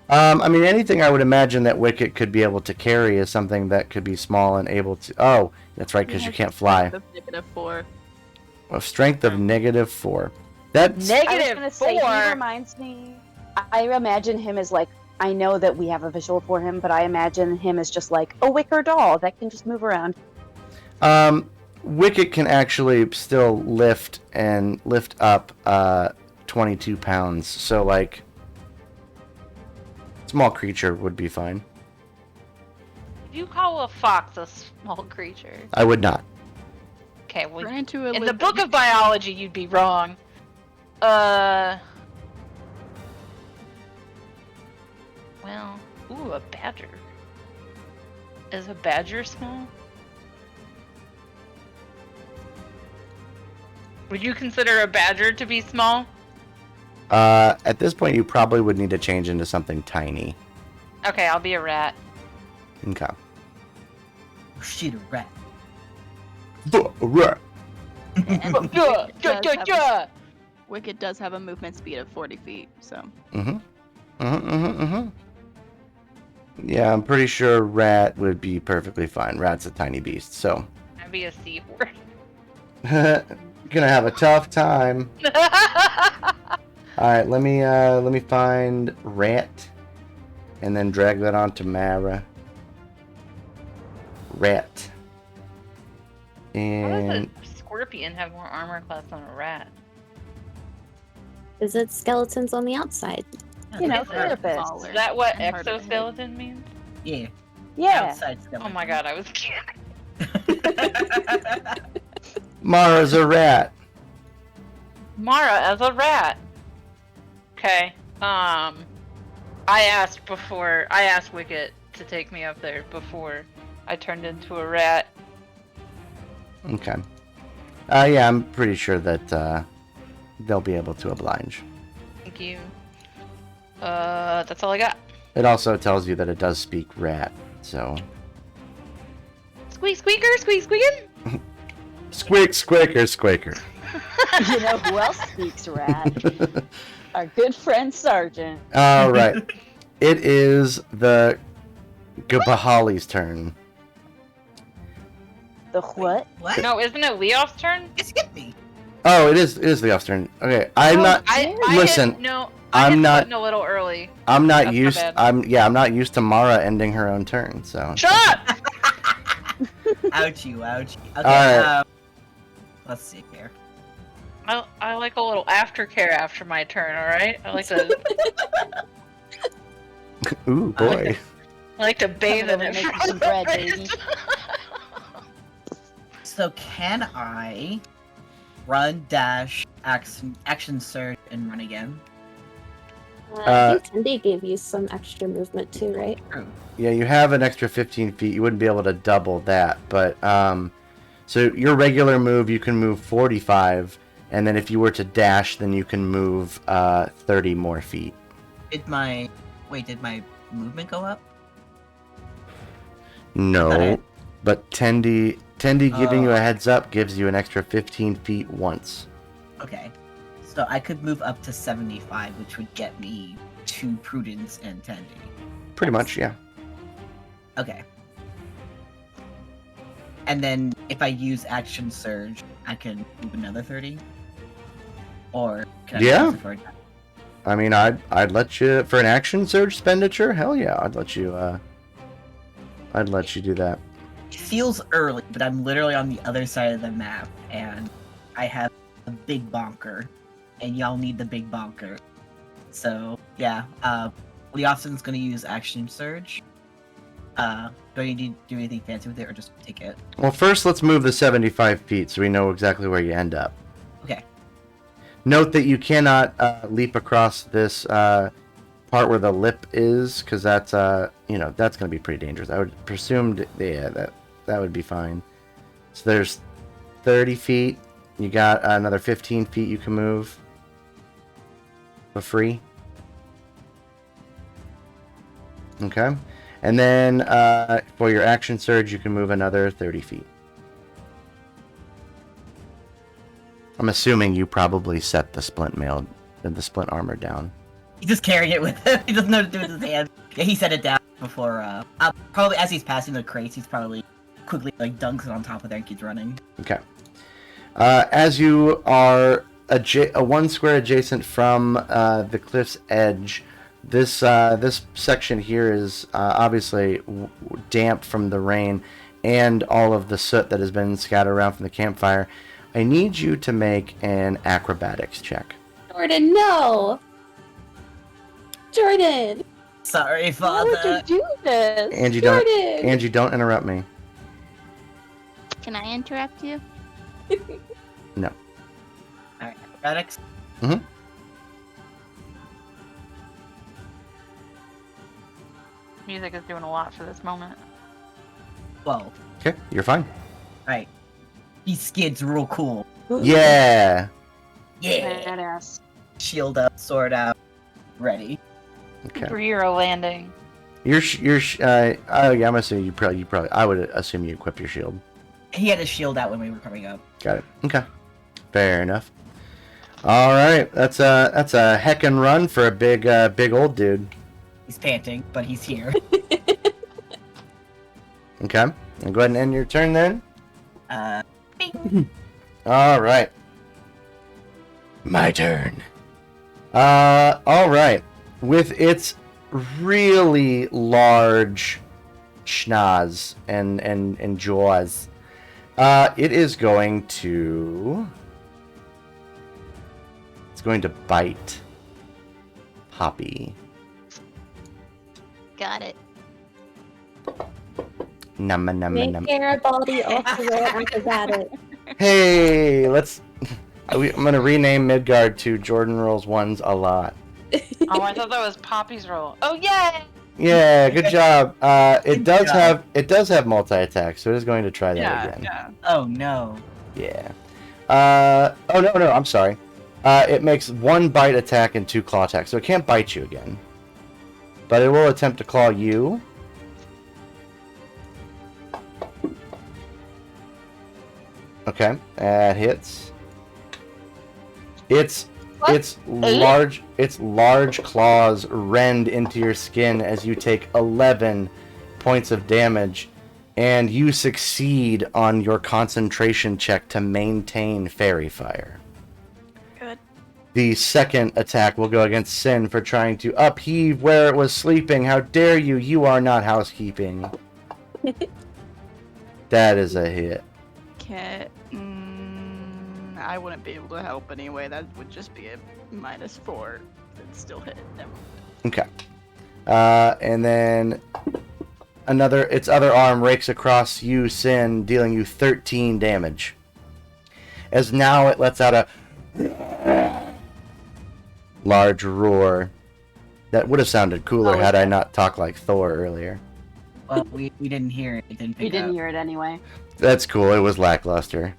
I mean, anything I would imagine that Wicket could be able to carry is something that could be small and able to... Oh, that's right, because you can't fly. -4. A strength of -4. That's... I was Negative gonna say, he 4. reminds me. I imagine him as like, I know that we have a visual for him, but I imagine him as just like a wicker doll that can just move around. Wicket can actually still lift up 22 pounds, so like small creature would be fine. If you call a fox a small creature. I would not. Okay, well, Turn into a in the lizard. book of biology, you'd be wrong. Well, ooh, a badger. Is a badger small? Would you consider a badger to be small? At this point, you probably would need to change into something tiny. Okay, I'll be a rat. Okay. Oh, shit, a rat. Wicket does have a movement speed of 40 feet, so. Yeah, I'm pretty sure rat would be perfectly fine. Rat's a tiny beast, so. I'd be a seahorse. gonna have a tough time. All right, let me find rat, and then drag that onto Mara. Rat. How And does a scorpion have more armor class than a rat? Is it skeletons on the outside? You know, Is it therapists. smaller Is that what and harder to hit. exoskeleton means? Yeah. Yeah. Outside Oh skeleton. my god, I was Mara's a rat. Mara as a rat. Okay. I asked Wicket to take me up there before I turned into a rat. Okay. Yeah, I'm pretty sure that they'll be able to oblige. Thank you. That's all I got. It also tells you that it does speak rat, so... Squeak squeaker, squeak squeaking. Squeak, squeaker, squeaker. You know who else speaks rat? Our good friend Sergeant. All right. It is the Gabahali's turn. The what? What? No, isn't it Leoff's turn? It's hit me. Oh, it is Leoff's turn. Okay, I'm not. Listen, I I'm hit not- button a little early. I'm not That's my used. bad. I'm not used to Mara ending her own turn. So. Shut up! Ouchie, ouchie. Okay, Alright. Let's see here. I like a little aftercare after my turn. All right, I like to Ooh boy. I like to bathe in over it. and make you some bread, baby. So can I run, dash, action surge, and run again? I think Tindy gave you some extra movement too, right? True. Yeah, you have an extra 15 feet. You wouldn't be able to double that, but so your regular move, you can move 45, and then if you were to dash, then you can move 30 more feet. Did my movement go up? No, Okay. but Tendy giving you a Oh. heads up gives you an extra 15 feet once. Okay. So I could move up to 75, which would get me to Prudence and Tendy. Pretty much, yeah. Okay. And then if I use action surge, I can move another 30? Or can I Yeah. use it for a- I mean, I'd let you for an action surge expenditure. Hell yeah, I'd let you do that. It feels early, but I'm literally on the other side of the map, and I have a big bonker, and y'all need the big bonker. So yeah, Leoson's gonna use action surge. Do I need to do anything fancy with it, or just take it? Well, first let's move the 75 feet so we know exactly where you end up. Okay. Note that you cannot leap across this part where the lip is, because that's that's going to be pretty dangerous. I would presume that would be fine. So there's 30 feet. You got another 15 feet you can move for free. Okay. And then for your action surge, you can move another 30 feet. I'm assuming you probably set the splint armor down. He's just carrying it with him. He doesn't know what to do with his hand. Yeah, he set it down before. Probably as he's passing the crates, he's probably quickly dunks it on top of there and keeps running. Okay. As you are one square adjacent from the cliff's edge, this section here is obviously damp from the rain and all of the soot that has been scattered around from the campfire. I need you to make an acrobatics check. Jordan, no! Jordan! Sorry, Why father. would you do this? Angie, Jordan! don't interrupt me. Can I interrupt you? No. Alright, acrobatics. Music is doing a lot for this moment. 12. Okay, you're fine. Alright. He skids real cool. Yeah. Yeah. Badass. Shield up, sword out, ready. Okay. 3-0 landing. Oh yeah, I'm assuming you probably. I would assume you equip your shield. He had his shield out when we were coming up. Got it. Okay. Fair enough. All right, that's a heckin' run for a big old dude. He's panting, but he's here. Okay. And go ahead and end your turn then. Bing. All right. My turn. All right. With its really large schnoz and jaws, it is going to. It's going to bite Poppy. Got it. Num num Make num. Garibaldi also acrobatic. Hey, let's. I'm gonna rename Midgard to Jordan rolls ones a lot. Oh, I thought that was Poppy's roll. Oh, yay! Yeah, good job. It Good job. does have multi attack, so it is going to try that Yeah, again. yeah. Oh no. Yeah. Oh no, I'm sorry. It makes 1 bite attack and 2 claw attacks, so it can't bite you again. But it will attempt to claw you. Okay, that hits. Its large claws rend into your skin as you take 11 points of damage, and you succeed on your concentration check to maintain fairy fire. Good. The second attack will go against Sin for trying to upheave where it was sleeping. How dare you? You are not housekeeping. That is a hit. I wouldn't be able to help anyway. That would just be a -4. It's still hit. Never mind. Okay. And then its other arm rakes across you, Sin, dealing you 13 damage. As now it lets out a large roar. That would have sounded cooler had I not talked like Thor earlier. Well, we didn't hear it. It didn't pick We didn't up. hear it anyway. That's cool. It was lackluster.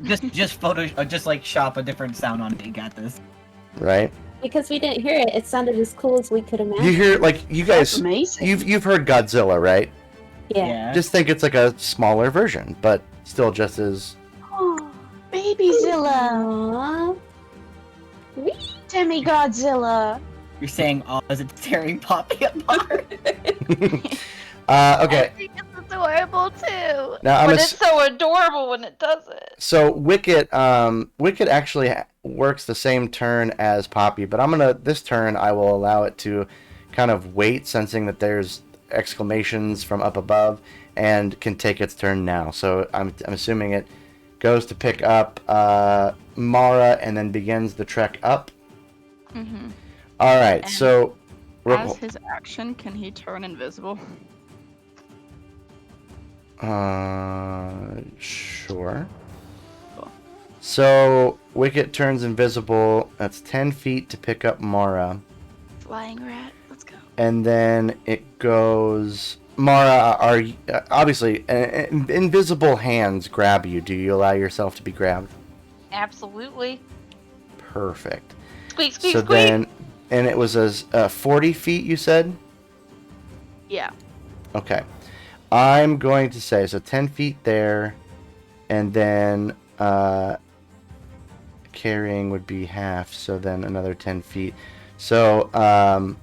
Just like shop a different sound on it. You got this. Right? Because we didn't hear it, it sounded as cool as we could imagine. You hear, like, you That's guys, amazing. you've heard Godzilla, right? Yeah. Just think it's like a smaller version, but still just as... Oh, Baby Zilla, Aww. Demi Godzilla. You're saying all as it's tearing Poppy apart. Okay. I think it's adorable too. Now But it's so adorable when it does it. So Wicket actually works the same turn as Poppy, but this turn I will allow it to kind of wait, sensing that there's exclamations from up above, and can take its turn now. So I'm assuming it goes to pick up Mara and then begins the trek up. Mm-hmm. All right, And so As his action, can he turn invisible? Sure. Cool. So Wicket turns invisible. That's 10 feet to pick up Mara. Flying rat. Let's go. And then it goes... Mara, obviously, invisible hands grab you. Do you allow yourself to be grabbed? Absolutely. Perfect. Squeak, squeak, So squeak. then... And it was 40 feet, you said? Yeah. Okay. I'm going to say, so 10 feet there, and then carrying would be half, so then another 10 feet. So I'm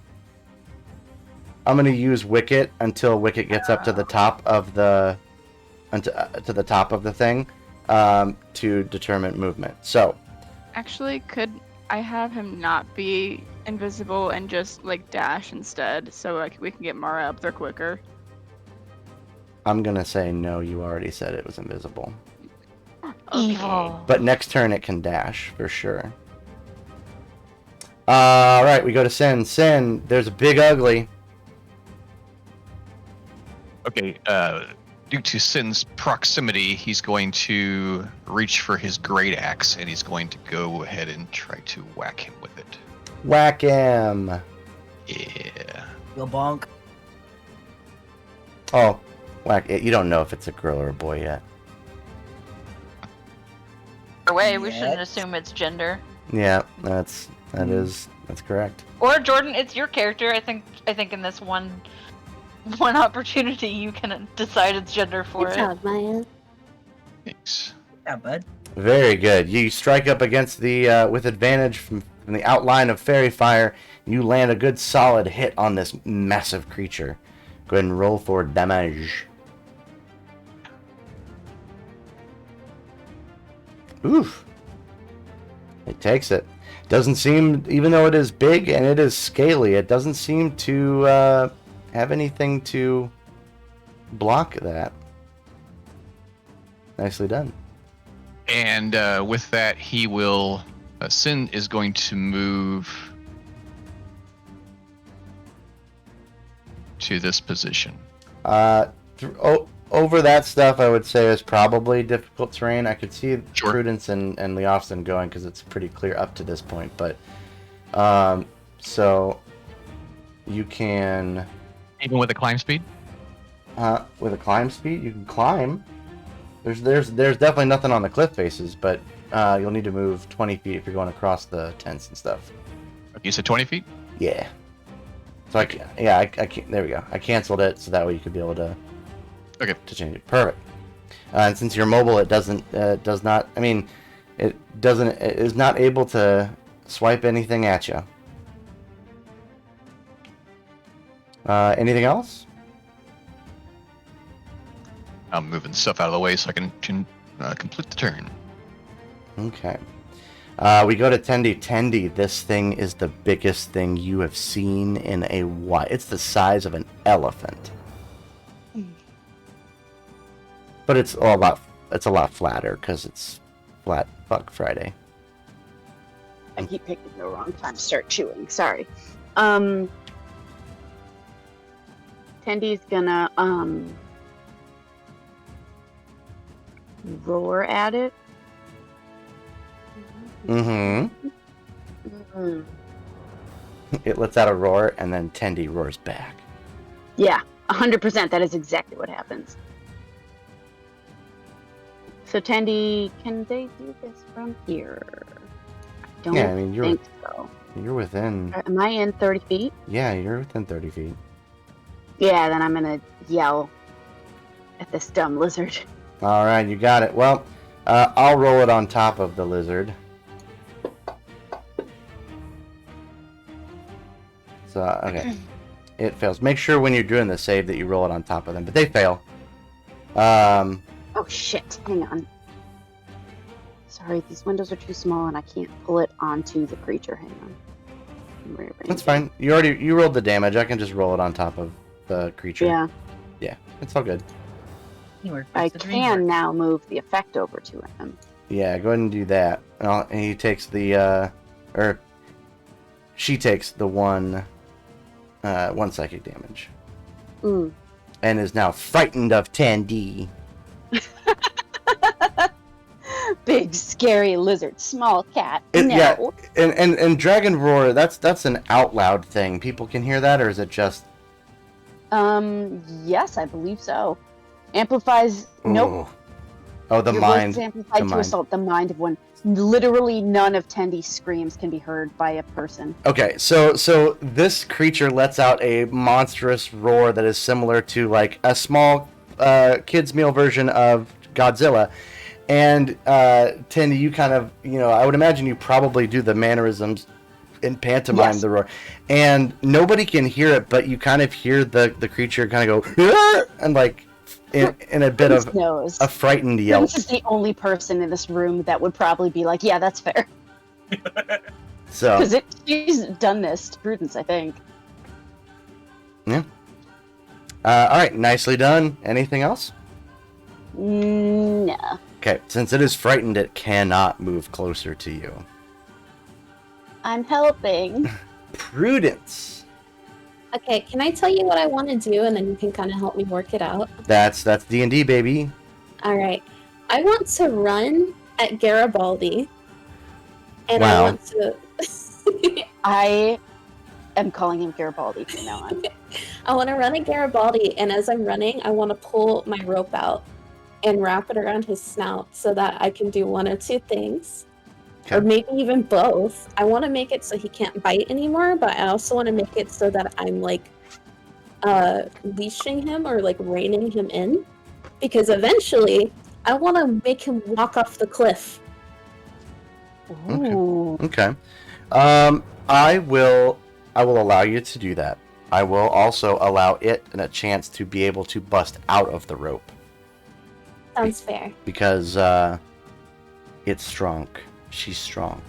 going to use Wicket until Wicket gets up to the top of the to the top of the thing to determine movement. So Actually, could I have him not be invisible and just like dash instead, so like we can get Mara up there quicker? I'm going to say no, you already said it was invisible. Evil. But next turn it can dash, for sure. Alright, we go to Sin. Sin, there's a big ugly. Okay, due to Sin's proximity, he's going to reach for his great axe, and he's going to go ahead and try to whack him with it. Whack him. Yeah. Go bonk. Oh, whack it. You don't know if it's a girl or a boy yet. Either way, we shouldn't Yes. assume it's gender. Yeah, that's correct. Or Jordan, it's your character. I think in this one opportunity you can decide its gender for Good it. job, Maya. Thanks. Yeah, bud. Very good. You strike up against the with advantage from the outline of fairy fire. You land a good solid hit on this massive creature. Go ahead and roll for damage. Oof. It takes it. Doesn't seem, even though it is big and it is scaly, it doesn't seem to have anything to block that. Nicely done. And with that, he will. Sin is going to move to this position. Over that stuff, I would say is probably difficult terrain. I could see Sure. Prudence and Leofston going because it's pretty clear up to this point. But so you can, Even with a climb speed? with a climb speed, you can climb. There's definitely nothing on the cliff faces, but you'll need to move 20 feet if you're going across the tents and stuff. You said 20 feet? Yeah. So I can't. There we go. I canceled it so that way you could be able to. Okay. To change it. Perfect. And since you're mobile, it does not. I mean, it is not able to swipe anything at you. Anything else? I'm moving stuff out of the way so I can complete the turn. Okay. We go to Tendi. Tendi, this thing is the biggest thing you have seen in a while. It's the size of an elephant. But it's a lot flatter because it's flat fuck Friday. I keep picking the wrong time to start chewing. Sorry. Tendy's gonna roar at it. Mm-hmm. Mm. It lets out a roar, and then Tendi roars back. Yeah, 100%. That is exactly what happens. So Tendy, can they do this from here? I don't Yeah, I mean, think so. You're within. Am I in 30 feet? Yeah, you're within 30 feet. Yeah, then I'm gonna yell at this dumb lizard. All right, you got it. Well, I'll roll it on top of the lizard. So, okay. It fails. Make sure when you're doing the save that you roll it on top of them, but they fail. Oh shit, hang on. Sorry, these windows are too small and I can't pull it onto the creature. Hang on. That's fine. You rolled the damage. I can just roll it on top of the creature. Yeah. Yeah, it's all good. I can now move the effect over to him. Yeah, go ahead and do that. And he takes the, or she takes the one psychic damage. Mm. And is now frightened of Tandy. Big scary lizard, small cat. No. Yeah, and Dragon Roar, that's an out loud thing. People can hear that, or is it just... Yes, I believe so. Amplifies. Nope. Oh, the Your mind. voice is amplified to assault the mind of one. Literally none of Tendy's screams can be heard by a person. Okay, so this creature lets out a monstrous roar that is similar to like a small kids meal version of Godzilla. And Tendy, you kind of, I would imagine you probably do the mannerisms in pantomime, Yes. the roar. And nobody can hear it, but you kind of hear the creature kind of go, "Arr!" And like in a bit of knows. a frightened yelp. Prince is the only person in this room that would probably be like, yeah, that's fair. So Because she's done this to Prudence, I think. yeah. All right, nicely done. Anything else? No. Okay, since it is frightened, it cannot move closer to you. I'm helping. Prudence. Okay, can I tell you what I want to do, and then you can kind of help me work it out? That's D&D, baby. All right. I want to run at Garibaldi, and Wow. I want to. I am calling him Garibaldi from now on. I want to run at Garibaldi, and as I'm running, I want to pull my rope out and wrap it around his snout so that I can do one of two things. Or Okay. maybe even both. I want to make it so he can't bite anymore, but I also want to make it so that I'm like leashing him or like reining him in. Because eventually I want to make him walk off the cliff. Ooh. Okay. I will allow you to do that. I will also allow it a chance to be able to bust out of the rope Sounds fair. because it's strong. She's strong.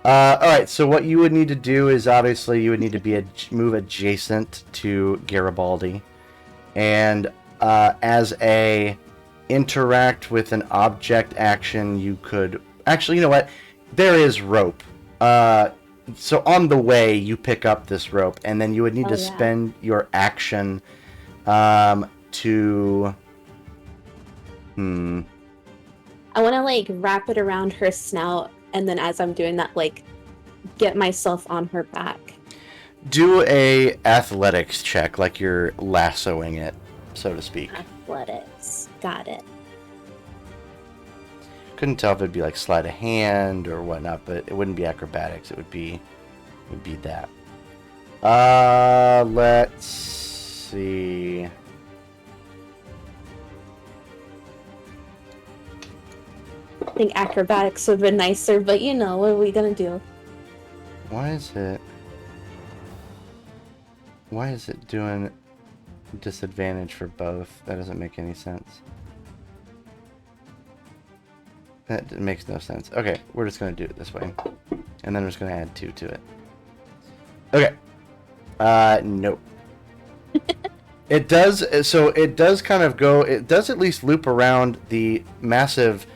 All right. So what you would need to do is obviously you would need to be move adjacent to Garibaldi, and as a interact with an object action, you could actually. You know what? There is rope. So on the way, you pick up this rope, and then you would need to spend your action to. I want to like wrap it around her snout, and then as I'm doing that, like get myself on her back. Do a athletics check, like you're lassoing it, so to speak. Athletics, got it. Couldn't tell if it'd be like sleight of hand or whatnot, but it wouldn't be acrobatics. It would be that. Let's see. I think acrobatics would have been nicer, but you know, what are we gonna do? Why is it doing disadvantage for both? That doesn't make any sense. That makes no sense. Okay, we're just gonna do it this way. And then we're just gonna add 2 to it. Okay. Nope. It does, so it does kind of go, it does at least loop around the massive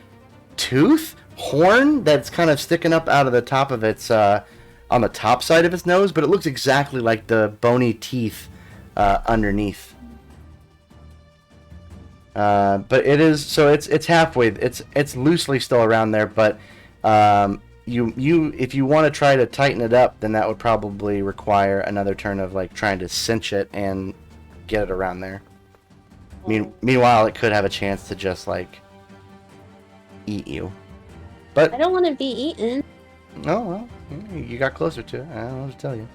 horn that's kind of sticking up out of the top of its, on the top side of its nose, but it looks exactly like the bony teeth underneath. But it is, so it's halfway, it's loosely still around there, but you if you want to try to tighten it up, then that would probably require another turn of like trying to cinch it and get it around there. Meanwhile, it could have a chance to just like eat you. But I don't want to be eaten. Oh well, you got closer to it. I don't know what to tell you.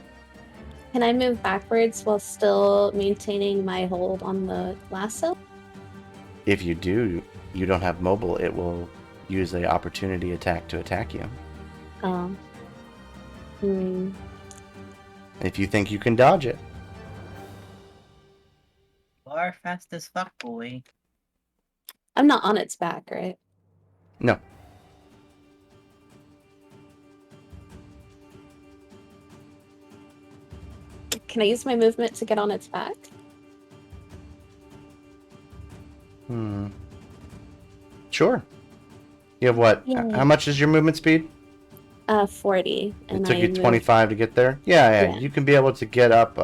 Can I move backwards while still maintaining my hold on the lasso? If you do, you don't have mobile. It will use the opportunity attack to attack you. If you think you can dodge it. You are fast as fuck, boy. I'm not on its back, right? No. Can I use my movement to get on its back? Sure. You have what? Yay. How much is your movement speed? 40. It And took I you moved- 25 to get there? Yeah. You can be able to get up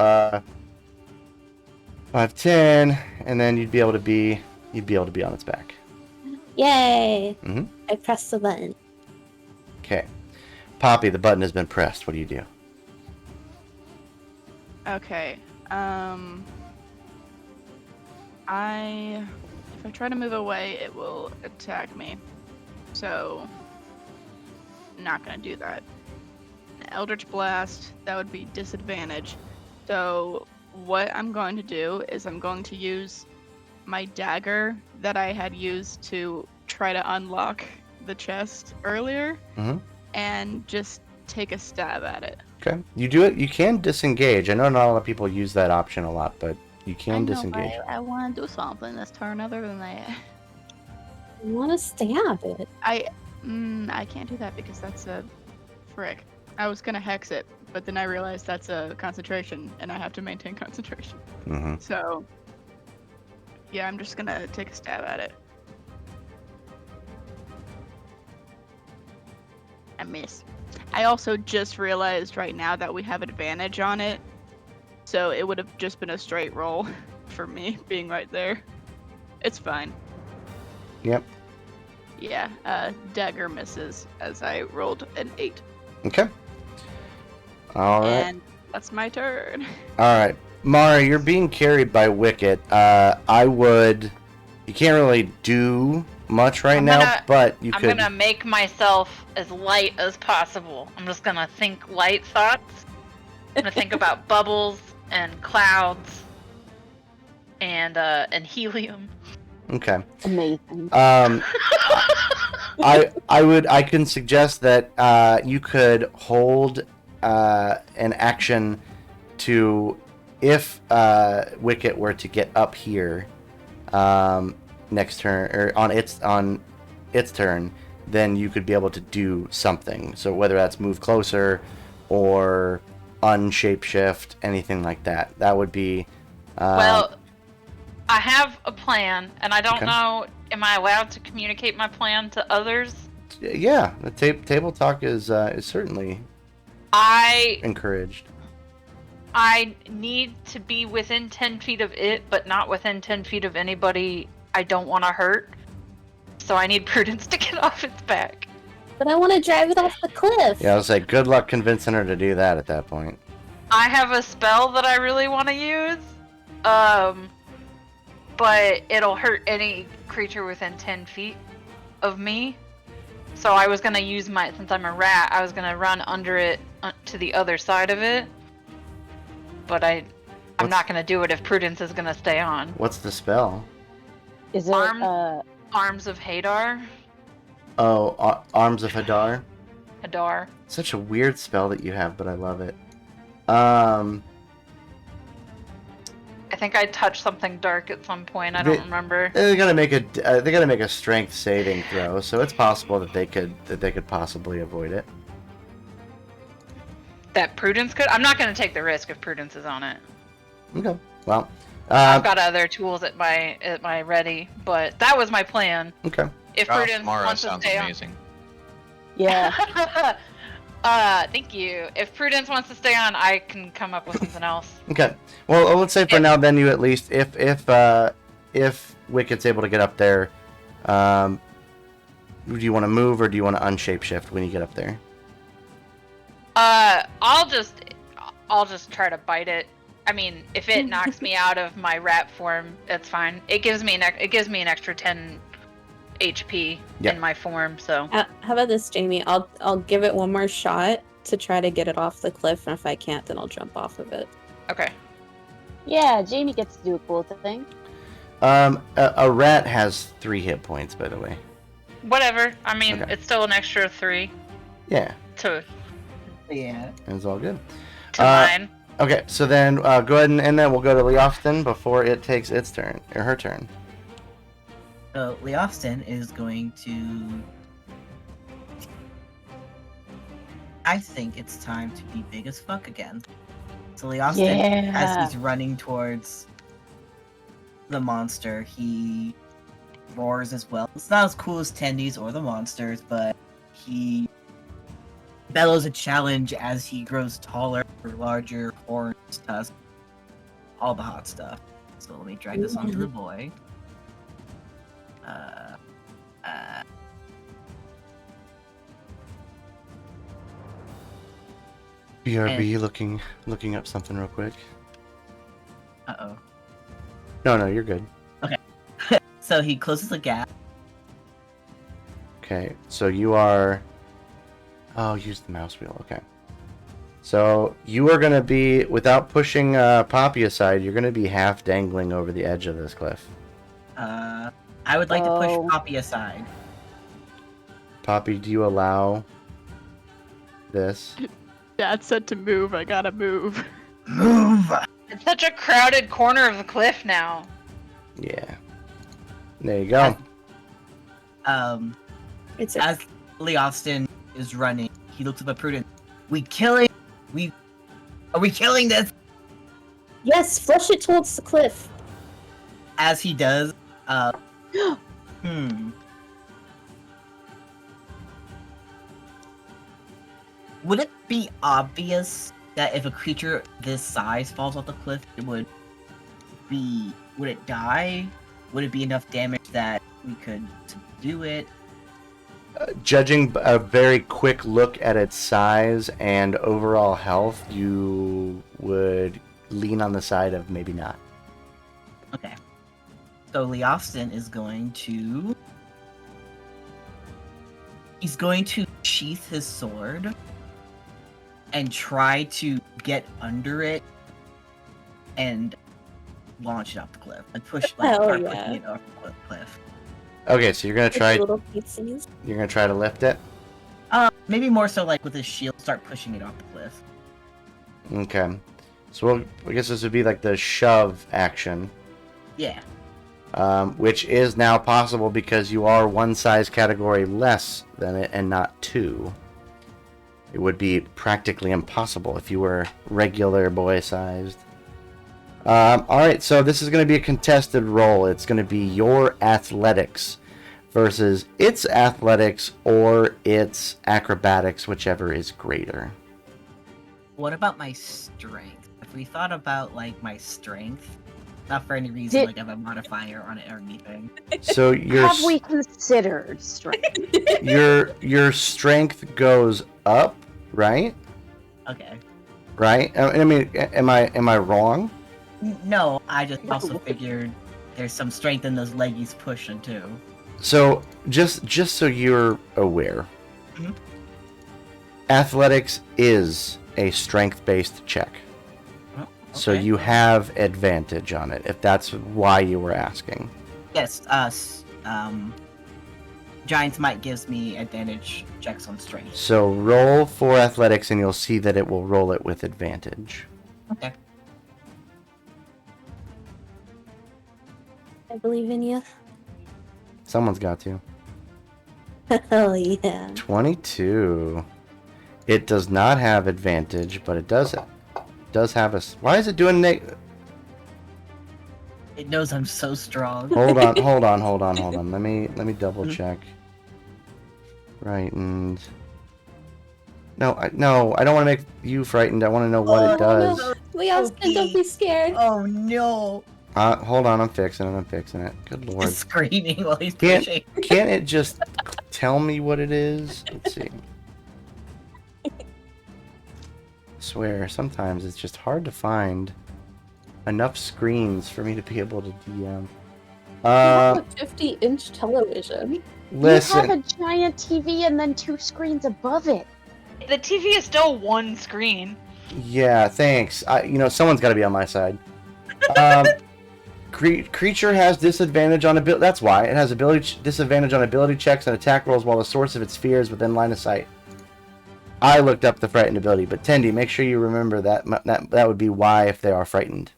5, 10, and then you'd be able to be on its back. Yay! Mm-hmm. I pressed the button. Okay. Poppy, the button has been pressed. What do you do? Okay. If I try to move away, it will attack me. So, not gonna do that. Eldritch Blast, that would be disadvantage. So, what I'm going to do is I'm going to use my dagger that I had used to try to unlock the chest earlier, and just take a stab at it. Okay. You do it. You can disengage. I know not a lot of people use that option a lot, but you can disengage. I want to do something this turn other than that. I want to stab it. I can't do that because that's a frick. I was gonna hex it, but then I realized that's a concentration, and I have to maintain concentration. So, yeah, I'm just gonna take a stab at it. I miss. I also just realized right now that we have advantage on it, so it would have just been a straight roll for me being right there. It's fine. Yep. Yeah, dagger misses as I rolled an 8. Okay. All right. And that's my turn. All right. Mara, you're being carried by Wicket. You can't really do much right now, but you could. I'm gonna make myself as light as possible. I'm just gonna think light thoughts. I'm gonna think about bubbles and clouds and helium. Okay. Amazing. I can suggest that you could hold an action to, if Wicket were to get up here next turn, or on its turn, then you could be able to do something. So whether that's move closer or unshapeshift, anything like that. That would be... Well, I have a plan, and I don't Okay. know, am I allowed to communicate my plan to others? yeah, the table talk is certainly I encouraged. need to be within 10 feet of it, but not within 10 feet of anybody I don't want to hurt. So I need Prudence to get off its back. But I want to drive it off the cliff. Yeah, I was like, good luck convincing her to do that at that point. I have a spell that I really want to use, but it'll hurt any creature within 10 feet of me. So I was going to use since I'm a rat, I was going to run under it to the other side of it. But I'm not going to do it if Prudence is going to stay on. What's the spell? Is it Arms of Hadar. Oh, Arms of Hadar? Hadar. Such a weird spell that you have, but I love it. I think I touched something dark at some point. I don't remember. They gotta make a strength saving throw, so it's possible that they could possibly avoid it. That Prudence could? I'm not going to take the risk if Prudence is on it. Okay. Well, I've got other tools at my ready, but that was my plan. okay. If Oh, Prudence Mara wants to sounds stay amazing. Yeah. on. Thank you. If Prudence wants to stay on, I can come up with something else. Okay. Well, let's say for now, then you at least, if Wicket's able to get up there, do you want to move or do you want to unshapeshift when you get up there? I'll just try to bite it. I mean, if it knocks me out of my rat form, that's fine. It gives me an extra 10 HP Yeah. in my form, so. How about this, Jamie? I'll give it one more shot to try to get it off the cliff, and if I can't, then I'll jump off of it. Okay. Yeah, Jamie gets to do a cool thing. A rat has 3 hit points, by the way. Whatever. I mean, Okay. it's still an extra 3 Yeah, to Yeah. it's all good. mine. Okay, so then go ahead and then we'll go to Leofston before it takes its turn, or her turn. So Leofston is going to. I think it's time to be big as fuck again. So Leofston, as he's running towards the monster, he roars as well. It's not as cool as Tendies or the monsters, but he bellows a challenge as he grows taller, larger, horns, tusks, all the hot stuff. So let me drag this onto the boy. BRB looking up something real quick. Uh-oh. No, you're good. So he closes the gap. Okay, so you are... Oh, use the mouse wheel, okay. So you are going to be, without pushing Poppy aside, you're going to be half dangling over the edge of this cliff. I would like to Oh. push Poppy aside. Poppy, do you allow this? Dad said to move, I gotta move. Move! It's such a crowded corner of the cliff now. Yeah. There you go. It's As Leofston is running, he looks up at Prudence. Are we killing this? Yes, flush it towards the cliff. As he does, Would it be obvious that if a creature this size falls off the cliff, would it die? Would it be enough damage that we could do it? Judging a very quick look at its size and overall health, you would lean on the side of maybe not. Okay. So Leofston is going to... He's going to sheath his sword and try to get under it and launch it off the cliff. And push, Hell start yeah. pushing it off the cliff. Okay, so you're gonna try. Little pieces. You're gonna try to lift it. Maybe more so like with his shield, start pushing it off the cliff. Okay. So I guess this would be like the shove action. Yeah. which is now possible because you are one size category less than it and not two. It would be practically impossible if you were regular boy-sized. Alright, so this is going to be a contested roll. It's going to be your athletics versus its athletics or its acrobatics, whichever is greater. What about my strength? If we thought about like my strength, not for any reason, like I have a modifier on it or anything. So your Have we considered strength? your strength goes up, right? Okay. Right? I mean, am I wrong? No, I just also figured there's some strength in those leggies pushing too. So just so you're aware, Mhm. athletics is a strength-based check. Oh, So okay. you have advantage on it, if that's why you were asking. Yes, Giant's Might gives me advantage checks on strength. So roll for athletics and you'll see that it will roll it with advantage. Okay. I believe in you. Someone's got to. Oh yeah. 22. It does not have advantage, but it does have a... Why is it doing... It knows I'm so strong. Hold on. Let me double check. Frightened. No, I don't want to make you frightened. I want to know what it does. no. Leostin, don't be scared. Oh no! Hold on, I'm fixing it. Good lord. He's screaming while he's Can't pushing. it just tell me what it is? Let's see. Swear, sometimes it's just hard to find enough screens for me to be able to DM. You have a 50-inch television. Listen. You have a giant TV and then 2 screens above it. The TV is still one screen. Yeah, thanks. Someone's got to be on my side. Creature has disadvantage on ability. That's why it has disadvantage on ability checks and attack rolls while the source of its fear is within line of sight. I looked up the frightened ability, but Tendi, make sure you remember that would be why if they are frightened.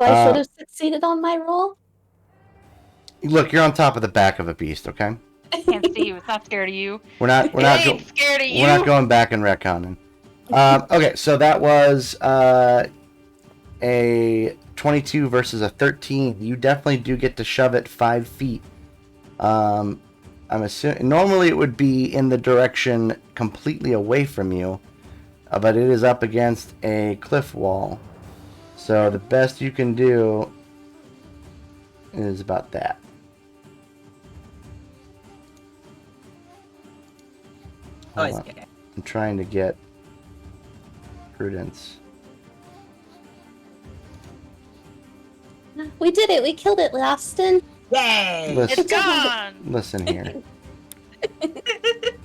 So I should have succeeded on my roll. Look, you're on top of the back of a beast, okay? I can't see you. It's not scared of you. We're not Scared of you. We're not going back and retconning. Okay, so that was a 22 versus a 13. You definitely do get to shove it 5 feet. I'm assuming normally it would be in the direction completely away from you, but it is up against a cliff wall. So the best you can do is about that. Oh, Hold it's on. okay. I'm trying to get Prudence. We did it. We killed it, Leostin. Yay! Listen, It's gone. listen here.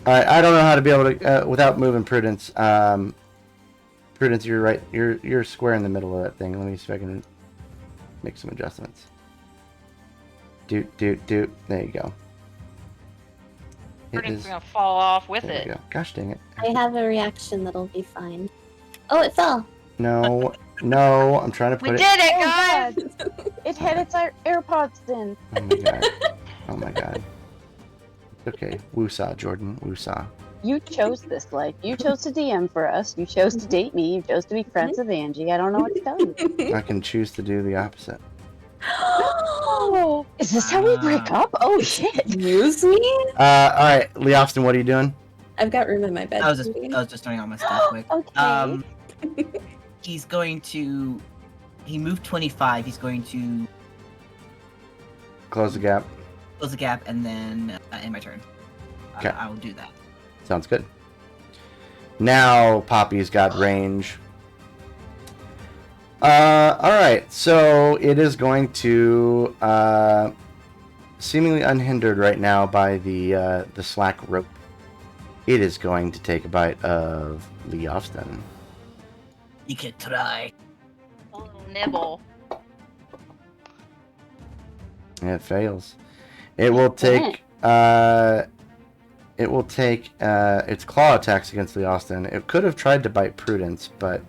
Alright, I don't know how to be able to without moving Prudence. Prudence, you're right. You're square in the middle of that thing. Let me see if I can make some adjustments. Doot. There you go. It Prudence is. is gonna fall off with There we it. go. Gosh dang it. I have a reaction that'll be fine. Oh, it fell. No, I'm trying to We put it. did it, Oh, guys! God. It had its AirPods in. Oh my god. It's okay. Woosah, Jordan. Woosah. You chose this life. You chose to DM for us. You chose to date me. You chose to be friends with Angie. I don't know what to tell you. I can choose to do the opposite. Oh, is this how we break up? Oh shit! Use me? Alright, Lee Austin, what are you doing? I've got room in my bed. I was just turning on my stuff quick. Okay. He's going to. He moved 25. He's going to Close the gap. close the gap and then end my turn. Okay. I will do that. Sounds good. Now Poppy's got range. Alright, so it is going to seemingly unhindered right now by the slack rope. It is going to take a bite of Lee Austin. You can try. A little nibble. It fails. It will take its claw attacks against Lee Austin. It could have tried to bite Prudence, but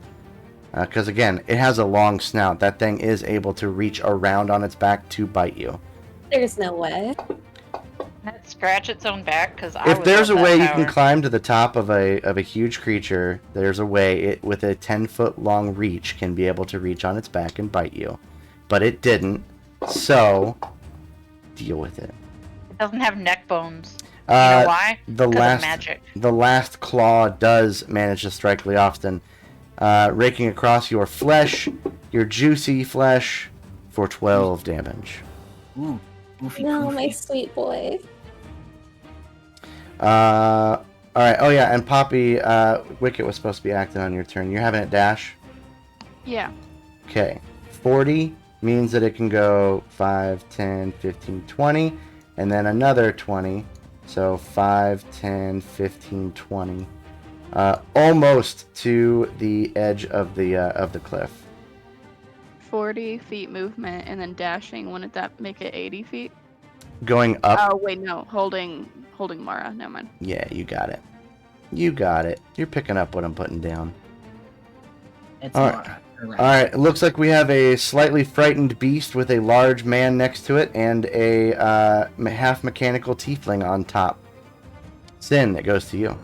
Because again, it has a long snout. That thing is able to reach around on its back to bite you. There's no way. Can it scratch its own back? Because I If would there's a love way that you can power. climb to the top of a huge creature, there's a way it with a 10-foot long reach can be able to reach on its back and bite you. But it didn't, so deal with it. It doesn't have neck bones. You know why? The 'Cause of last magic. the last claw does manage to strike Leofston, raking across your flesh, your juicy flesh, for 12 damage. Ooh, goofy, No, goofy. my sweet boy. All right. Oh yeah, and Poppy, Wicket was supposed to be acting on your turn. You're having it dash. Yeah. Okay. 40 means that it can go 5, 10, 15, 20, and then another 20. So 5, 10, 15, 20. Almost to the edge of the cliff. 40 feet movement and then dashing. Wouldn't that make it 80 feet? Going up. Oh wait, no. Holding Mara. Never mind. Yeah, you got it. You got it. You're picking up what I'm putting down. It's All Mara. All right, it looks like we have a slightly frightened beast with a large man next to it and a half mechanical tiefling on top. Sin, it goes to you.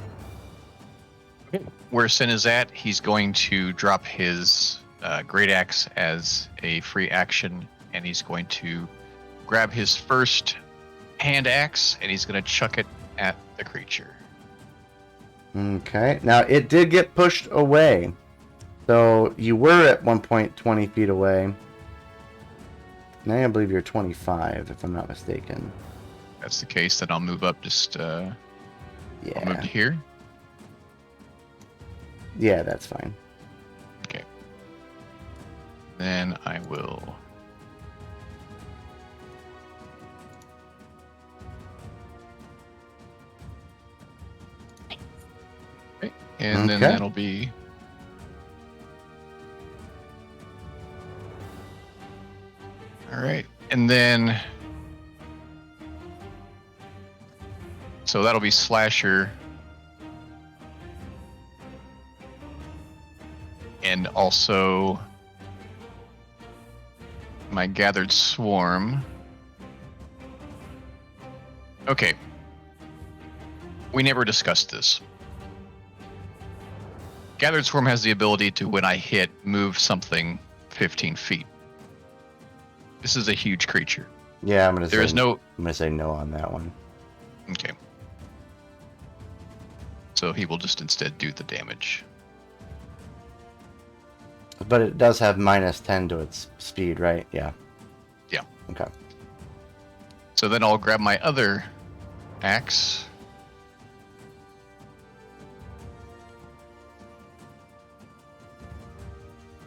Where Sin is at, he's going to drop his great axe as a free action, and he's going to grab his first hand axe, and he's going to chuck it at the creature. Okay, now it did get pushed away. So you were at one point 20 feet away. Now I believe you're 25, if I'm not mistaken. If that's the case, then I'll move up just, I'll move Yeah, to here. yeah, that's fine. Then I will... Okay, and then Okay. that'll be... Alright, and then... So that'll be Slasher. And also... my Gathered Swarm. Okay. We never discussed this. Gathered Swarm has the ability to, when I hit, move something 15 feet. This is a huge creature. Yeah, I'm There is no... I'm gonna say no on that one. Okay. So he will just instead do the damage. But it does have minus 10 to its speed, right? Yeah. Yeah. Okay. So then I'll grab my other axe.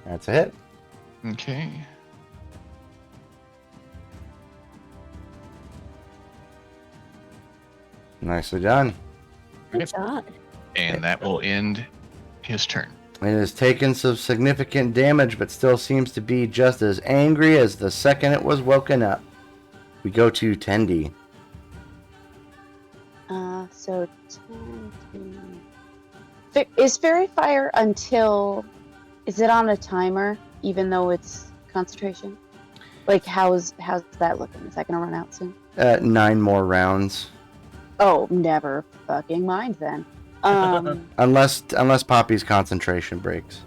That's a hit. Okay. Nicely done. Good Yep. job. And that will end his turn. It has taken some significant damage, but still seems to be just as angry as the second it was woken up. We go to Tendi. So 10, 10. Is Fairy Fire until... Is it on a timer, even though it's concentration? Like, how's that looking? Is that going to run out soon? 9 more rounds. Oh, never fucking mind then. Unless Poppy's concentration breaks.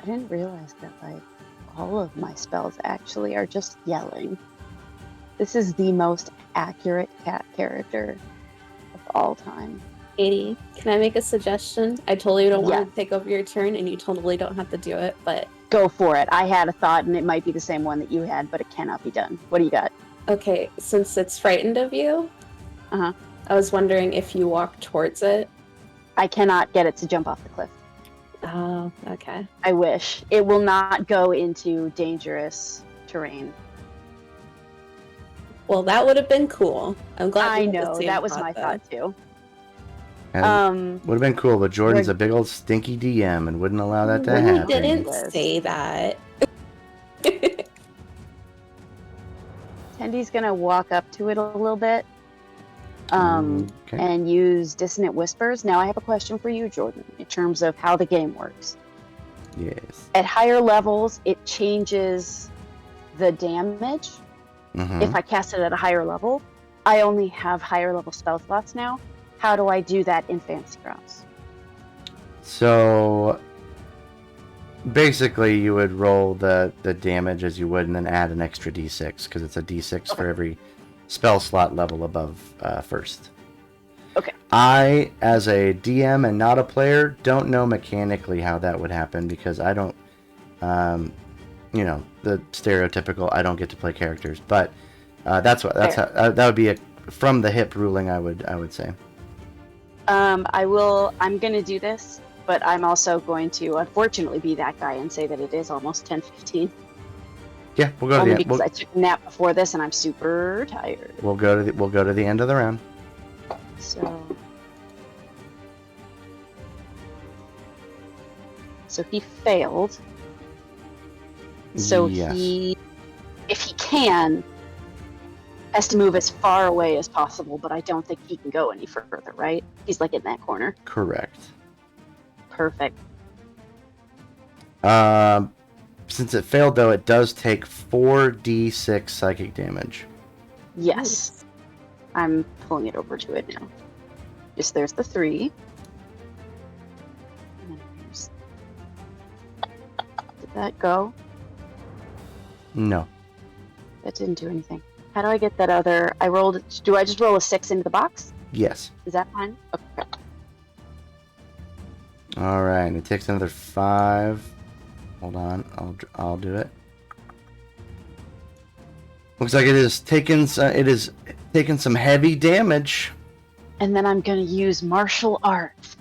I didn't realize that, like, all of my spells actually are just yelling. This is the most accurate cat character of all time. Katie, can I make a suggestion? I totally don't Yeah. want to take over your turn, and you totally don't have to do it, but Go for it. I had a thought, and it might be the same one that you had, but it cannot be done. What do you got? okay, since it's frightened of you, Uh-huh. I was wondering if you walk towards it. I cannot get it to jump off the cliff. Oh, okay. I wish. It will not go into dangerous terrain. Well, that would have been cool. I'm glad. I we had the know. same That was my though. thought, too. And would have been cool, but Jordan's a big old stinky DM and wouldn't allow that to We happen. didn't Yes. say that. Tendy's going to walk up to it a little bit Okay. and use Dissonant Whispers. Now, I have a question for you, Jordan, in terms of how the game works. Yes. At higher levels, it changes the damage. Mm-hmm. If I cast it at a higher level, I only have higher level spell slots now. How do I do that in Fantasy Grounds? So basically, you would roll the damage as you would, and then add an extra d6 because it's a d6 for every spell slot level above first. Okay. I, as a DM and not a player, don't know mechanically how that would happen because I don't, the stereotypical I don't get to play characters, but that's Fair. how that would be a from the hip ruling. I would say. I'm going to do this, but I'm also going to unfortunately be that guy and say that it is almost 10:15. Yeah, we'll go to Only the end. because I took a nap before this and I'm super tired. We'll go to the end of the round. So he failed. So Yes. if he can, has to move as far away as possible, but I don't think he can go any further, right? He's like in that corner. Correct. Perfect. Since it failed, though, it does take 4d6 psychic damage. Yes. I'm pulling it over to it now. Just there's the 3. And then here's... Did that go? No. That didn't do anything. How do I get that other... Do I just roll a 6 into the box? Yes. Is that fine? Okay. All right. And it takes another 5. Hold on. I'll do it. Looks like it is taking some heavy damage. And then I'm going to use martial arts.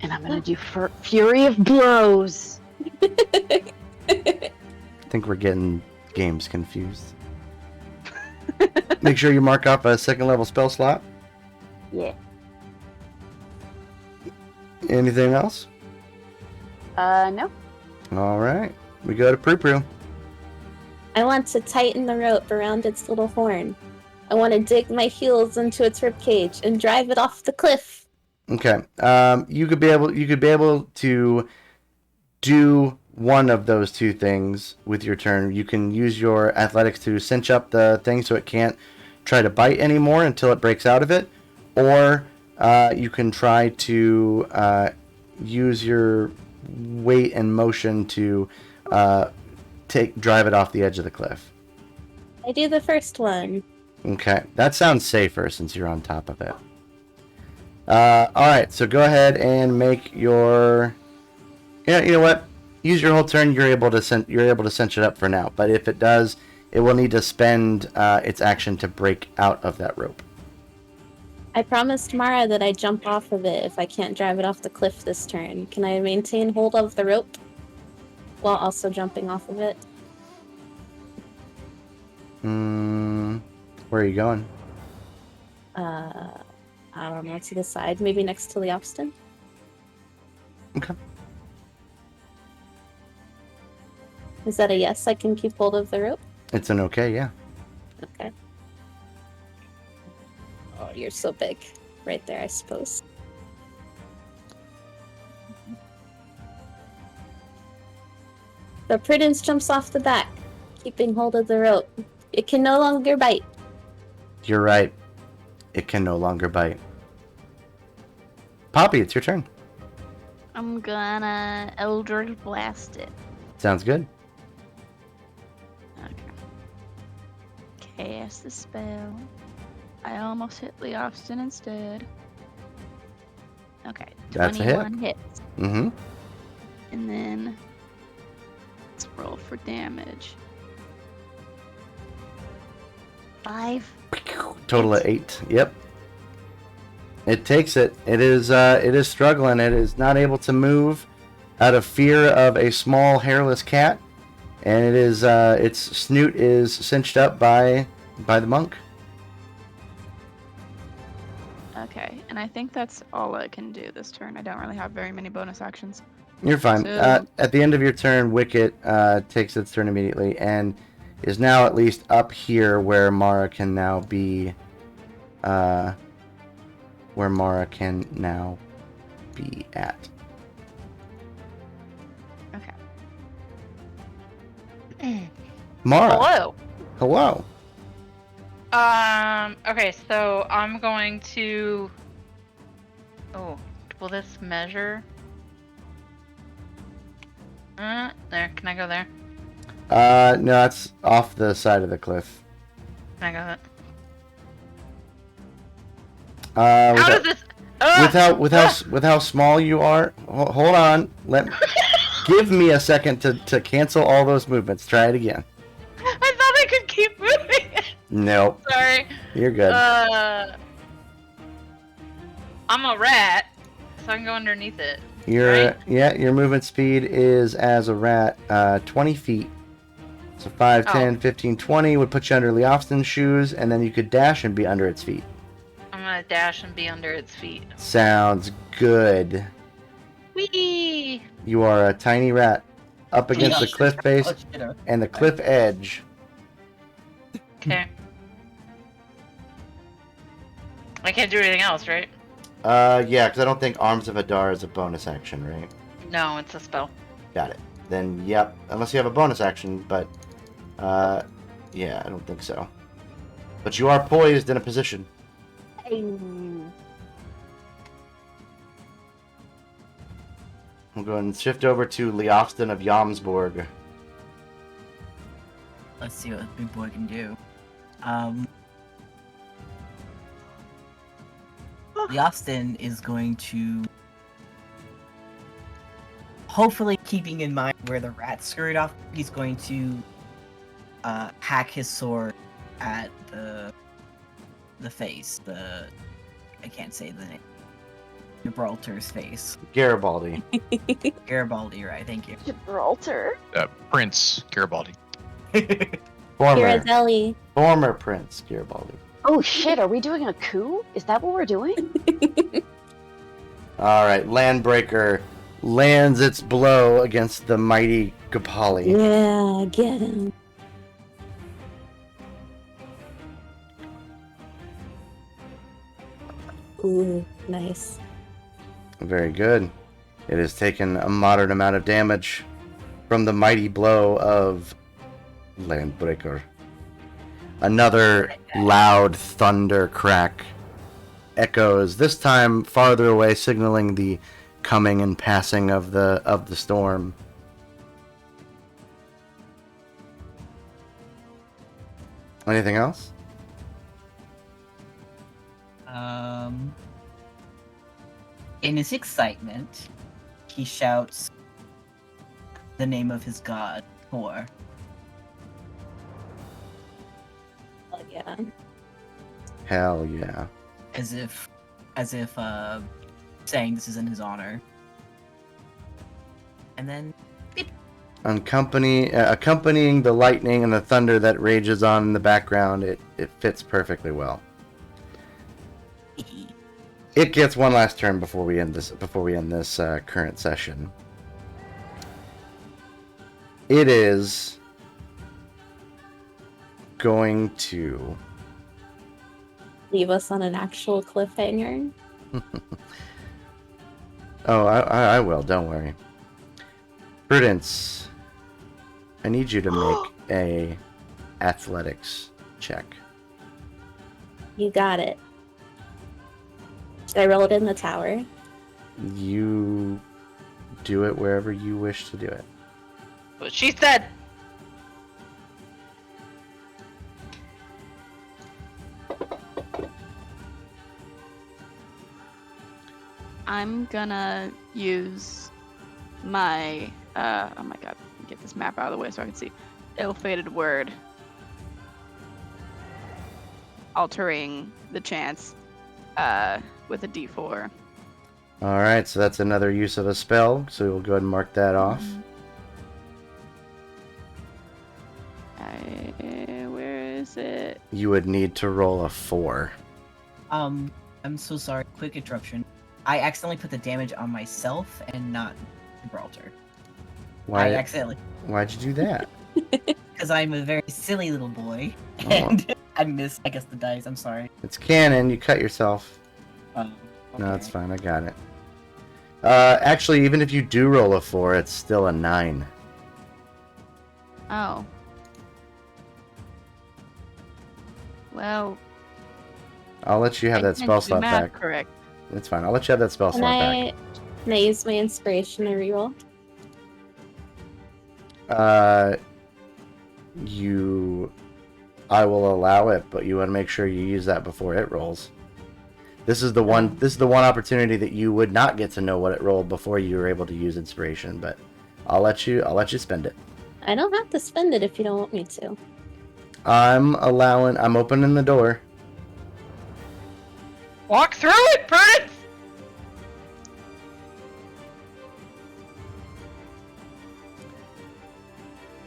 And I'm going to do Fury of Blows. I think we're getting games confused. Make sure you mark off a second level spell slot. Yeah. Anything else? No. All right. We go to Prue Prue. I want to tighten the rope around its little horn. I want to dig my heels into its ribcage and drive it off the cliff. Okay. You could be able to do one of those two things with your turn. You can use your athletics to cinch up the thing so it can't try to bite anymore until it breaks out of it, or you can try to use your weight and motion to drive it off the edge of the cliff. I do the first one. Okay, that sounds safer since you're on top of it. All right, so go ahead and make your. Yeah, you know what? Use your whole turn. You're able to cinch it up for now. But if it does, it will need to spend its action to break out of that rope. I promised Mara that I'd jump off of it if I can't drive it off the cliff this turn. Can I maintain hold of the rope while also jumping off of it? Where are you going? I don't know, to the side, maybe next to Leopston. Okay. Is that a yes? I can keep hold of the rope? It's an okay, yeah. Okay. Oh, you're so big. Right there, I suppose. So Prudence jumps off the back, keeping hold of the rope. It can no longer bite. You're right. It can no longer bite. Poppy, it's your turn. I'm gonna Eldritch Blast it. Sounds good. Okay. Cast the spell. I almost hit Leofston instead. Okay. That's a hit. 21 hits. Mm-hmm. And then let's roll for damage. 5. Total of 8. Yep. It takes it. It is struggling. It is not able to move out of fear of a small hairless cat, and it is its snoot is cinched up by the monk. Okay, and I think that's all I can do this turn. I don't really have very many bonus actions. You're fine. So- At the end of your turn, Wicket takes its turn immediately and is now at least up here where Mara can now be. Where Mara can now be at. Mara. Hello. Hello. Okay, so I'm going to. Oh, will this measure? There. Can I go there? No, it's off the side of the cliff. Can I go Uh, How does this? Ah! with how small you are. Hold on. Give me a second to cancel all those movements. Try it again. I thought I could keep moving. Nope. Sorry. You're good. I'm a rat, so I can go underneath it. Your right? your movement speed is as a rat, 20 feet. So 5, 10, 15, 20 would put you under Leofston's shoes, and then you could dash and be under its feet. I'm gonna dash and be under its feet. Sounds good. Whee! You are a tiny rat up against the Yeah. cliff face Oh, shit, okay. and the cliff edge. Okay. I can't do anything else, right? Yeah, because I don't think Arms of Adar is a bonus action, right? No, it's a spell. Got it. Then, yep. Unless you have a bonus action, but, yeah, I don't think so. But you are poised in a position. We'll go and shift over to Leofston of Yamsborg. Let's see what the big boy can do. Leofston is going to, hopefully keeping in mind where the rat scurried off, he's going to hack his sword at the face. I can't say the name. Gibraltar's face. Garibaldi. Garibaldi, right? Thank you. Gibraltar. Prince Garibaldi. Former Prince Garibaldi. Oh shit, are we doing a coup? Is that what we're doing? Alright, Landbreaker lands its blow against the mighty Gapali. Yeah, get him. Ooh, nice. Very good. It has taken a moderate amount of damage from the mighty blow of Landbreaker. Another loud thunder crack echoes, this time farther away, signaling the coming and passing of the storm. Anything else? In his excitement, he shouts the name of his god, Thor. Oh, yeah. Hell yeah. As if saying this is in his honor. And then accompanying the lightning and the thunder that rages on in the background, it fits perfectly well. It gets one last turn before we end this current session. It is going to leave us on an actual cliffhanger. Oh, I will. Don't worry. Prudence, I need you to make a athletics check. You got it. Should I roll it in the tower? You do it wherever you wish to do it. But she said. I'm gonna use my oh my god, get this map out of the way so I can see. Ill-fated word. Altering the chance with a D4. Alright, so that's another use of a spell, so we'll go ahead and mark that off. Where is it? You would need to roll a 4. I'm so sorry. Quick interruption. I accidentally put the damage on myself and not Gibraltar. Why? Why'd you do that? Because I'm a very silly little boy, and I missed, I guess, the dice. I'm sorry. It's canon. You cut yourself. Okay. No, it's fine. I got it. Actually, even if you do roll a 4, it's still a 9. Oh. Well, I'll let you have I that can't spell do slot math back. correct. It's fine. I'll let you have that spell Can slot back. I use my inspiration to reroll? I will allow it, but you want to make sure you use that before it rolls. This is the one. This is the one opportunity that you would not get to know what it rolled before you were able to use inspiration. But I'll let you spend it. I don't have to spend it if you don't want me to. I'm opening the door. Walk through it, Prudence!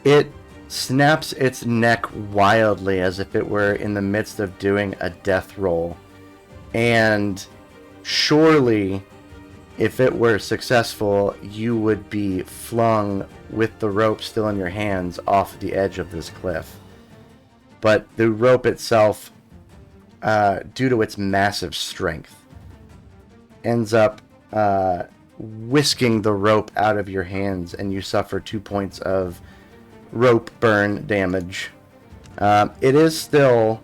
It snaps its neck wildly as if it were in the midst of doing a death roll. And surely, if it were successful, you would be flung with the rope still in your hands off the edge of this cliff. But the rope itself, due to its massive strength, ends up whisking the rope out of your hands, and you suffer 2 points of rope burn damage. It is still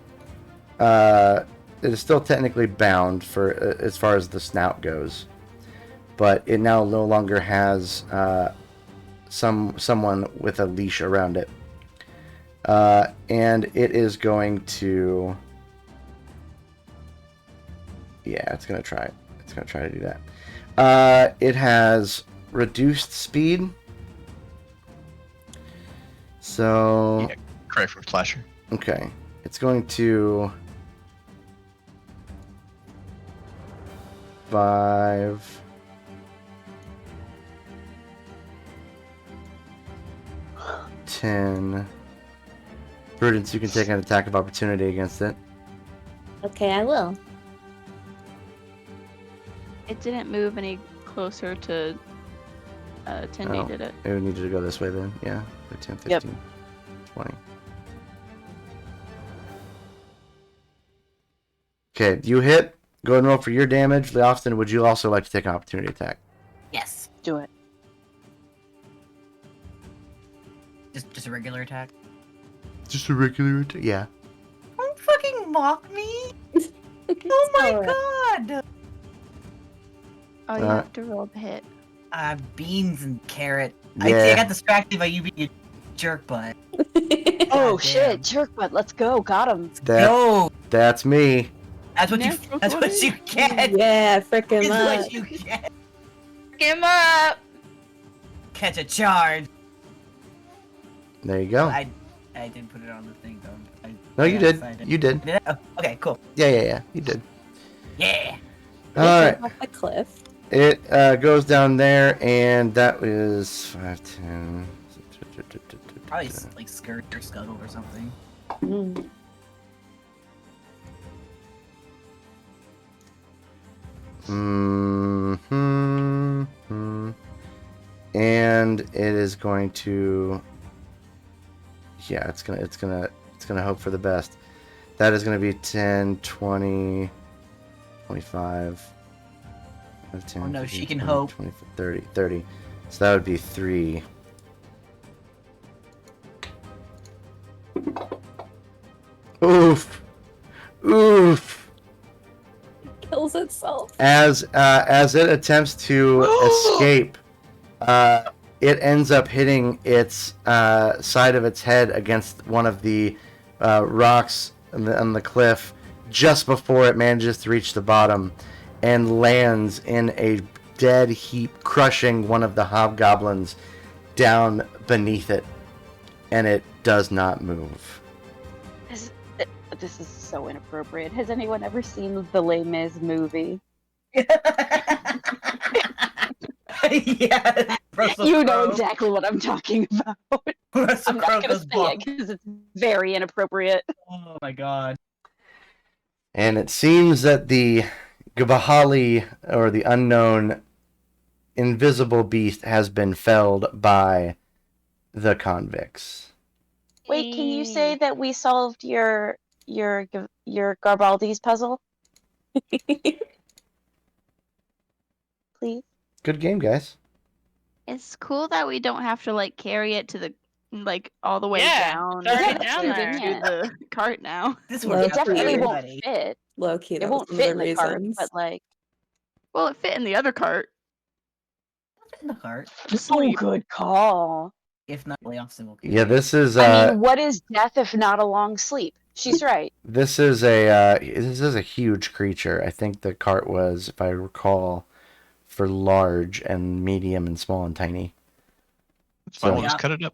technically bound for as far as the snout goes, but it now no longer has someone with a leash around it, and it is going to. Yeah, it's gonna try. It's gonna try to do that. It has reduced speed. So Yeah, correct for Flasher. okay, it's going to 5, 10. Prudence, you can take an attack of opportunity against it. Okay, I will. It didn't move any closer to Tindy, Oh, did it? it would need to go this way then. Yeah, 15, 15, Yep. 20. Okay, you hit. Go ahead and roll for your damage. Leofton, would you also like to take an opportunity attack? Yes. Do it. Just a regular attack. Just a regular attack? Yeah. Don't fucking mock me! Oh my god! Oh, you have to roll the hit. Beans and carrot. Yeah. I got distracted by you being a jerk butt. Oh God shit, damn. jerk butt, let's go, got him. No! That's me. That's what Natural you. That's what 20? you get. Yeah, frick him It's up. what you get. Him up! Catch a charge. There you go. I didn't put it on the thing though. No, you did. Signed it. You did. Did I? Oh, okay, cool. Yeah. You did. Yeah. Alright. Off the cliff. It goes down there, and that is 5, 10. Probably like skirt or scuttle or something. Mm. And it is going to. Yeah, it's gonna hope for the best. That is gonna be 10, 20, 25. 10, Oh no, 15, she can 20, hope. 20, 30. So that would be 3. Oof. Kills itself. As it attempts to escape, it ends up hitting its side of its head against one of the rocks on the cliff just before it manages to reach the bottom, and lands in a dead heap, crushing one of the hobgoblins down beneath it, and it does not move. This is so inappropriate. Has anyone ever seen the Les Mis movie? Yeah. You know exactly what I'm talking about. Russell I'm Crowe not gonna goes say bonk. it because it's very inappropriate. Oh my god. And it seems that the Gabahali, or the unknown invisible beast, has been felled by the convicts. Wait, can you say that we solved your Garibaldi's puzzle? Please. Good game, guys. It's cool that we don't have to like carry it to the like all the way Yeah, down. it's already and down to there. Convenient. the cart now. This Well, works It out for definitely won't everybody. fit. Low key, It that was won't one of fit the in the cart, reasons. but like, Well, it fit in the other cart. Fit in the cart. oh, Sleep. good call. If not, Lee Austin will carry Yeah, it. this is I mean, what is death if not a long sleep? She's right. this is a huge creature. I think the cart was, if I recall, for large and medium and small and tiny. That's fine. So- We'll just Yeah. cut it up.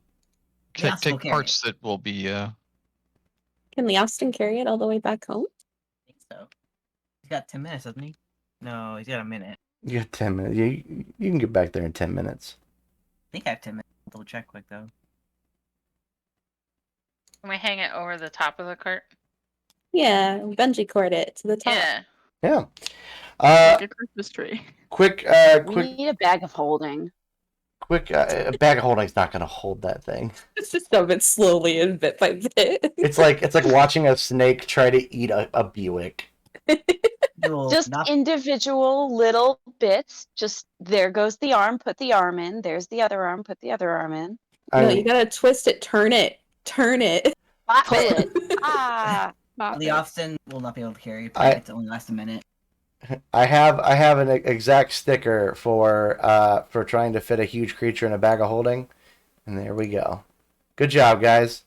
The Austin will Take carry parts that will be. Can the Austin carry it all the way back home? I think so. He's got 10 minutes, doesn't he? No, he's got a minute. You got 10 minutes. You can get back there in 10 minutes. I think I have 10 minutes. I'll double check quick though. Can we hang it over the top of the cart? Yeah, bungee cord it to the top. Yeah. Yeah. Like a Christmas tree. Quick, We quick, need a bag of holding. a bag of holding's not gonna hold that thing. It's just shove it slowly and bit by bit. It's like watching a snake try to eat a Buick. You'll Just knock- individual little bits. Just there goes the arm, put the arm in. There's the other arm, put the other arm in. No, you gotta twist it, turn it. Pull it. Ah. The Austin will not be able to carry it. I- It only lasts a minute. I have an exact sticker for trying to fit a huge creature in a bag of holding, and there we go. Good job, guys.